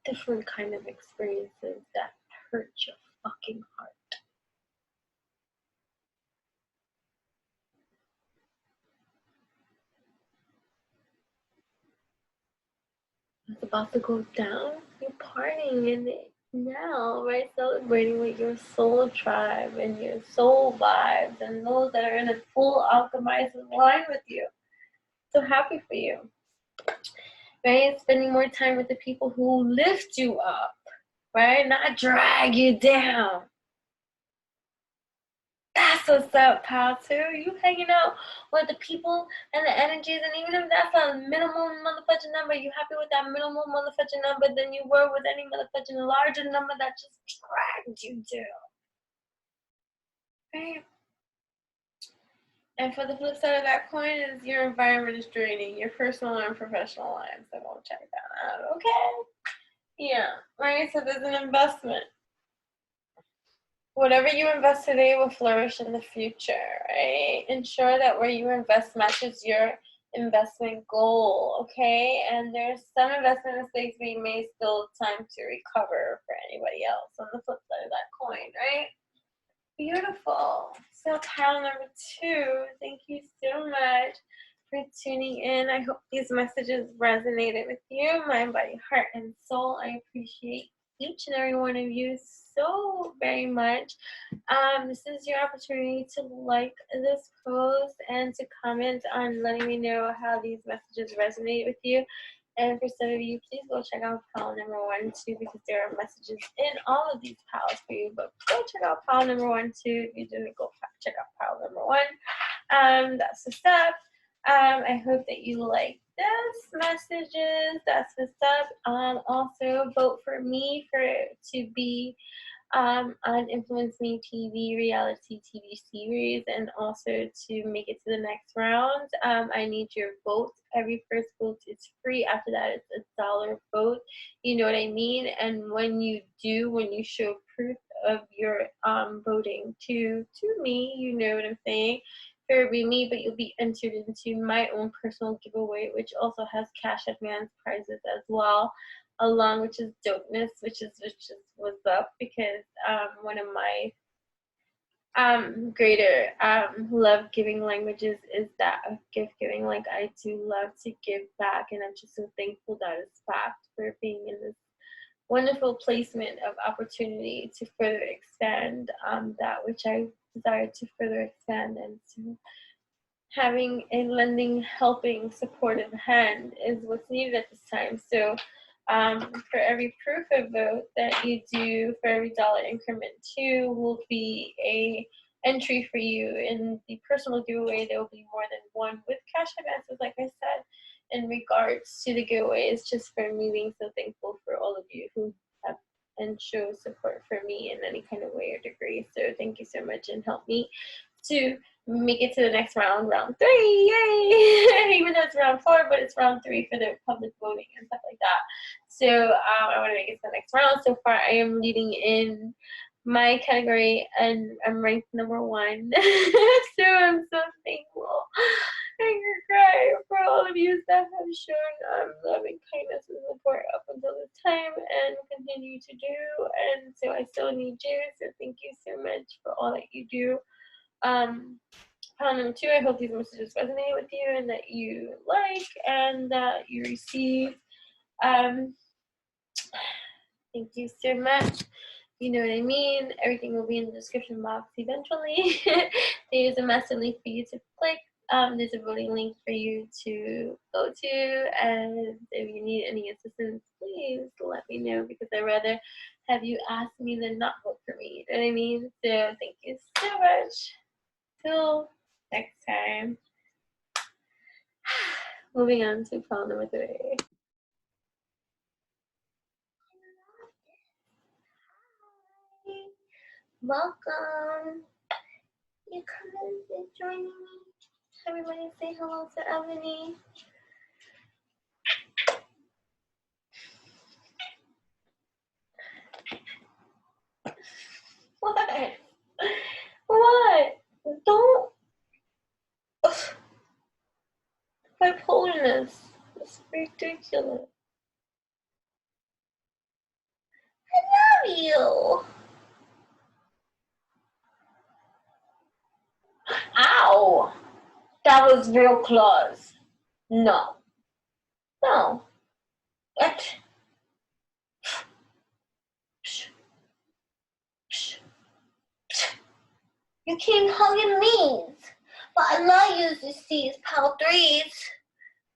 different kind of experiences that hurt your fucking heart. It's about to go down. You're partying in it now, right? Celebrating with your soul tribe and your soul vibes and those that are in a full alchemized line with you. So happy for you. Right? Spending more time with the people who lift you up, right? Not drag you down. That's what's up, pal, too. You hanging out with the people and the energies, and even if that's a minimum motherfucking number, you happy with that minimum motherfucking number than you were with any motherfucking larger number that just dragged you down. Right? And for the flip side of that coin is your environment is draining your personal and professional lives. So go check that out, okay? Yeah, right? So there's an investment. Whatever you invest today will flourish in the future, right? Ensure that where you invest matches your investment goal, okay? And there's some investment mistakes we may still time to recover for anybody else on the flip side of that coin, right? Beautiful. So pile number 2, thank you so much for tuning in. I hope these messages resonated with you, mind, body, heart, and soul. I appreciate each and every one of you so very much. This is your opportunity to like this post and to comment on letting me know how these messages resonate with you. And for some of you, please go check out pile number 1 too, because there are messages in all of these piles for you. But go check out pile number 1 too. If you didn't, go check out pile number 1. That's what's up. I hope that you like this messages. That's what's up. Also vote for me to be on Influence Me TV reality TV series, and also to make it to the next round. I need your vote. Every first vote is free. After that, it's $1 vote. You know what I mean? And when you show proof of your voting to me, you know what I'm saying? It'll be me, but you'll be entered into my own personal giveaway, which also has cash advance prizes as well, along, which is dopeness, which is what's up, because one of my greater love giving languages is that of gift giving. Like, I do love to give back, and I'm just so thankful that it's backed for being in this wonderful placement of opportunity to further expand that which I desire to further expand, and to having a lending, helping, supportive hand is what's needed at this time. So for every proof of vote that you do, for every $1 increment too, will be a entry for you in the personal giveaway. There will be more than one with cash advances, like I said, in regards to the giveaways, just for me being so thankful for all of you who have and show support for me in any kind of way or degree. So thank you so much, and help me to make it to the next round, round 3, yay! Even though it's round 4, but it's round 3 for the public voting and stuff like that. So I want to make it to the next round. So far, I am leading in my category, and I'm ranked number 1. So I'm so thankful. I can cry for all of you that have shown love and kindness and support up until this time, and continue to do. And so I still need you. So thank you so much for all that you do. Number 2, I hope these messages resonate with you, and that you like, and that you receive. Thank you so much. You know what I mean? Everything will be in the description box eventually. There's a massive link for you to click. There's a voting link for you to go to, and if you need any assistance, please let me know, because I'd rather have you ask me than not vote for me. You know what I mean? So thank you so much. Till next time. Moving on to pile number 3. Hi. Welcome. You coming and joining me? Everybody say hello to Ebony. What? What? Don't. Ugh. Bipolarness. It's ridiculous. I love you. Ow. That was real close. No. No. What? You keep hugging me. But I love you to see pal threes.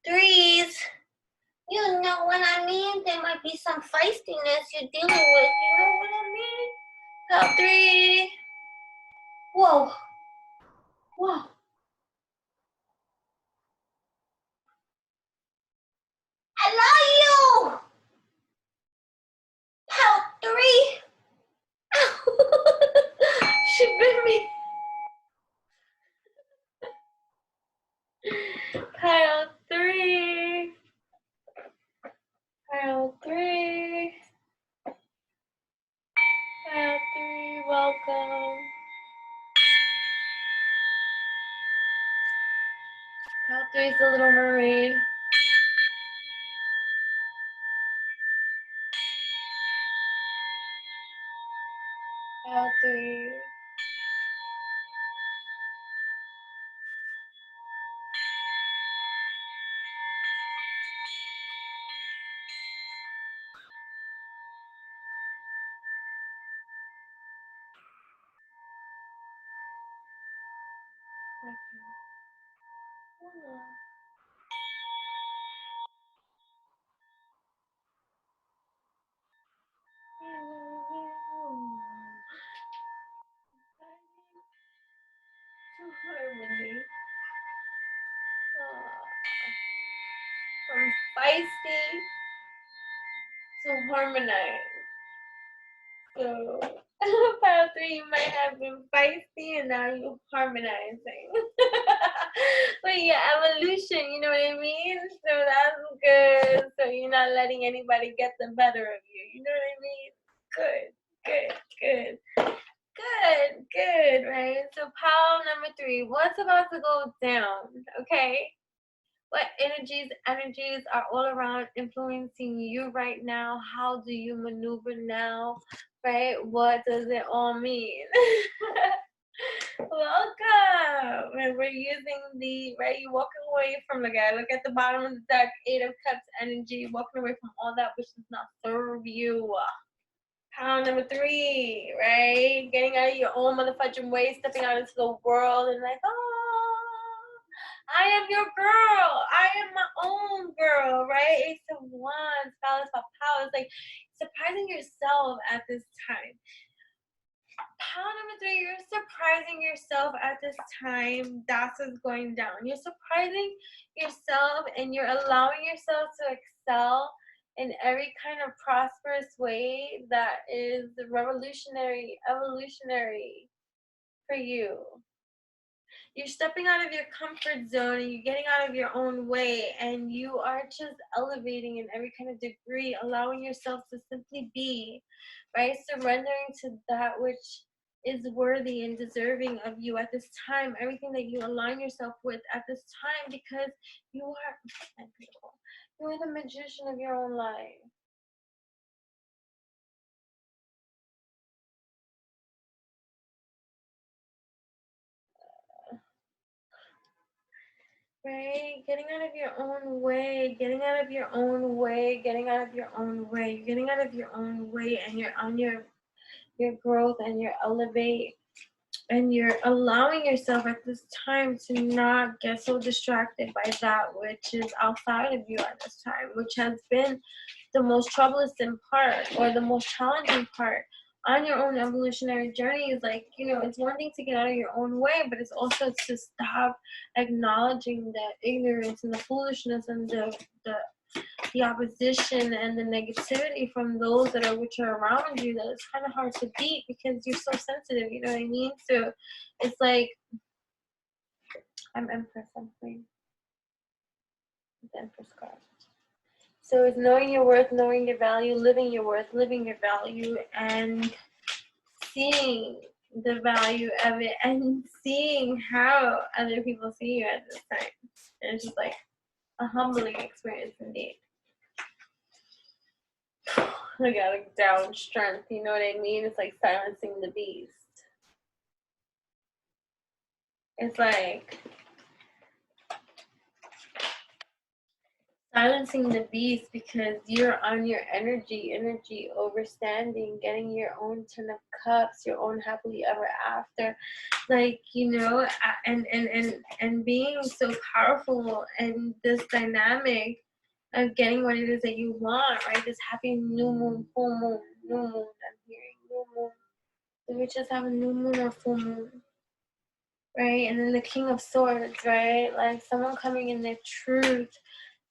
Threes. You know what I mean? There might be some feistiness you're dealing with. You know what I mean? Pal three. Whoa. Whoa. I love you. Pal three. She bit me. Pile three. Pile three. Pile three, welcome. Pile three is the Little Mermaid. Pile three. Harmony. From feisty to harmonize. So, pile three, you might have been feisty and now you're harmonizing. But yeah, evolution, you know what I mean? So that's good. So you're not letting anybody get the better of you. You know what I mean? Good, good, good. Good, good, right? So pile number three, what's about to go down, okay? What energies are all around influencing you right now? How do you maneuver now, right? What does it all mean? Welcome. And we're using the, right, you're walking away from the guy. Look at the bottom of the deck, 8 of Cups energy, walking away from all that which does not serve you. Pound number three, right? Getting out of your own motherfucking way, stepping out into the world and like, oh, I am your girl. I am my own girl, right? Ace of Wands, balance of power. It's like surprising yourself at this time. Pound number three, you're surprising yourself at this time. That's what's going down. You're surprising yourself and you're allowing yourself to excel in every kind of prosperous way that is revolutionary, evolutionary for you. You're stepping out of your comfort zone and you're getting out of your own way and you are just elevating in every kind of degree, allowing yourself to simply be, right? Surrendering to that which is worthy and deserving of you at this time, everything that you align yourself with at this time, because you are the magician of your own life. Right? Getting out of your own way, getting out of your own way, getting out of your own way, getting out of your own way, and you're on your growth and your elevate, and you're allowing yourself at this time to not get so distracted by that which is outside of you at this time, which has been the most troublesome part or the most challenging part on your own evolutionary journey. Is like, you know, it's one thing to get out of your own way, but it's also to stop acknowledging the ignorance and the foolishness and the opposition and the negativity from those that are which are around you, that it's kind of hard to beat because you're so sensitive, you know what I mean? So it's like, I'm Empress, I'm Queen. The Empress card. So it's knowing your worth, knowing your value, living your worth, living your value, and seeing the value of it and seeing how other people see you at this time. And it's just like a humbling experience indeed. I got a down strength, you know what I mean? It's like silencing the beast. It's like silencing the beast because you're on your energy overstanding, getting your own 10 of cups, your own happily ever after, like, you know, and being so powerful and this dynamic of getting what it is that you want, right? This happy new moon, full moon, new moon, I'm hearing new moon. So we just have a new moon or full moon, right? And then the King of Swords, right? Like someone coming in their truth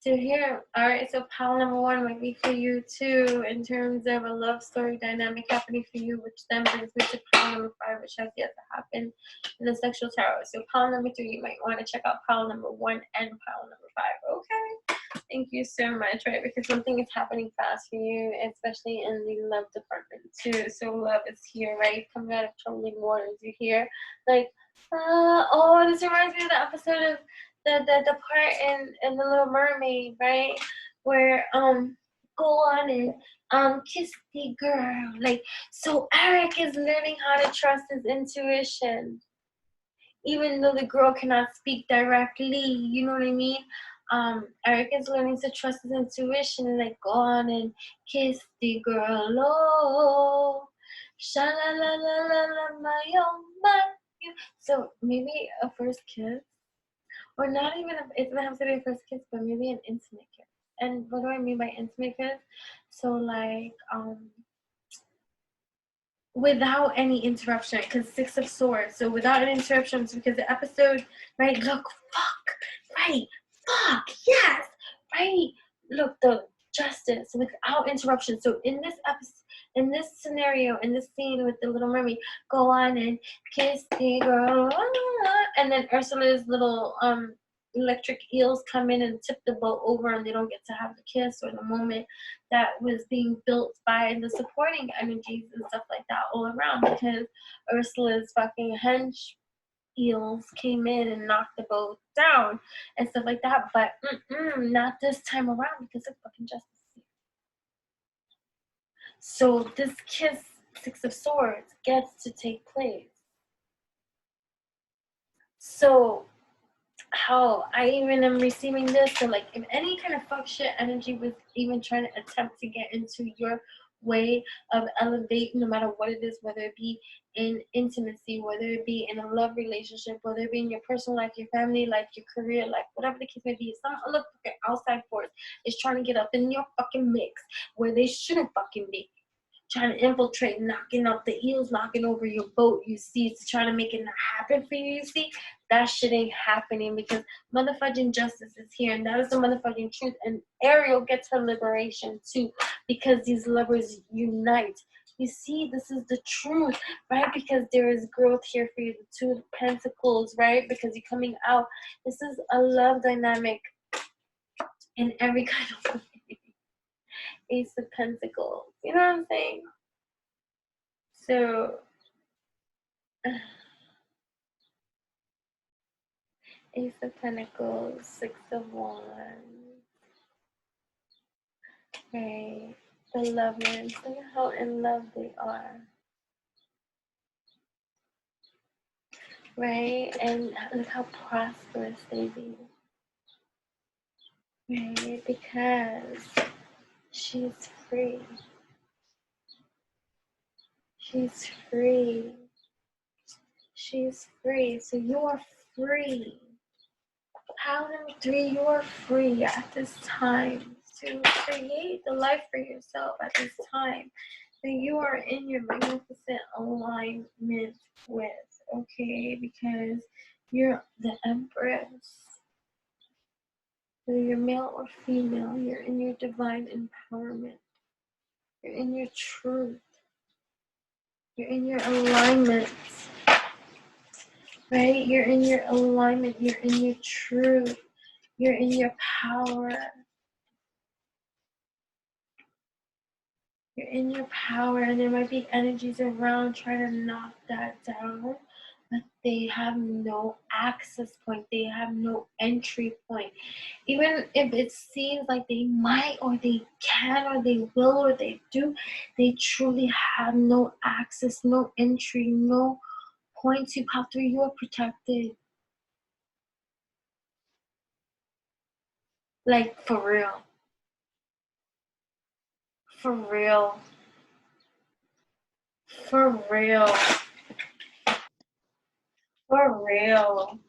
to here. All right, so pile number 1 might be for you too, in terms of a love story dynamic happening for you, which then brings me to pile number 5, which has yet to happen in the sexual tarot. So pile number 3, you might want to check out pile number 1 and pile number 5. Okay, thank you so much, right? Because something is happening fast for you, especially in the love department too. So love is here, right? Coming out of troubling waters, you hear like, oh, this reminds me of the episode of the part in the Little Mermaid, right? Where go on and kiss the girl. Like, so Eric is learning how to trust his intuition. Even though the girl cannot speak directly, you know what I mean? Eric is learning to trust his intuition and like go on and kiss the girl. Oh, sha la la la la la my oh my. So maybe a first kiss. Or not even, it doesn't have to be a first kiss, but maybe an intimate kiss. And what do I mean by intimate kiss? So like, without any interruption, because 6 of Swords. So without any interruptions, because the episode, right, look, yes, right, look, the justice without interruption. So in this episode, in this scenario, in this scene with the Little Mermaid, go on and kiss the girl, and then Ursula's little electric eels come in and tip the boat over, and they don't get to have the kiss or the moment that was being built by the supporting energies and stuff like that all around, because Ursula's fucking hench eels came in and knocked the boat down and stuff like that. But not this time around, because of fucking justice. So this kiss, 6 of Swords, gets to take place. So how I even am receiving this, so like if any kind of fuck shit energy was even trying to attempt to get into your way of elevating, no matter what it is, whether it be in intimacy, whether it be in a love relationship, whether it be in your personal life, your family life, your career life, whatever the case may be, some other fucking outside force is trying to get up in your fucking mix where they shouldn't fucking be. Trying to infiltrate, knocking out the eels, knocking over your boat, you see, to try to make it not happen for you, you see, that shit ain't happening, because motherfucking justice is here, and that is the motherfucking truth, and Ariel gets her liberation too, because these lovers unite. You see, this is the truth, right? Because there is growth here for you, the 2 of Pentacles, right? Because you're coming out. This is a love dynamic in every kind of way. Ace of Pentacles. You know what I'm saying? So, Ace of Pentacles, 6 of Wands. Okay, the lovers. Look at how in love they are. Right? And look how prosperous they be. Right? Because she's free. She's free. She's free. So you are free. Pile number 3, you are free at this time to create the life for yourself at this time that you are in your magnificent alignment with, okay? Because you're the Empress. Whether you're male or female, you're in your divine empowerment. You're in your truth. You're in your alignment. Right? You're in your alignment. You're in your truth. You're in your power. You're in your power, and there might be energies around trying to knock that down, but they have no access point. They have no entry point. Even if it seems like they might, or they can, or they will, or they do, they truly have no access, no entry, no points you have through. You are protected. Like, for real. For real. For real. For real.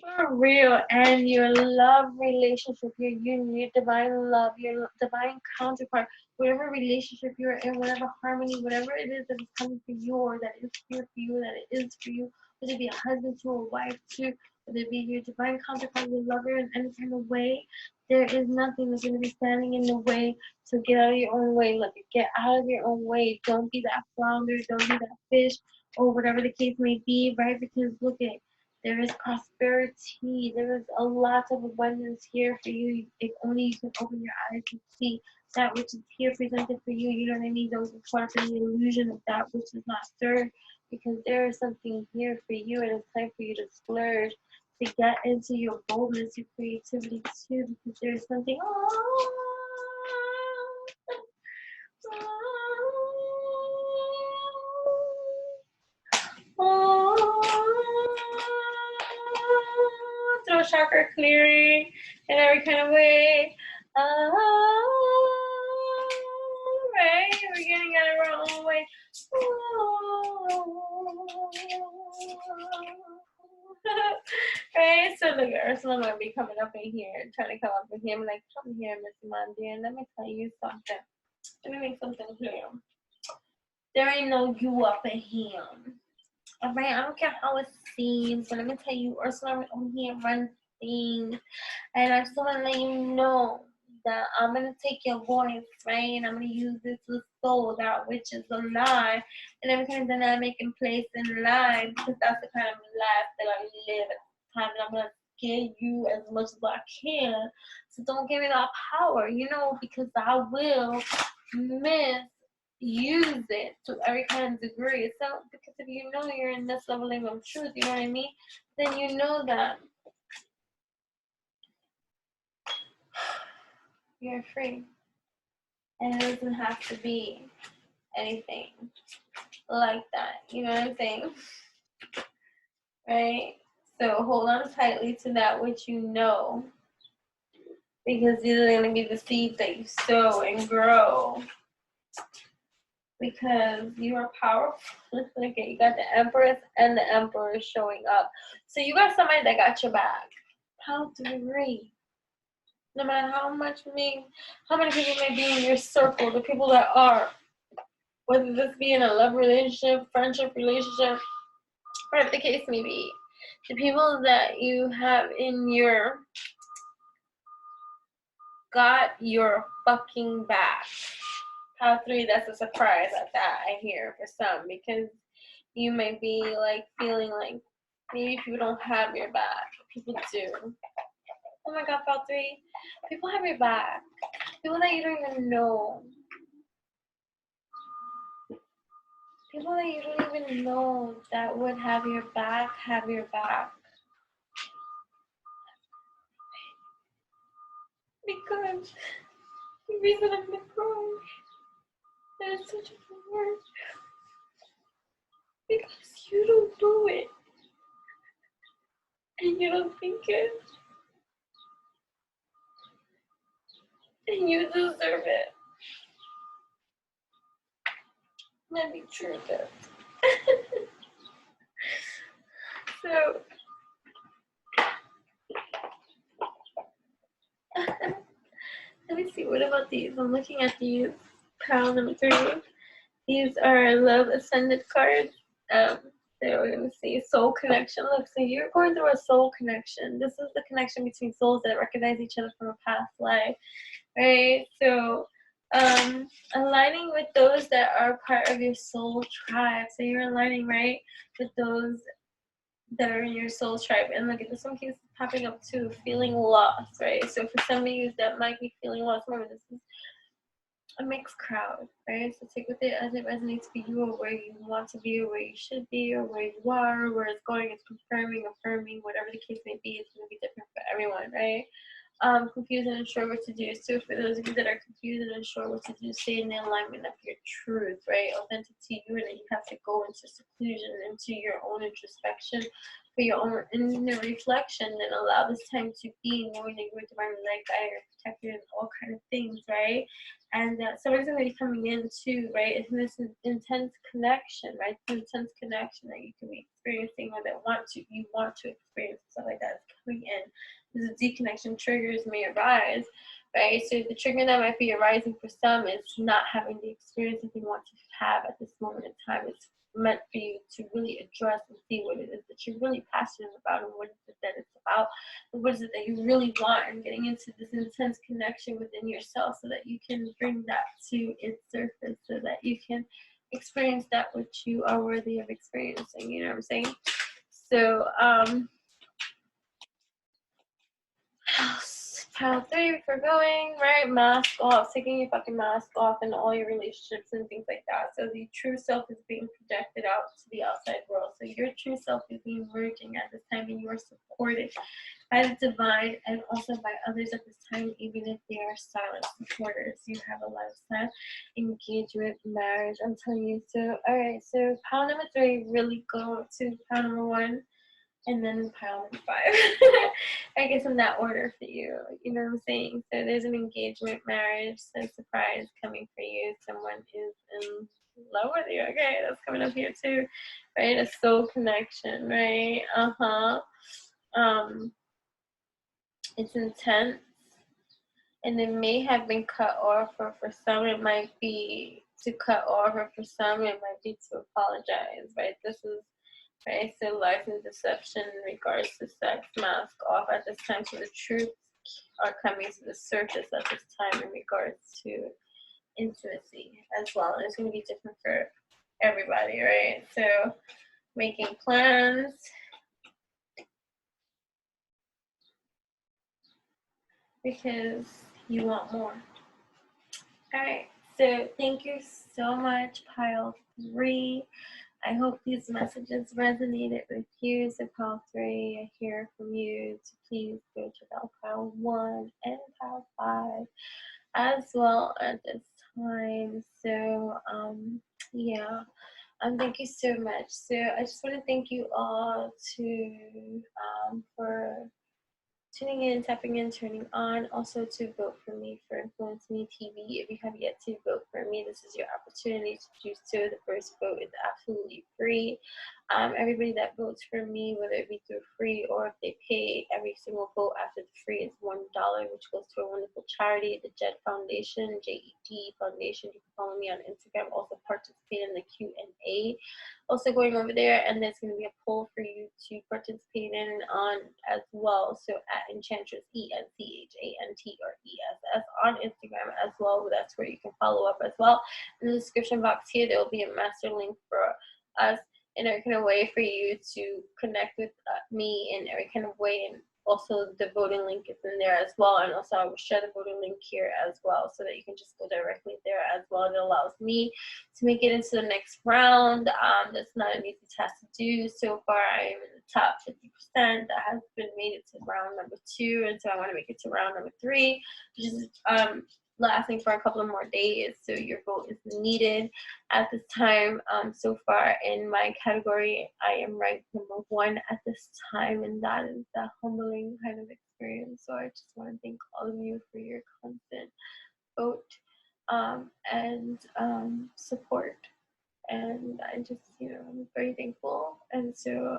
For real. And your love relationship, your union, your divine love, your divine counterpart, whatever relationship you're in, whatever harmony, whatever it is that is coming for you, or that is here for you, that it is for you, whether it be a husband to, a wife to, whether it be your divine counterpart, your lover in any kind of way, there is nothing that's going to be standing in the way. So get out of your own way. Look, get out of your own way. Don't be that flounder. Don't be that fish, or whatever the case may be, right? Because look at, there is prosperity. There is a lot of abundance here for you. If only you can open your eyes and see that which is here presented for you. You know what I mean? Don't get caught up in the illusion of that which is not served, because there is something here for you, and it's time for you to splurge, to get into your boldness, your creativity too, because there's something. Throat chakra clearing in every kind of way. Right? We're getting out of our own way. Right? So look, Ursula might be coming up in here and trying to come up in here. I'm like, come here, Miss Mandy, and let me tell you something. Let me make something clear. There ain't no you up in here. Alright, I don't care how it seems, but let me tell you, Ursula on here runs things, and I just want to let you know that I'm going to take your voice, right, and I'm going to use this with soul, that which is alive, and every kind of dynamic and place in life, because that's the kind of life that I live at the time, and I'm going to give you as much as I can. So don't give me that power, you know, because I will use it to every kind of degree. So because if you know you're in this leveling of truth, you know what I mean, then you know that you're free, and it doesn't have to be anything like that, you know what I'm saying? Right? So hold on tightly to that which you know, because these are going to be the seeds that you sow and grow, because you are powerful. Okay, you got the Empress and the Emperor showing up. So you got somebody that got your back. How to agree? No matter how many people may be in your circle, the people that are, whether this be in a love relationship, friendship relationship, whatever the case may be, the people that you have in your, got your fucking back. How 3, that's a surprise at that, I hear, for some, because you may be like feeling like maybe people don't have your back. People do. Oh my God, File 3, people have your back. People that you don't even know. People that you don't even know that would have your back, have your back. Because the reason I'm gonna cry, that is such a good word, because you don't do it, and you don't think it, and you deserve it. Let me true this. So, let me see, what about these? I'm looking at these, pile number 3. These are Love Ascended cards. So we're going to see Soul Connection. Look, so you're going through a soul connection. This is the connection between souls that recognize each other from a past life, right? So aligning with those that are part of your soul tribe. So you're aligning, right, with those that are in your soul tribe. And look at this one keeps popping up too, feeling lost, right? So for some of you that might be feeling lost, remember this is a mixed crowd, right? So take with it as it resonates for you, or where you want to be, or where you should be, or where you are, or where it's going. It's confirming, affirming, whatever the case may be. It's going to be different for everyone, right? Confused and unsure what to do. So for those of you that are confused and unsure what to do, stay in the alignment of your truth, right? Authentic to you, and then you have to go into seclusion, into your own introspection, for your own inner reflection, and allow this time to be, knowing that you were divinely led, guided, protected, and all kind of things, right? And somebody's going to be coming in too, right? It's this intense connection, right? This intense connection that you can be experiencing, or that you want to experience, stuff like that is coming in. This deep connection triggers may arise, right? So the trigger that might be arising for some is not having the experience that they want to have at this moment in time. It's meant for you to really address and see what it is that you're really passionate about, and what is it that it's about, and what is it that you really want, and getting into this intense connection within yourself so that you can bring that to its surface, so that you can experience that which you are worthy of experiencing. You know what I'm saying? So pile 3, if we're going, right? Mask off, taking your fucking mask off in all your relationships and things like that. So the true self is being projected out to the outside world. So your true self is emerging at this time, and you are supported by the divine and also by others at this time, even if they are silent supporters. You have a lifestyle, engagement, marriage. I'm telling you. So, all right. So pile number 3, really go to pile number 1. And then pile number 5. I guess in that order for you. You know what I'm saying? So there's an engagement, marriage, a surprise coming for you. Someone is in love with you. Okay, that's coming up here too. Right? A soul connection, right? It's intense. And it may have been cut off, or for some it might be to cut off, or for some it might be to apologize, right? This is right, so lies and deception in regards to sex, mask off at this time. So the truths are coming to the surface at this time in regards to intimacy as well. And it's going to be different for everybody, right? So making plans, because you want more. All right, so thank you so much, pile 3. I hope these messages resonated with you. So pile 3, I hear from you to please go check out pile 1 and pile 5 as well at this time. So yeah, thank you so much. So I just want to thank you all for tuning in, tapping in, turning on. Also to vote for me for INFLUENCEMETV. If you have yet to vote for me, this is your opportunity to do so. The first vote is absolutely free. Everybody that votes for me, whether it be through free or if they pay, every single vote after the free is $1, which goes to a wonderful charity, the JED Foundation, JED Foundation. You can follow me on Instagram. Also participate in the Q&A. Also going over there, and there's going to be a poll for you to participate in on as well. So at Enchantress, ENCHANTRESS on Instagram as well. That's where you can follow up as well. In the description box here, there will be a master link for us in every kind of way for you to connect with me in every kind of way. And also the voting link is in there as well. And also I will share the voting link here as well, so that you can just go directly there as well. It allows me to make it into the next round. That's not an easy task to do. So far I am in the top 50% that has been made it to round number 2, and so I want to make it to round number 3, which is lasting for a couple of more days. So your vote is needed at this time. So far in my category, I am ranked number 1 at this time, and that is a humbling kind of experience. So I just want to thank all of you for your constant vote and support. And I just, I'm very thankful. And so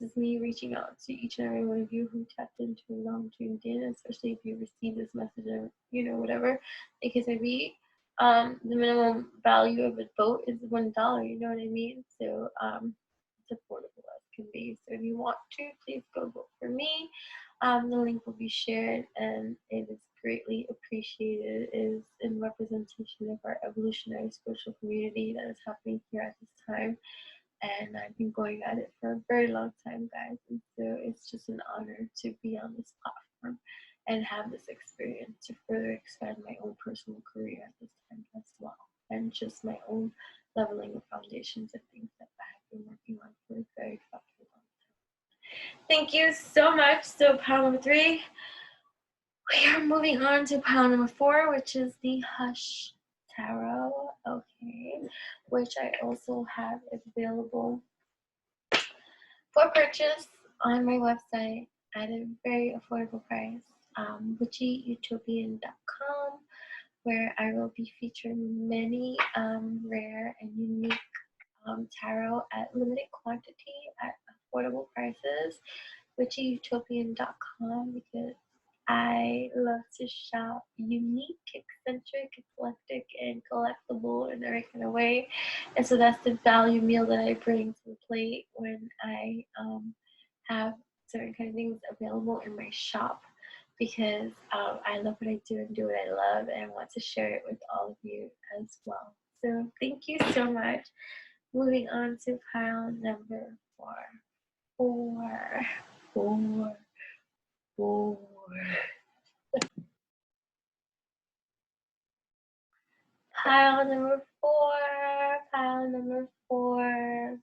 this is me reaching out to each and every one of you who tapped into and now tuned in, especially if you receive this message or, whatever the case may be. The minimum value of a vote is $1, you know what I mean? So it's affordable as can be. So if you want to, please go vote for me. The link will be shared, and it is greatly appreciated. It is in representation of our evolutionary spiritual community that is happening here at this time. And I've been going at it for a very long time, guys. And so it's just an honor to be on this platform and have this experience to further expand my own personal career at this time as well. And just my own leveling of foundations and things that I have been working on for a very fucking long time. Thank you so much. So pile number 3. We are moving on to pile number 4, which is the Hush Tarot, okay, which I also have available for purchase on my website at a very affordable price, witchyutopian.com, where I will be featuring many rare and unique tarot at limited quantity at affordable prices. witchyutopian.com, because I love to shop unique, eccentric, eclectic, and collectible in the right kind of way. And so that's the value meal that I bring to the plate when I have certain kind of things available in my shop, because I love what I do and do what I love, and I want to share it with all of you as well. So thank you so much. Moving on to pile number 4. Pile number 4. Pile number 4.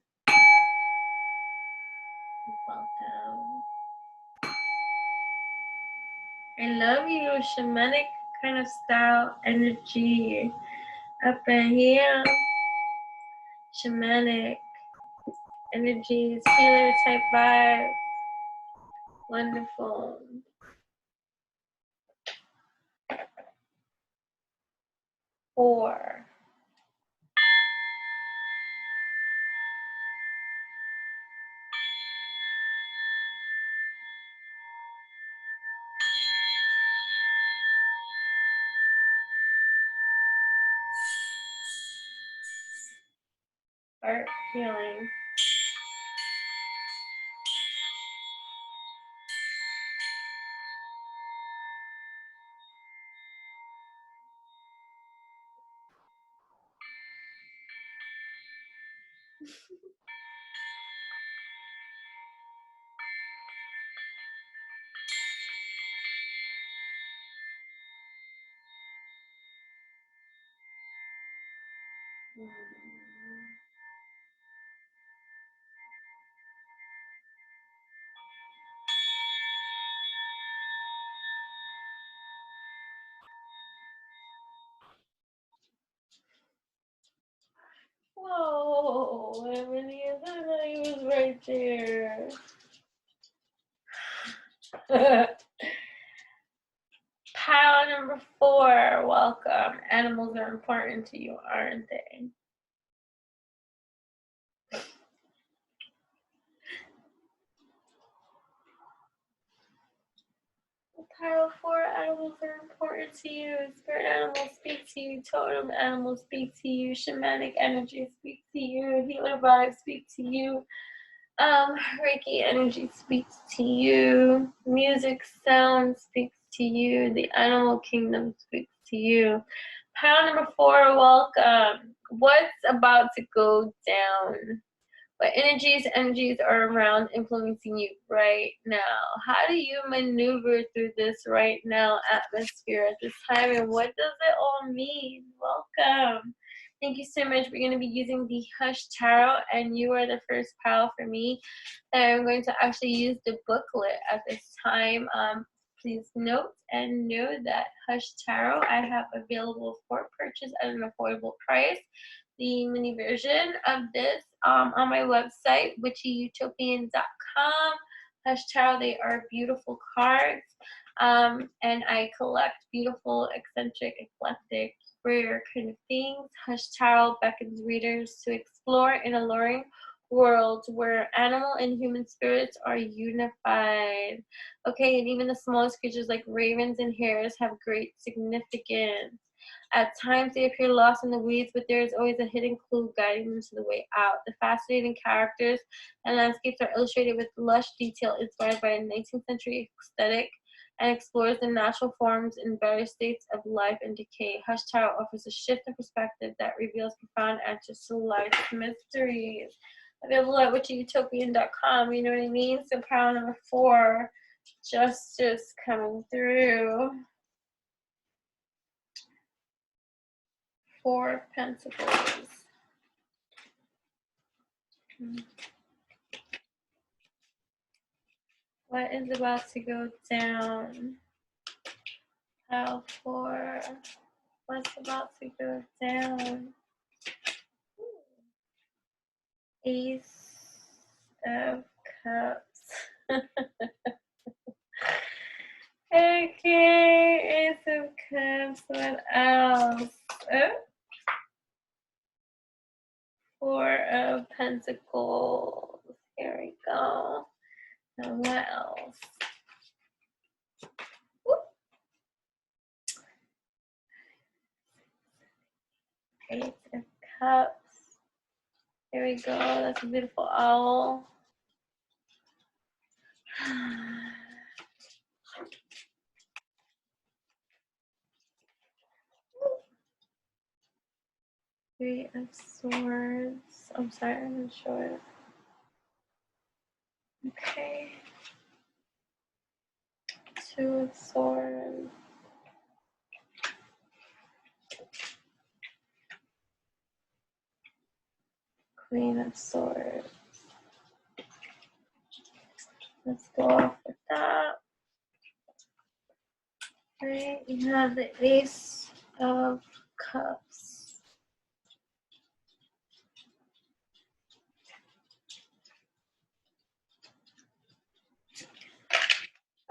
Welcome. I love you, shamanic kind of style energy up in here. Shamanic energies, healer type vibe. Wonderful. Four. Heart healing. Whoa, Emily, I thought he was right there. Pile number 4, welcome. Animals are important to you, aren't they? Pile 4, animals are important to you. Spirit animals speak to you. Totem animals speak to you. Shamanic energy speak to you. Healer vibes speak to you. Reiki energy speaks to you. Music sound speaks to you. The animal kingdom speaks to you. Pile number 4, welcome. What's about to go down? What energies are around influencing you right now? How do you maneuver through this right now atmosphere at this time, and what does it all mean? Welcome. Thank you so much. We're going to be using the Hush Tarot, and you are the first pile for me. And I'm going to actually use the booklet at this time. Please note and know that Hush Tarot I have available for purchase at an affordable price. The mini version of this on my website, witchyutopian.com. Hush Tarot, they are beautiful cards. And I collect beautiful, eccentric, eclectic, rare kind of things. Hush Tarot beckons readers to explore an alluring world where animal and human spirits are unified. Okay, and even the smallest creatures like ravens and hares have great significance. At times they appear lost in the weeds, but there is always a hidden clue guiding them to the way out. The fascinating characters and landscapes are illustrated with lush detail inspired by a 19th century aesthetic and explores the natural forms in various states of life and decay. Hush Tarot offers a shift in perspective that reveals profound answers to life's mysteries. Available at witchyutopian.com, you know what I mean? So pile number 4, justice coming through. 4 of Pentacles. What is about to go down? Pile 4. What's about to go down? Ace of Cups. Okay, Ace of Cups. What else? Oh. 4 of Pentacles. Here we go. Now what else? Whoop. Ace of Cups. Here we go. That's a beautiful owl. Three of Swords. I'm sorry, I'm not sure. Okay. 2 of Swords. Queen of Swords. Let's go off with that. Right, you have the Ace of Cups.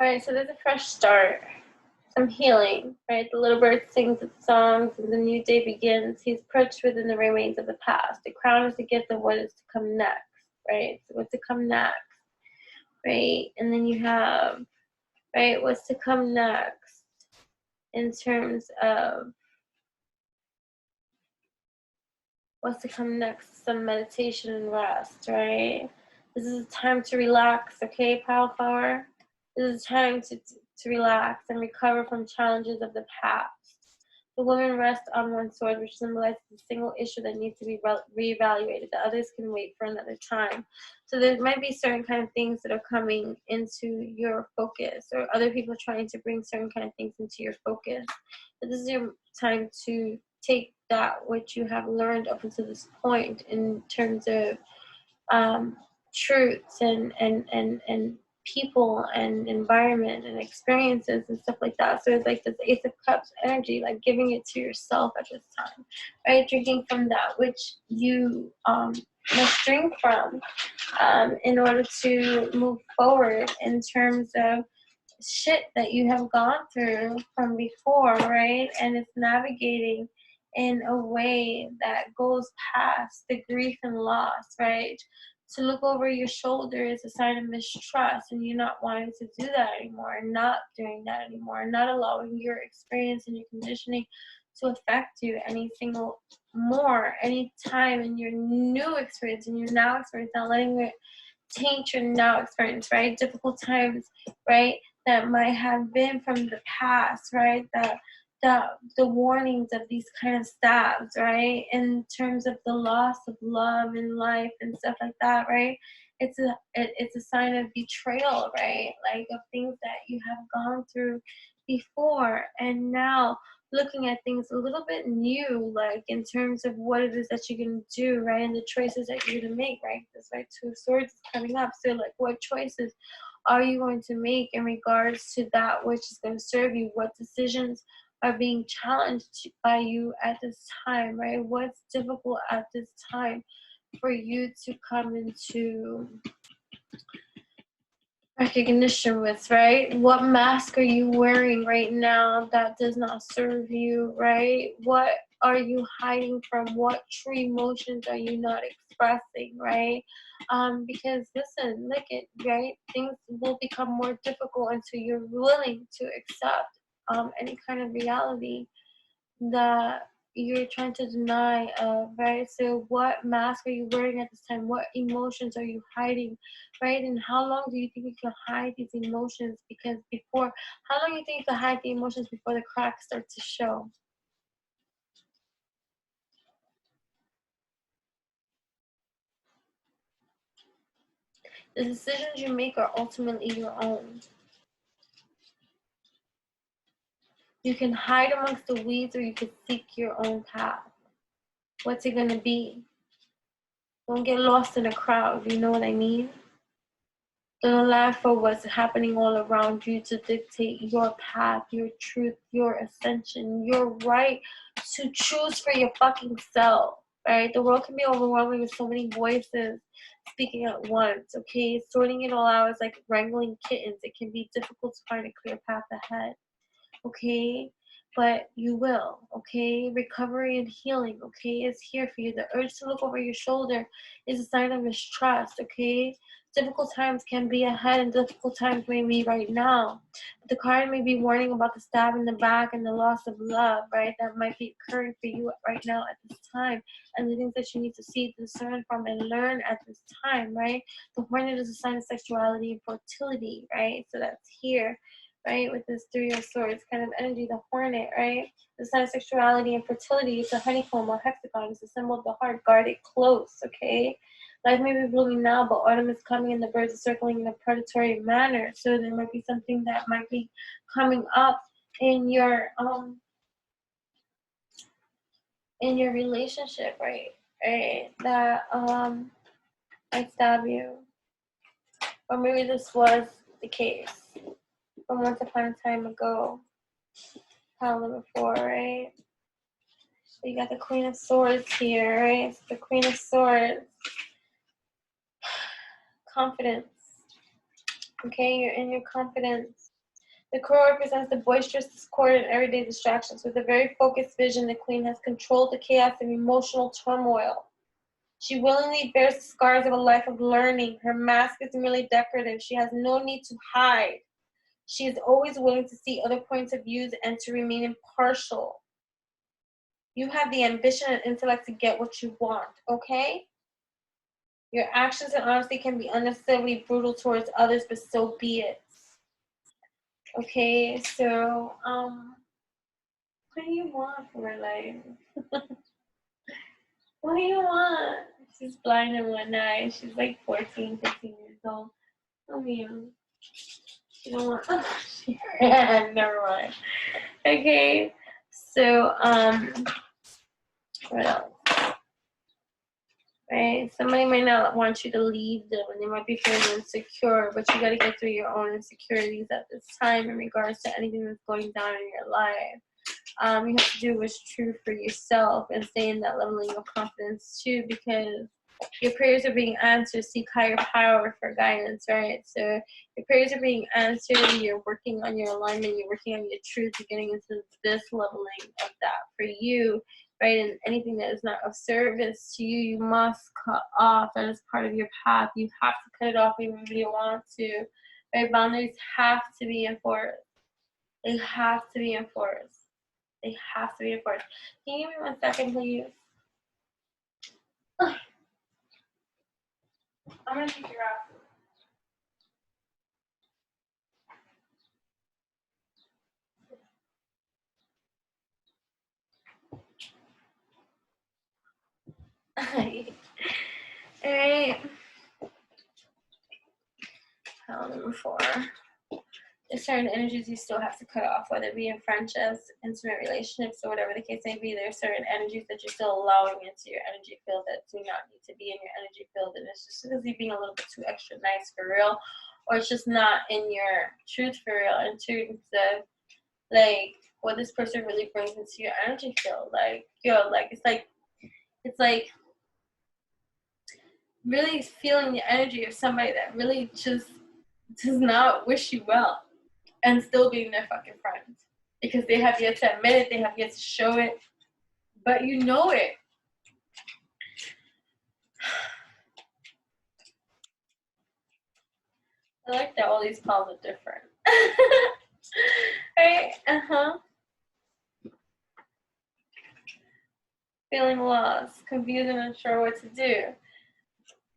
All right, so there's a fresh start, some healing, right? The little bird sings its songs and the new day begins. He's perched within the remains of the past. The crown is the gift of what is to come next, right? So what's to come next, right? And then you have, right, what's to come next in terms of what's to come next, some meditation and rest, right? This is a time to relax, okay, Pile 4? This is a time to relax and recover from challenges of the past. The woman rests on one sword, which symbolizes a single issue that needs to be reevaluated. The others can wait for another time. So there might be certain kind of things that are coming into your focus, or other people trying to bring certain kind of things into your focus. But this is your time to take that which you have learned up until this point in terms of truths and people and environment and experiences and stuff like that. So it's like this Ace of Cups energy, like giving it to yourself at this time, right? Drinking from that which you must drink from in order to move forward in terms of shit that you have gone through from before, right? And it's navigating in a way that goes past the grief and loss, right? To look over your shoulder is a sign of mistrust and you not wanting to do that anymore, and not doing that anymore, and not allowing your experience and your conditioning to affect you any time in your new experience and your now experience, not letting it taint your now experience, right? Difficult times, right, that might have been from the past, right? The warnings of these kind of stabs, right? In terms of the loss of love in life and stuff like that, right? It's a sign of betrayal, right? Like of things that you have gone through before, and now looking at things a little bit new, like in terms of what it is that you're gonna do, right? And the choices that you're gonna make, right? That's why 2 of Swords is coming up. So like, what choices are you going to make in regards to that which is going to serve you? What decisions are being challenged by you at this time, right? What's difficult at this time for you to come into recognition with, right? What mask are you wearing right now that does not serve you, right? What are you hiding from? What true emotions are you not expressing, right? Because listen, look at, right? Things will become more difficult until you're willing to accept any kind of reality that you're trying to deny, right? So what mask are you wearing at this time? What emotions are you hiding, right? And how long do you think you can hide these emotions? Because how long do you think you can hide the emotions before the cracks start to show? The decisions you make are ultimately your own. You can hide amongst the weeds, or you can seek your own path. What's it gonna be? Don't get lost in a crowd, you know what I mean? Don't allow for what's happening all around you to dictate your path, your truth, your ascension, your right to choose for your fucking self, right? The world can be overwhelming with so many voices speaking at once, okay? Sorting it all out is like wrangling kittens. It can be difficult to find a clear path ahead, okay? But you will, okay? Recovery and healing, okay, is here for you. The urge to look over your shoulder is a sign of mistrust, okay? Difficult times can be ahead, and difficult times may be right now. But the card may be warning about the stab in the back and the loss of love, right? That might be occurring for you right now at this time, and the things that you need to see, discern from, and learn at this time, right? The hornet is a sign of sexuality and fertility, right? So that's here, right? With this Three of Swords kind of energy, the hornet, right? The sign of sexuality and fertility. It's a honeycomb or hexagon. It's a symbol of the heart. Guard it close, okay? Life may be blooming now, but autumn is coming and the birds are circling in a predatory manner. So there might be something that might be coming up in your relationship, right? Right? That might stab you. Or maybe this was the case from once upon a time ago. Pile number 4, right? So you got the Queen of Swords here, right? It's the Queen of Swords. Confidence. Okay, you're in your confidence. The crow represents the boisterous discord and everyday distractions. With a very focused vision, the queen has controlled the chaos of emotional turmoil. She willingly bears the scars of a life of learning. Her mask is merely decorative. She has no need to hide. She is always willing to see other points of view and to remain impartial. You have the ambition and intellect to get what you want, okay? Your actions and honesty can be unnecessarily brutal towards others, but so be it. Okay, so, what do you want from her life? What do you want? She's blind in one eye. She's like 14, 15 years old. Oh, man. She don't want, never mind. Okay, so, what else? Right? Somebody might not want you to leave them, and they might be feeling insecure, but you got to get through your own insecurities at this time in regards to anything that's going down in your life. You have to do what's true for yourself and stay in that leveling of confidence too, because your prayers are being answered. Seek higher power for guidance, right? So your prayers are being answered. You're working on your alignment. You're working on your truth. You're getting into this leveling of that for you, right? And anything that is not of service to you, you must cut off. That is part of your path. You have to cut it off even if you want to, right? Boundaries have to be enforced. They have to be enforced. They have to be enforced. Can you give me 1 second, please? I'm gonna take your out. Alright. Pile number 4. There's certain energies you still have to cut off, whether it be in friendships, intimate relationships, or whatever the case may be. There's certain energies that you're still allowing into your energy field that do not need to be in your energy field, and it's just because you're being a little bit too extra nice for real, or it's just not in your truth for real, in terms of like what this person really brings into your energy field. Like, yo, like it's like really feeling the energy of somebody that really just does not wish you well, and still being their fucking friend, because they have yet to admit it, they have yet to show it, but you know it. I like that all these calls are different. Right? Feeling lost, confused, and unsure what to do.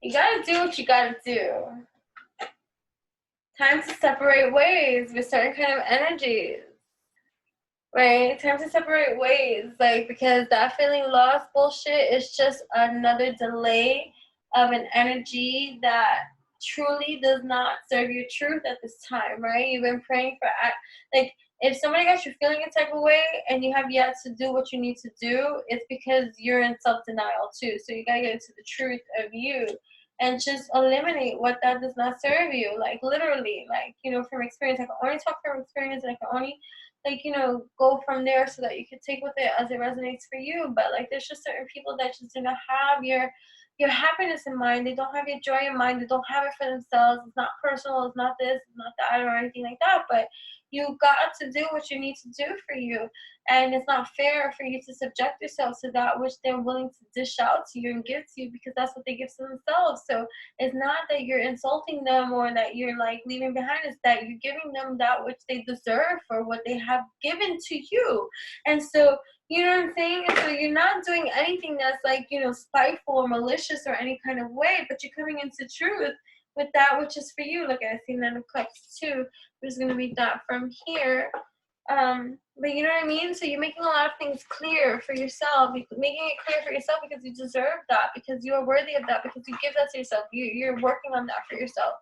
You gotta do what you gotta do. Time to separate ways with certain kind of energies. Right? Time to separate ways. Like, because that feeling lost bullshit is just another delay of an energy that truly does not serve your truth at this time, right? You've been praying for, like, if somebody got you feeling a type of way and you have yet to do what you need to do, it's because you're in self-denial too. So you gotta get into the truth of you and just eliminate what that does not serve you. Like, literally, like, you know, from experience. I can only talk from experience, and I can only, like, you know, go from there so that you can take with it as it resonates for you. But, like, there's just certain people that just do not have your happiness in mind. They don't have your joy in mind. They don't have it for themselves. It's not personal. It's not this. It's not that, or anything like that. But you got to do what you need to do for you. And it's not fair for you to subject yourself to that which they're willing to dish out to you and give to you, because that's what they give to themselves. So it's not that you're insulting them or that you're, like, leaving behind. It's that you're giving them that which they deserve for what they have given to you. And so, you know what I'm saying? And so you're not doing anything that's, like, you know, spiteful or malicious or any kind of way, but you're coming into truth with that which is for you. Look, I see Nine of Cups too. I'm just going to read that from here. But you know what I mean? So you're making a lot of things clear for yourself. You're making it clear for yourself because you deserve that, because you are worthy of that, because you give that to yourself. You're working on that for yourself.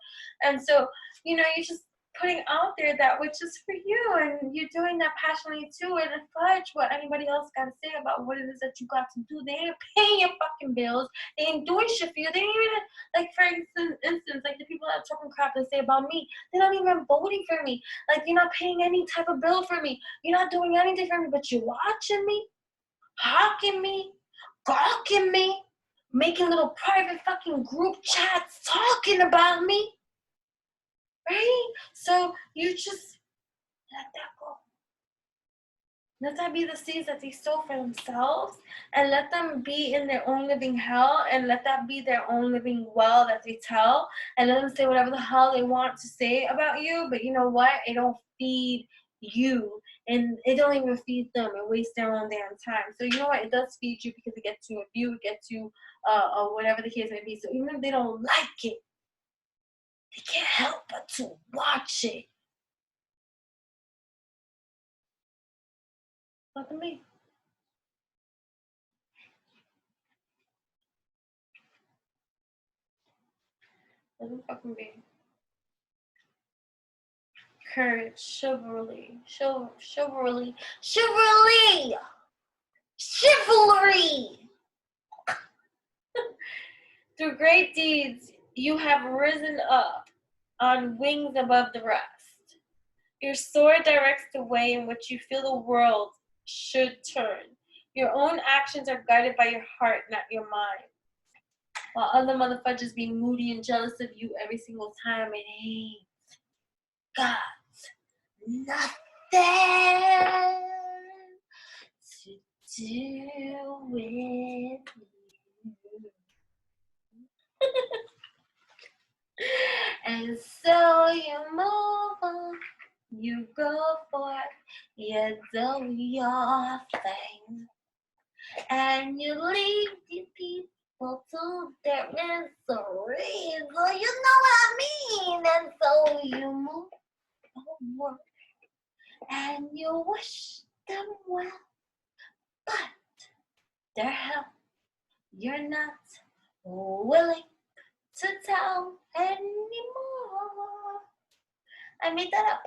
And so, you know, you're just putting out there that which is for you, and you're doing that passionately too, and fudge what anybody else got to say about what it is that you got to do. They ain't paying your fucking bills. They ain't doing shit for you. They ain't even, like, for instance, like the people that talking crap and say about me, they're not even voting for me. Like, you're not paying any type of bill for me. You're not doing anything for me, but you're watching me, hawking me, gawking me, making little private fucking group chats talking about me. Right? So you just let that go. Let that be the seeds that they sow for themselves, and let them be in their own living hell, and let that be their own living well that they tell, and let them say whatever the hell they want to say about you. But you know what? It don't feed you, and it don't even feed them. It wastes their own damn time. So you know what? It does feed you because it gets you a view, it gets you whatever the case may be. So even if they don't like it, they can't help but to watch it. Look at me. Let them fucking be. Courage, chivalry, chivalry. Through great deeds, you have risen up on wings above the rest. Your sword directs the way in which you feel the world should turn. Your own actions are guided by your heart, not your mind. While other motherfuckers be moody and jealous of you every single time, it ain't got nothing to do with you. And so you move on, you go for it, you do your thing, and you leave the people to their misery. So you know what I mean? And so you move forward, and you wish them well, but their help you're not willing to tell anymore. I made that up.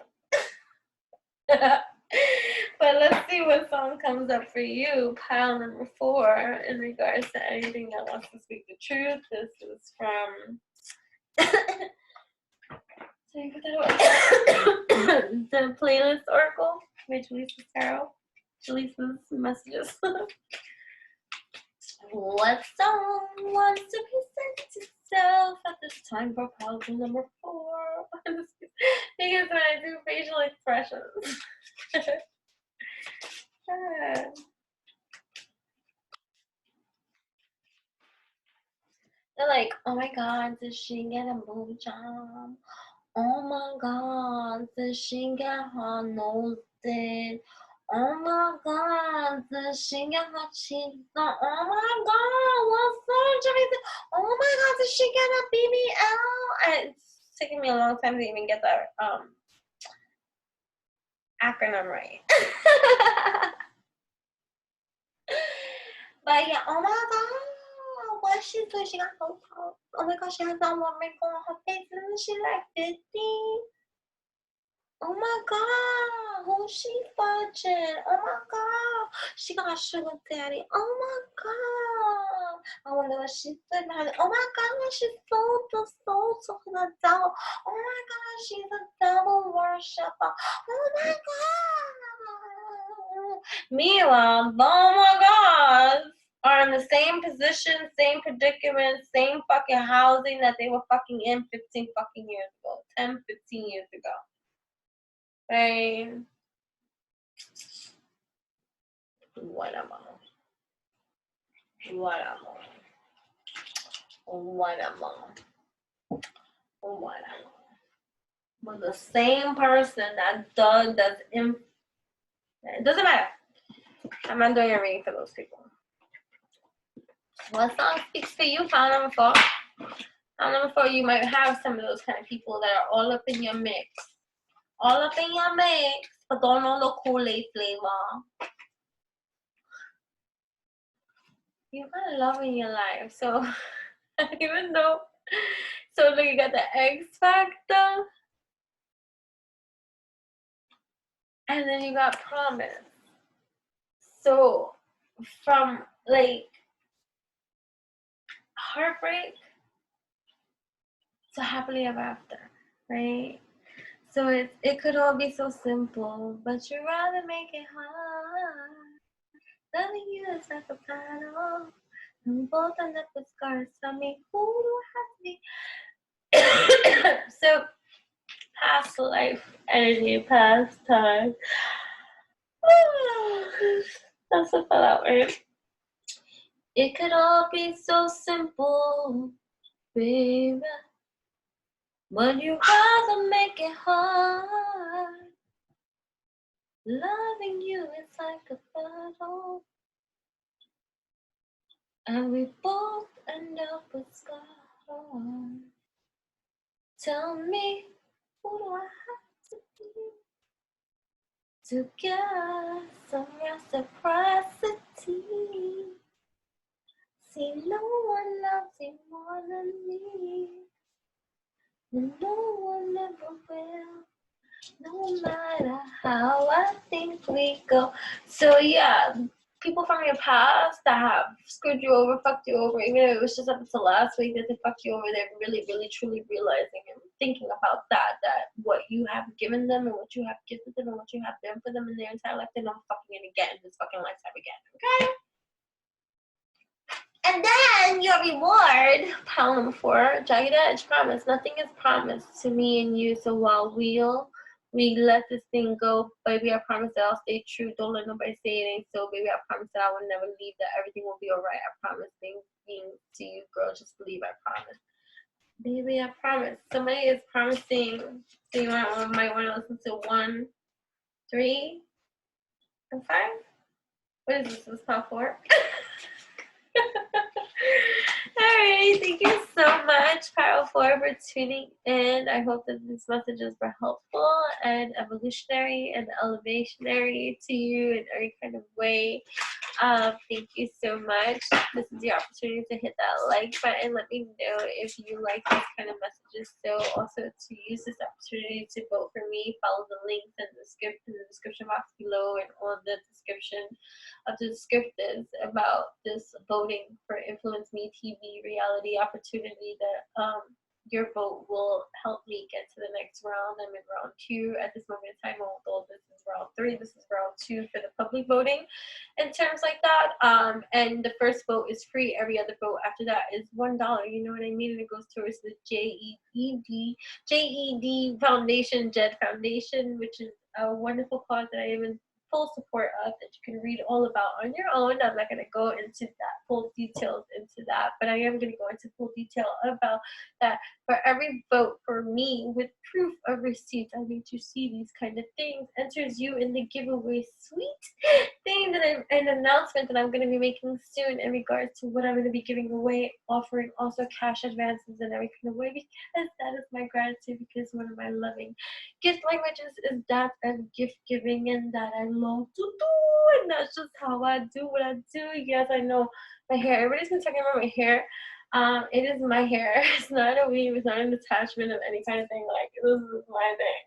But let's see what song comes up for you, pile number 4, in regards to anything that wants to speak the truth. This is from so you put that away. The playlist Oracle by Jaleesa Tarot. Jaleesa's messages. What song wants to present itself at this time for problem number 4? Because when I do facial expressions. They're like, oh my god, does she get a boob job? Oh my god, does she get her nose did? Oh my god, does she get her cheeks done? Oh my god, what surgery? Oh my god, does she get a BBL? It's taking me a long time to even get that acronym right. But yeah, oh my god, what she's doing? She got no pop. Oh my god, she has that one wrinkle on her face. Isn't she like 50? Oh my god, who's she fudging? Oh my god, she got a sugar daddy. Oh my god, I wonder what she's doing behind it. Oh my god, she's so the devil. Oh my god, she's a devil worshiper. Oh my god. Meanwhile, oh my god, are in the same position, same predicament, same fucking housing that they were fucking in 15 fucking years ago, 10, 15 years ago. Right? Whatever. But the same person that does it doesn't matter. I'm not doing a reading for those people. What song speaks for you? File number 4. File number 4, you might have some of those kind of people that are all up in your mix. All up in your mix, but don't know the Kool-Aid flavor. You got love in your life, so even though, so look, you got the X Factor, and then you got promise. So from like heartbreak to happily ever after, right? So it could all be so simple, but you'd rather make it hard. Loving you is like a battle. We both end up with scars. Tell me, who do I have to be? So, past life energy, past time. That's a fell out, right? It could all be so simple, baby. But you rather make it hard. Loving you is like a battle. And we both end up with scars. Tell me, who do I have to be to get some reciprocity? See, no one loves you more than me, and no one ever will, no matter how I think we go. So yeah, people from your past that have screwed you over, fucked you over, even if it was just up until last week that they fucked you over, they're really, really, truly realizing and thinking about that what you have given them and what you have gifted them and what you have done for them in their entire life, they're not fucking gonna get in this fucking lifetime again, okay? And then your reward, pile number 4, jagged edge, promise. Nothing is promised to me and you, so while we let this thing go, baby, I promise that I'll stay true. Don't let nobody say it ain't so, baby. I promise that I will never leave, that everything will be alright. I promise things being to you, girl. Just believe, I promise. Baby, I promise. Somebody is promising, so you might want to listen to 1, 3, and 5. What is this? This is part 4. Alright, thank you so much, Pile 4, for tuning in. I hope that these messages were helpful and evolutionary and elevationary to you in every kind of way. Thank you so much. This is your opportunity to hit that like button. Let me know if you like these kind of messages. So also to use this opportunity to vote for me, follow the links in the description box below and on the description of the descriptives about this voting for Influence Me TV reality opportunity that your vote will help me get to the next round. I'm in round 2 at this moment in time, although this is round 3. This is round 2 for the public voting in terms like that. And the first vote is free. Every other vote after that is $1. You know what I mean? And it goes towards the JED Foundation, JED Foundation, which is a wonderful cause that I am in full support of, that you can read all about on your own. I'm not going to go into that full details into that, but I am going to go into full detail about that. For every vote for me with proof of receipts, I need to see these kind of things, enters you in the giveaway sweet thing that an announcement that I'm going to be making soon in regards to what I'm going to be giving away, offering also cash advances in every kind of way, because that is my gratitude, because one of my loving gift languages is that and gift giving, and that I love to do, and that's just how I do what I do. Yes, I know my hair. Everybody's been talking about my hair. It is my hair. It's not a weave. It's not an attachment of any kind of thing. Like, this is my thing.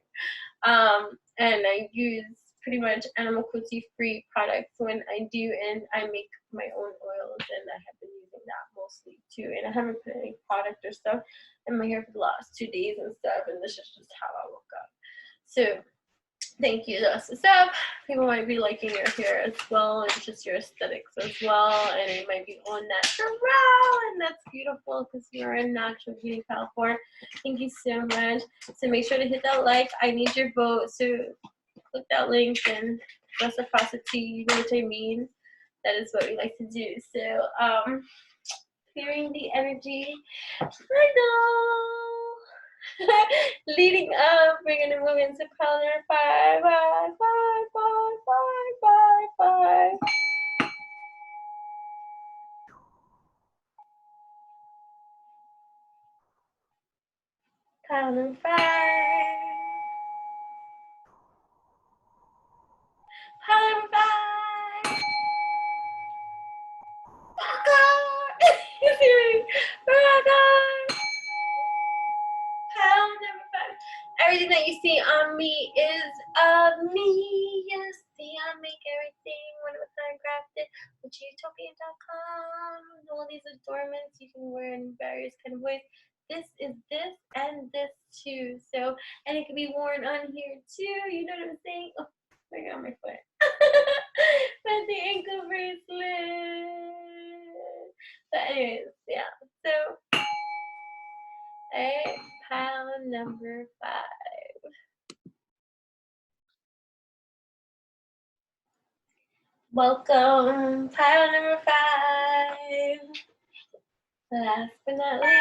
And I use pretty much animal cruelty-free products when I do, and I make my own oils, and I have been using that mostly too. And I haven't put any product or stuff in my hair for the last 2 days and stuff, and this is just how I woke up. So thank you, that's what's up. People might be liking your hair as well, and just your aesthetics as well, and it might be all natural, and that's beautiful because you're in natural beauty, California. Thank you so much. So make sure to hit that like. I need your vote, so click that link and reciprocity, you know what I mean? That is what we like to do. So clearing the energy. I know. Leading up, we're gonna move into pile number 5. 5, 5, 5, 5, 5, 5. Pile number 5. Pile number 5. Pile number 5. Everything that you see on me is of me. You see, I make everything one of a kind crafted with utopia.com. All these adornments you can wear in various kind of ways. This is this and this too. So, and it can be worn on here too. You know what I'm saying? Oh, I got my foot. With the ankle bracelet. But anyways, yeah. So, alright, pile number 5. Welcome, pile number 5. Last but not least,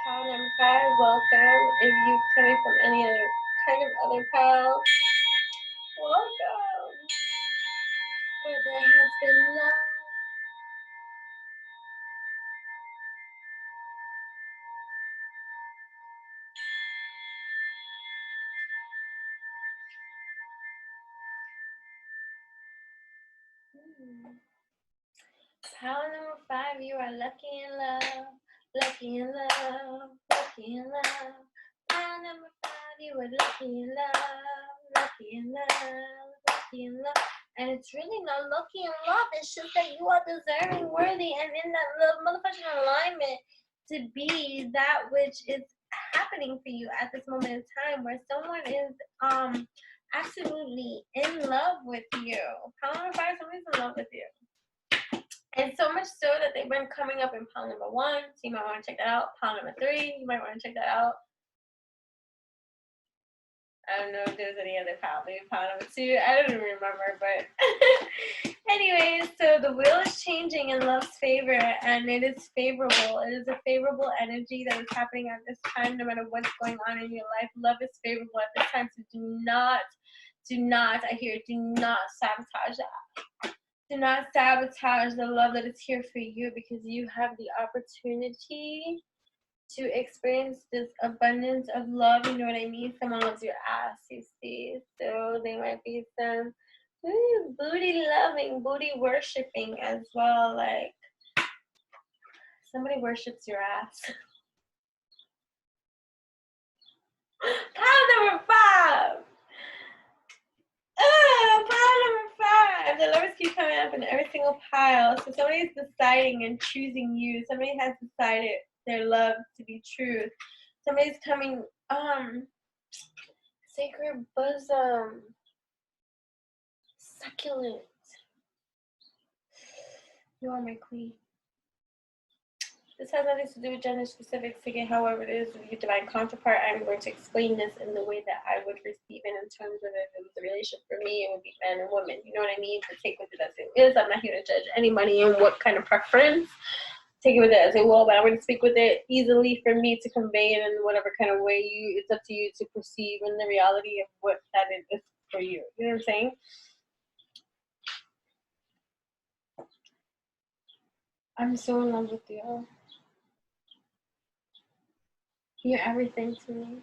pile number 5. Welcome. If you're coming from any other kind of other pile, welcome. Where there has been love. Pile number 5, you are lucky in love, lucky in love, lucky in love. Pile number 5, you are lucky in love, lucky in love, lucky in love. And it's really not lucky in love, it's just that you are deserving, worthy, and in that little motherfucking alignment to be that which is happening for you at this moment in time, where someone is absolutely in love with you. Pile number 5, somebody's in love with you. And so much so that they've been coming up in pile number 1, so you might want to check that out. Pile number 3, you might want to check that out. I don't know if there's any other pile, maybe pile number 2, I don't even remember, but anyways, so the wheel is changing in love's favor, and it is favorable. It is a favorable energy that is happening at this time, no matter what's going on in your life. Love is favorable at this time, so do not, I hear, do not sabotage that. Do not sabotage the love that is here for you, because you have the opportunity to experience this abundance of love. You know what I mean? Someone loves your ass, you see. So they might be some booty loving, booty worshiping as well. Like, somebody worships your ass. Pile number 5. Pile number 5. The lovers keep coming up in every single pile. So somebody's deciding and choosing you. Somebody has decided their love to be truth. Somebody's coming, sacred bosom, succulent. You are my queen. This has nothing to do with gender specifics. Again, however it is with your divine counterpart, I'm going to explain this in the way that I would receive it, in terms of if it was a relationship for me, it would be man and woman. You know what I mean? To take with it as it is. I'm not here to judge anybody and what kind of preference. Take it with it as it will, but I'm going to speak with it easily for me to convey it in whatever kind of way it's up to you to perceive in the reality of what that is for you. You know what I'm saying? I'm so in love with you. You're everything to me.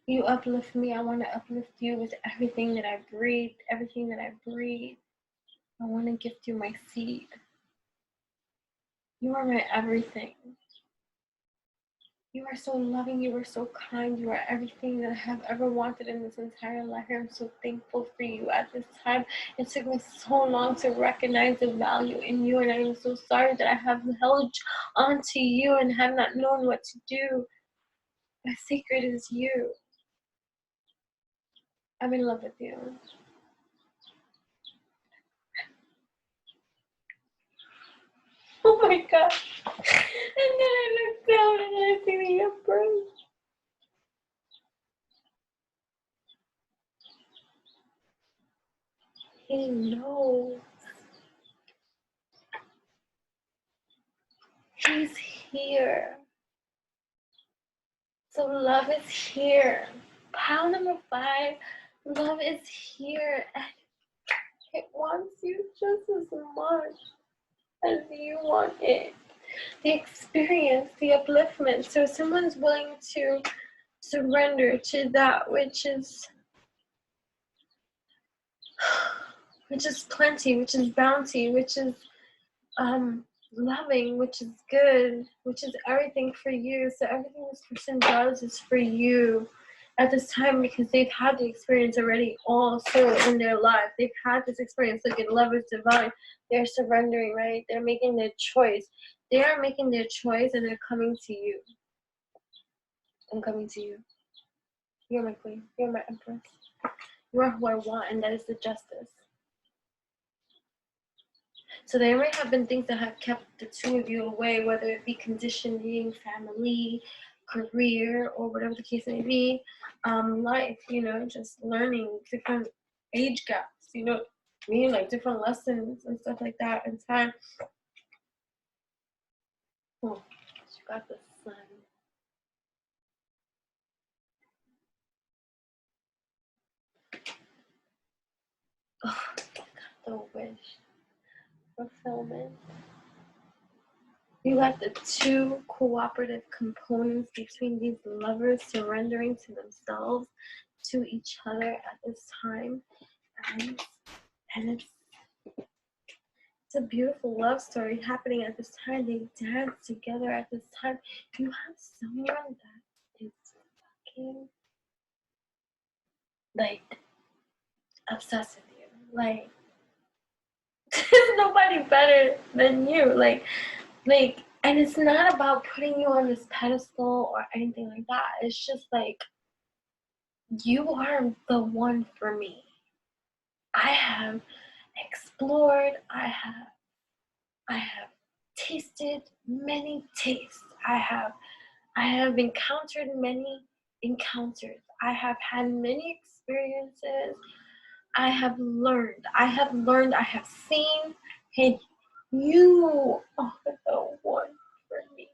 You uplift me. I want to uplift you with everything that I breathe, everything that I breathe. I want to gift you my seed. You are my everything. You are so loving, you are so kind, you are everything that I have ever wanted in this entire life. I'm so thankful for you at this time. It took me so long to recognize the value in you, and I am so sorry that I have held on to you and have not known what to do. My secret is you. I'm in love with you. Oh my gosh. And then I look down and I see the empress. He knows. He's here. So love is here. Pile number 5, love is here. And it wants you just as much as you want it. The experience, the upliftment. So someone's willing to surrender to that which is plenty, which is bounty, which is loving, which is good, which is everything for you. So everything this person does is for you at this time, because they've had the experience already also in their life. They've had this experience. Look at love is divine. They're surrendering, right? They're making their choice. They are making their choice and they're coming to you. I'm coming to you. You're my queen. You're my empress. You are who I want, and that is the justice. So there may have been things that have kept the two of you away, whether it be conditioning, family, career, or whatever the case may be. Life, you know, just learning different age gaps, you know, me, like different lessons and stuff like that in time. Oh, she got the sun. Oh, I got the wish. Fulfillment. You got the 2 cooperative components between these lovers surrendering to themselves, to each other at this time. And it's a beautiful love story happening at this time. They dance together at this time. You have someone that is fucking, like, obsessed with you. Like, there's nobody better than you. Like, and it's not about putting you on this pedestal or anything like that. It's just like, you are the one for me. I have explored, I have tasted many tastes. I have encountered many encounters. I have had many experiences. I have learned, I have seen, and you are the one for me.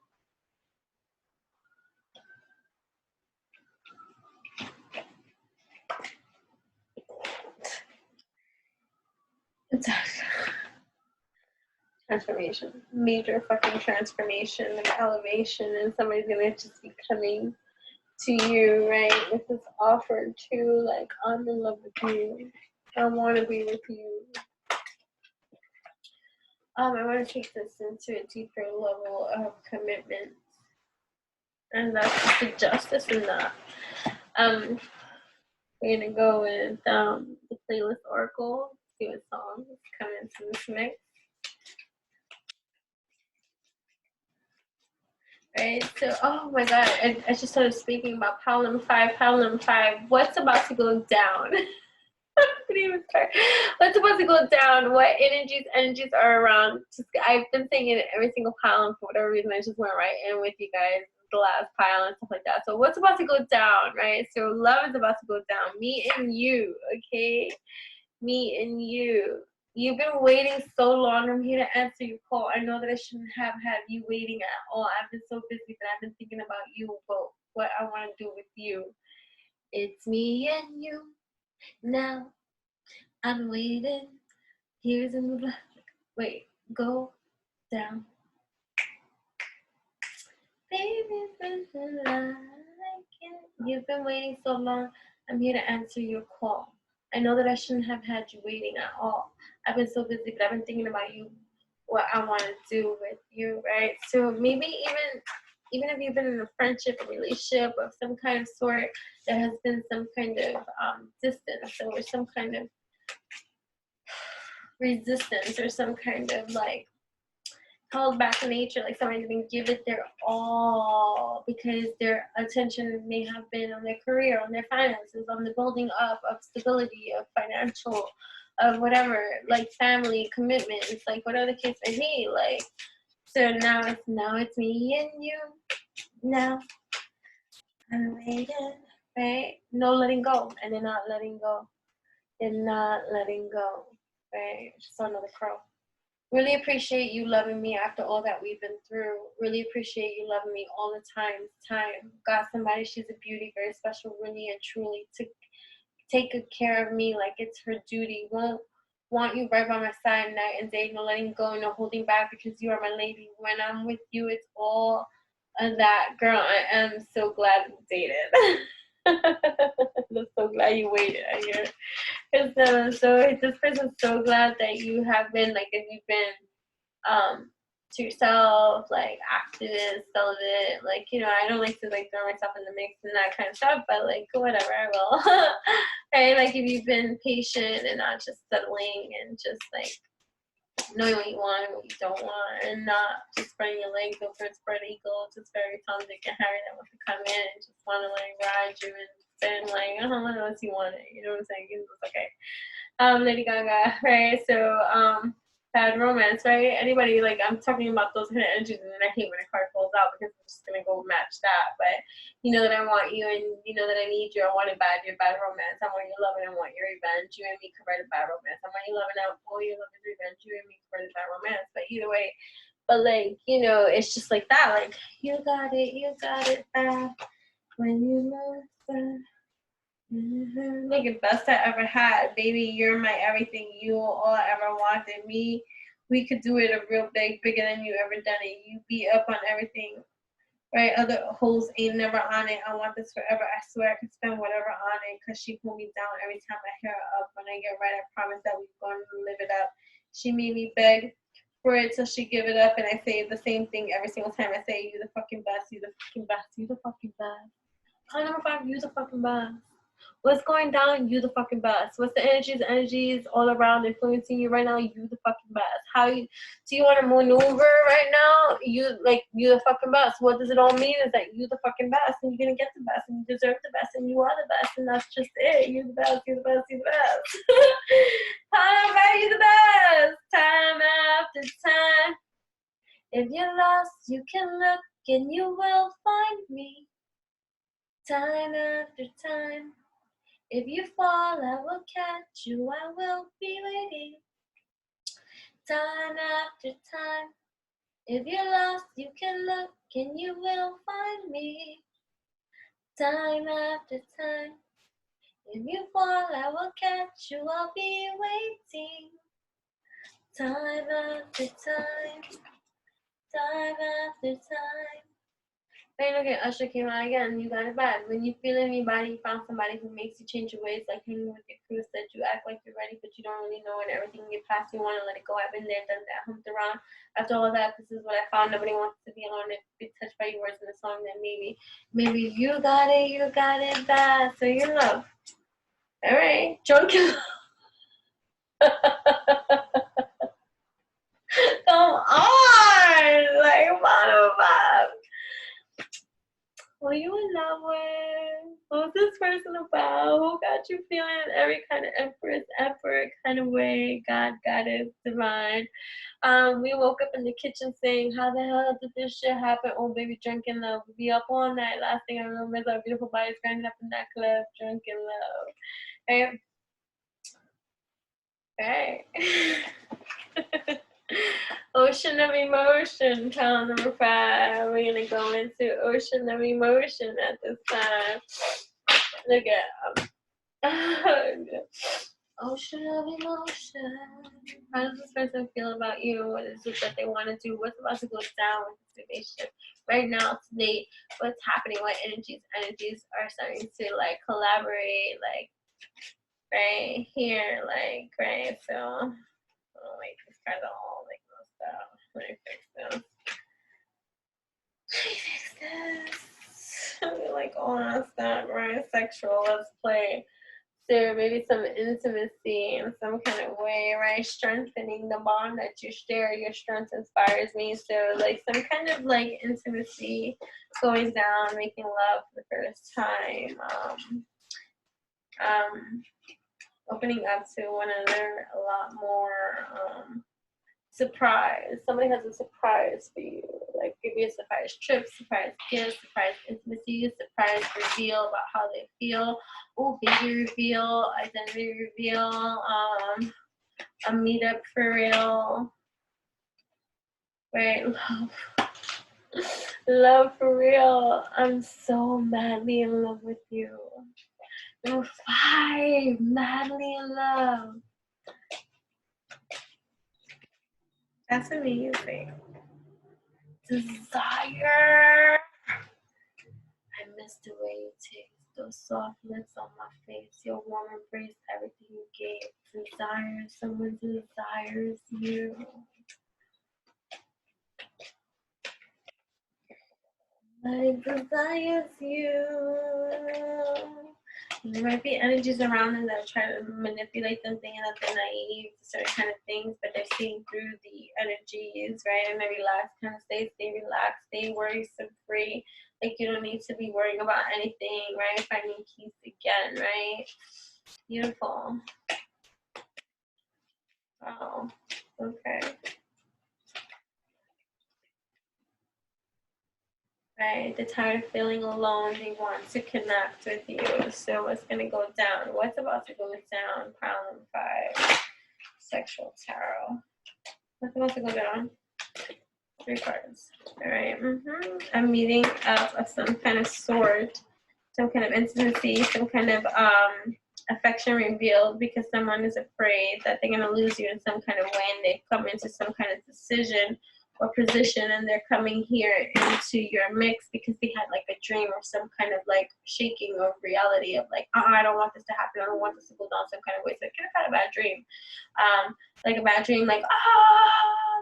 It's a transformation, major fucking transformation and elevation, and somebody's gonna just be coming to you, right, with this offer to, like, I'm in love with you. I want to be with you. I want to take this into a deeper level of commitment, and that's the justice in that. We're gonna go with the playlist oracle. See what songs come into this mix. Right, so, oh my god, I just started speaking about pile number 5. What's about to go down? I couldn't even start. What's about to go down? What energies are around? I've been saying it in every single pile, and for whatever reason, I just went right in with you guys, the last pile and stuff like that. So what's about to go down, right? So love is about to go down. Me and you, okay? Me and you. You've been waiting so long. I'm here to answer your call. I know that I shouldn't have had you waiting at all. I've been so busy that I've been thinking about you, but what I want to do with you. It's me and you now. I'm waiting. Here's a new. Wait, go down. Baby, feeling like it. You've been waiting so long. I'm here to answer your call. I know that I shouldn't have had you waiting at all. I've been so busy, but I've been thinking about you, what I want to do with you, right? So maybe even if you've been in a friendship, a relationship of some kind of sort, there has been some kind of distance or some kind of resistance or some kind of like held back nature, like somebody didn't give it their all because their attention may have been on their career, on their finances, on the building up of stability, of financial, of whatever, like family commitments, like whatever the case may be. Like, so now it's me and you. Now I'm waiting, right? No letting go, and they're not letting go. They're not letting go, right? Just saw another crow. Really appreciate you loving me after all that we've been through. Really appreciate you loving me all the time. Got somebody, she's a beauty, very special, really and truly, to take good care of me like it's her duty. Won't want you right by my side night and day, no letting go, no holding back, because you are my lady. When I'm with you, it's all of that. Girl, I am so glad we dated. I'm so glad you waited. I hear. So this person's so glad that you have been, like, if you've been to yourself, like, activist, celibate, like, you know, I don't like to, like, throw myself in the mix and that kind of stuff, but, like, whatever, I will. Right? Like, if you've been patient and not just settling and just, like, knowing what you want and what you don't want, and not just spreading your legs over a spread eagle, just very Tom, Dick, and Harry that wants to come in and just want to, like, ride you and then, like, unless you want it, you know what I'm saying? It's okay. Lady Gaga, right? So, bad romance, right? Anybody, like, I'm talking about those hidden energies, and then I hate when a card falls out because I'm just gonna go match that. But you know that I want you, and you know that I need you. I want it bad. You're bad romance. I want your love, and I want your revenge. You and me could write a bad romance. I want your love, and I want all your love and revenge. You and me could write a bad romance. But either way, but like, you know, it's just like that. Like, you got it bad when you love that. Look at best I ever had, baby. You're my everything. You all I ever wanted. Me, we could do it a real bigger than you ever done it. You be up on everything, right? Other hoes ain't never on it. I want this forever. I swear I could spend whatever on it, cause she pull me down every time I hear her up. When I get right, I promise that we're going to live it up. She made me beg for it till she give it up, and I say the same thing every single time. I say, you the fucking best. You the fucking best. You the fucking best. Call number 5. You the fucking best. What's going down? You the fucking best. What's the energies all around influencing you right now? You the fucking best. Do you want to maneuver right now? You the fucking best. What does it all mean is that you the fucking best, and you're gonna get the best, and you deserve the best, and you are the best, and that's just it. You the best. You the best. You the best. Time, right? You the best. Time after time. If you're lost, you can look, and you will find me. Time after time. If you fall, I will catch you, I will be waiting. Time after time. If you're lost, you can look, and you will find me. Time after time. If you fall, I will catch you, I'll be waiting. Time after time. Time after time. Hey, look at Usher came out again. You got it bad. When you feel anybody, you found somebody who makes you change your ways, like hanging with your crew, said you act like you're ready, but you don't really know, and everything in your past, you want to let it go. I've been there, done that, humped around. After all that, this is what I found. Nobody wants to be alone. If be touched by your words in the song, then maybe you got it bad. So you're in love. All right. Drunk in love. Come on. Like, bottom five. Who you in love with? Who's this person about? Who got you feeling every kind of empress, emperor kind of way? God, goddess, divine. We woke up in the kitchen saying, how the hell did this shit happen? Oh, baby, drunk in love. We be up all night. Last thing I remember is our beautiful bodies grinding up in that club, drunk in love. Right? Right. Ocean of emotion, pile number 5. We're gonna go into ocean of emotion at this time. Look at ocean of emotion. How does this person feel about you? What is it that they want to do? What's about to go down with this relationship? Right now, today, what's happening? What energies? Energies are starting to like collaborate, like right here, like right. So, oh wait, these cards are all like messed up. Let me fix this. Let me fix this. I feel like all messed up, right? Sexual. Let's play. So maybe some intimacy in some kind of way, right? Strengthening the bond that you share. Your strength inspires me. So like some kind of like intimacy going down, making love for the first time, opening up to one another a lot more. Surprise. Somebody has a surprise for you. Like give you a surprise trip, surprise gift, surprise intimacy, surprise reveal about how they feel. Oh, baby reveal, identity reveal, a meetup for real. Right, love. Love for real. I'm so madly in love with you. Number 5, madly in love. That's amazing. Desire. I miss the way you taste those soft lips on my face, your warm embrace, everything you gave. Desire, someone desires you. I desire you. There might be energies around them that try to manipulate them, thinking that they're naive to certain kind of things, but they're seeing through the energies, right? And they relax, kind of stay relaxed, stay worrisome free. Like you don't need to be worrying about anything, right? Finding peace again, right? Beautiful. Oh, okay. Right, they're tired of feeling alone. They want to connect with you. So what's going to go down? What's about to go down? Problem 5. Sexual tarot. What's about to go down? 3 cards. All right. A meeting of some kind of sort. Some kind of intimacy. Some kind of affection revealed because someone is afraid that they're going to lose you in some kind of way, and they've come into some kind of decision or position, and they're coming here into your mix because they had like a dream or some kind of like shaking of reality of like, I don't want this to happen, I don't want this to go down some kind of way. So it could have had a bad dream, like a bad dream, like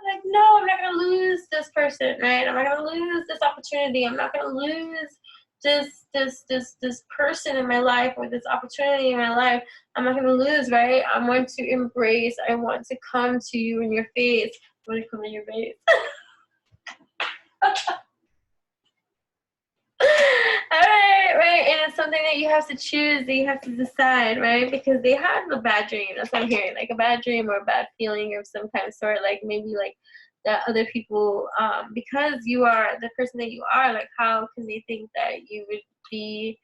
like no, I'm not gonna lose this person, right? I'm not gonna lose this opportunity. I'm not gonna lose this person in my life or this opportunity in my life. I'm not gonna lose, right? I want to embrace. I want to come to you in your face. I want to come in your face. Right, and it's something that you have to choose, that you have to decide, right? Because they had a bad dream. That's what I'm hearing, like a bad dream or a bad feeling of some kind of sort, like maybe like that other people, because you are the person that you are, like how can they think that you would be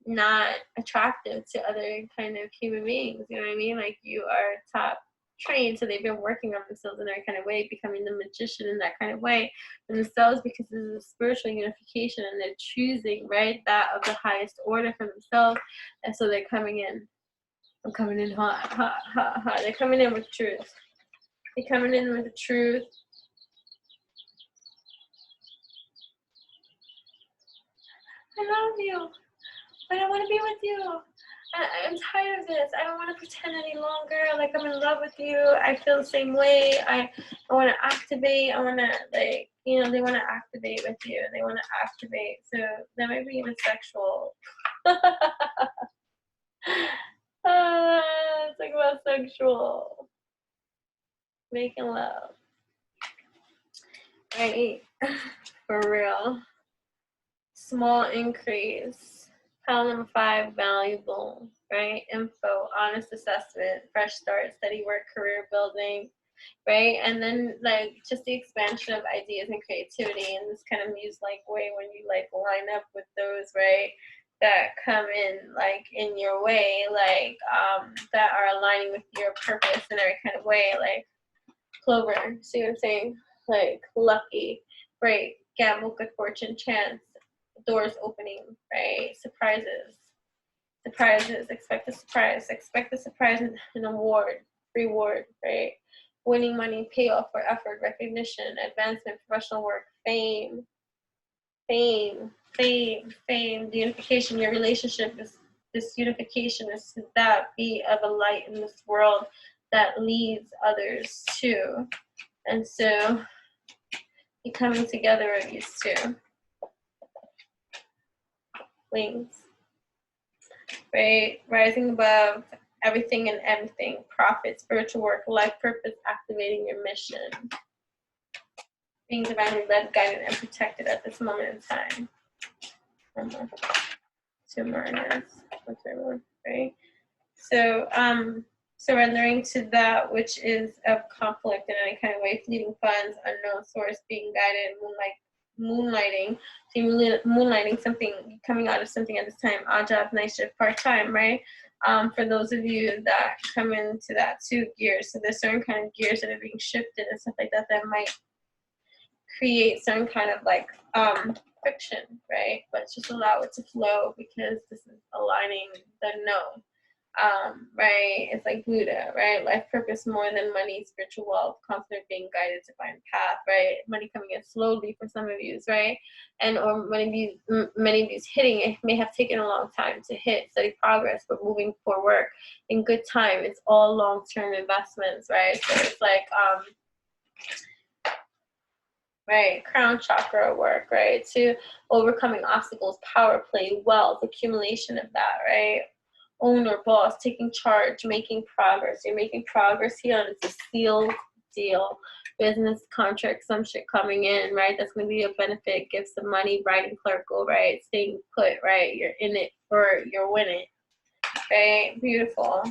not attractive to other kind of human beings? You know what I mean? Like you are top trained, so they've been working on themselves in that kind of way, becoming the magician in that kind of way themselves, because this is a spiritual unification, and they're choosing, right, that of the highest order for themselves. And so they're coming in. I'm coming in hot, hot, hot, hot. They're coming in with truth. They're coming in with the truth. I love you, but I want to be with you. I'm tired of this. I don't want to pretend any longer. Like I'm in love with you. I feel the same way. I want to activate. I want to, like, you know, they want to activate with you. They want to activate. So that might be even sexual. Let's talk about sexual. Making love. Right? For real. Small increase. Pile number 5, valuable, right? Info, honest assessment, fresh start, steady work, career building, right? And then like just the expansion of ideas and creativity in this kind of muse-like way when you like line up with those, right, that come in like in your way, like that are aligning with your purpose in every kind of way, like clover, see what I'm saying? Like lucky, right? Gamble, good fortune, chance, doors opening, right? Surprises. Expect a surprise. Expect a surprise in an award. reward, right? Winning money, payoff for effort, recognition, advancement, professional work, fame, the unification, your relationship is this unification is to that be of a light in this world that leads others to. And so the coming together of these two wings, right? Rising above everything and everything, profit, spiritual work, life purpose, activating your mission. Being divinely led, guided, and protected at this moment in time. Two more right? So, surrendering to that which is of conflict in any kind of way, fleeting funds, unknown source, being guided, moonlighting something, coming out of something at this time, odd job, night shift, part-time, right? For those of you that come into that two gears, so there's certain kind of gears that are being shifted and stuff like that that might create some kind of like friction, right? But just allow it to flow because this is aligning the no. Right? It's like Buddha, right? Life purpose more than money, spiritual wealth, confident being guided to find path, right? Money coming in slowly for some of you, right? And or many of these hitting, it may have taken a long time to hit, steady progress, but moving forward in good time. It's all long-term investments, right? So it's like right, crown chakra work, right? To overcoming obstacles, power play, wealth, accumulation of that, right? Owner, boss, taking charge, making progress. You're making progress here, and it's a sealed deal. Business contract, some shit coming in, right? That's going to be a benefit. Give some money, writing clerical, right? Staying put, right? You're in it for, you're winning, right? Beautiful.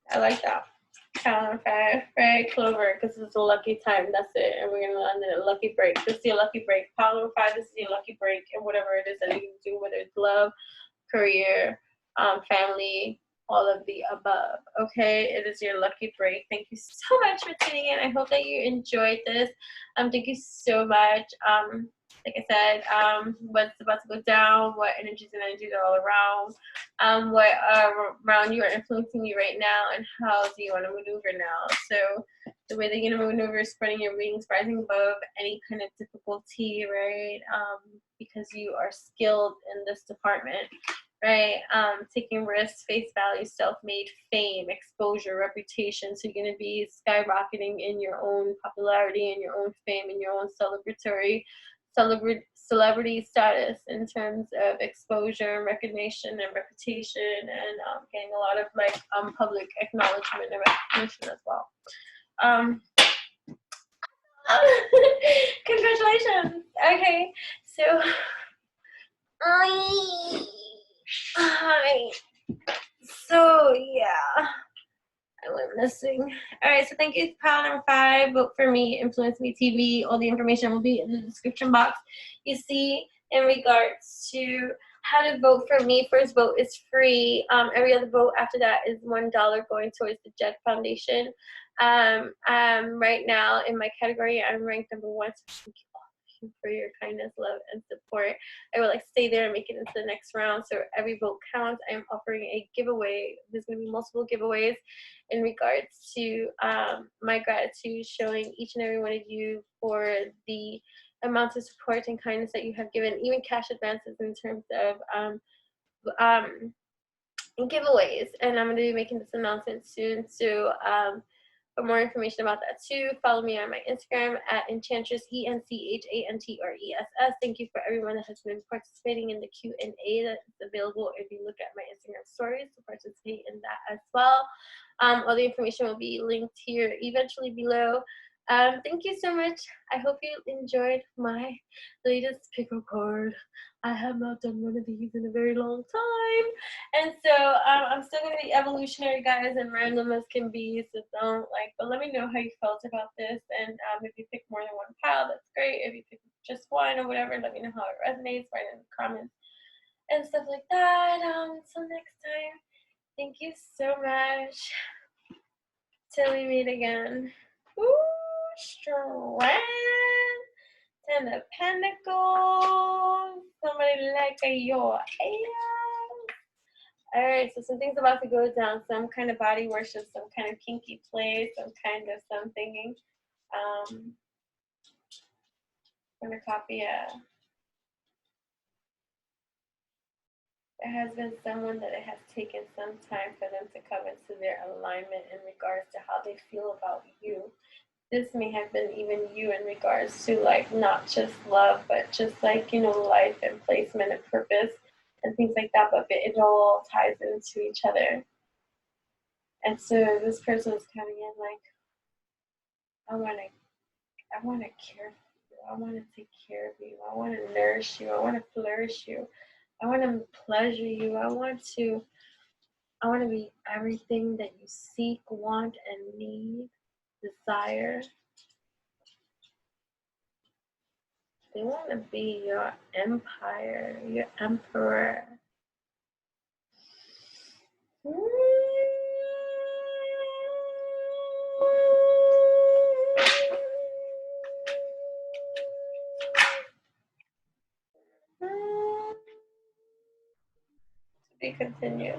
I like that. Calendar 5, right? Clover, because it's a lucky time. That's it. And we're going to land in a lucky break. This is your lucky break. Calendar 5, this is your lucky break. And whatever it is that you can do, whether it's love, career, family, all of the above. Okay, it is your lucky break. Thank you so much for tuning in. I hope that you enjoyed this. Thank you so much. Like I said, what's about to go down, what energies and energies are all around, what around you are influencing you right now, and how do you want to maneuver now. So the way that you're going to maneuver is spreading your wings, rising above any kind of difficulty, right? Because you are skilled in this department, right? Taking risks, face value, self-made, fame, exposure, reputation. So you're going to be skyrocketing in your own popularity and your own fame and your own celebrity status in terms of exposure, recognition, and reputation, and getting a lot of like public acknowledgement and recognition as well. Congratulations. Okay, so so yeah, I went missing. All right, so thank you, pile number 5. Vote for me, Influence Me TV. All the information will be in the description box. You see, in regards to how to vote for me, first vote is free. Every other vote after that is $1 going towards the Jet Foundation. Right now in my category, I'm ranked number 1. So thank you all for your kindness, love, and support. I would like to stay there and make it into the next round. So every vote counts. I'm offering a giveaway. There's going to be multiple giveaways in regards to my gratitude, showing each and every one of you for the amounts of support and kindness that you have given, even cash advances in terms of giveaways. And I'm going to be making this announcement soon. So for more information about that too, follow me on my Instagram at Enchantress, ENCHANTRESS. Thank you for everyone that has been participating in the Q&A that is available if you look at my Instagram stories to participate in that as well. All the information will be linked here eventually below. Thank you so much. I hope you enjoyed my latest pickle card. I have not done one of these in a very long time. And so I'm still going to be evolutionary, guys, and random as can be. So don't but let me know how you felt about this. And if you pick more than one pile, that's great. If you pick just one or whatever, let me know how it resonates. Write in the comments and stuff like that. Until next time, thank you so much. Till we meet again. Ooh, strength. 10 of Pentacles. Somebody like your ass. All right, so something's about to go down. Some kind of body worship, some kind of kinky play, some kind of something. I'm gonna copy there has been someone that it has taken some time for them to come into their alignment in regards to how they feel about you. This may have been even you in regards to like not just love, but just like, you know, life and placement and purpose and things like that, but it all ties into each other. And so this person is coming in like, I wanna care for you. I wanna take care of you. I wanna nourish you. I wanna flourish you. I wanna pleasure you. I want to be everything that you seek, want, and need, desire. They want to be your empire, your emperor. To be continued.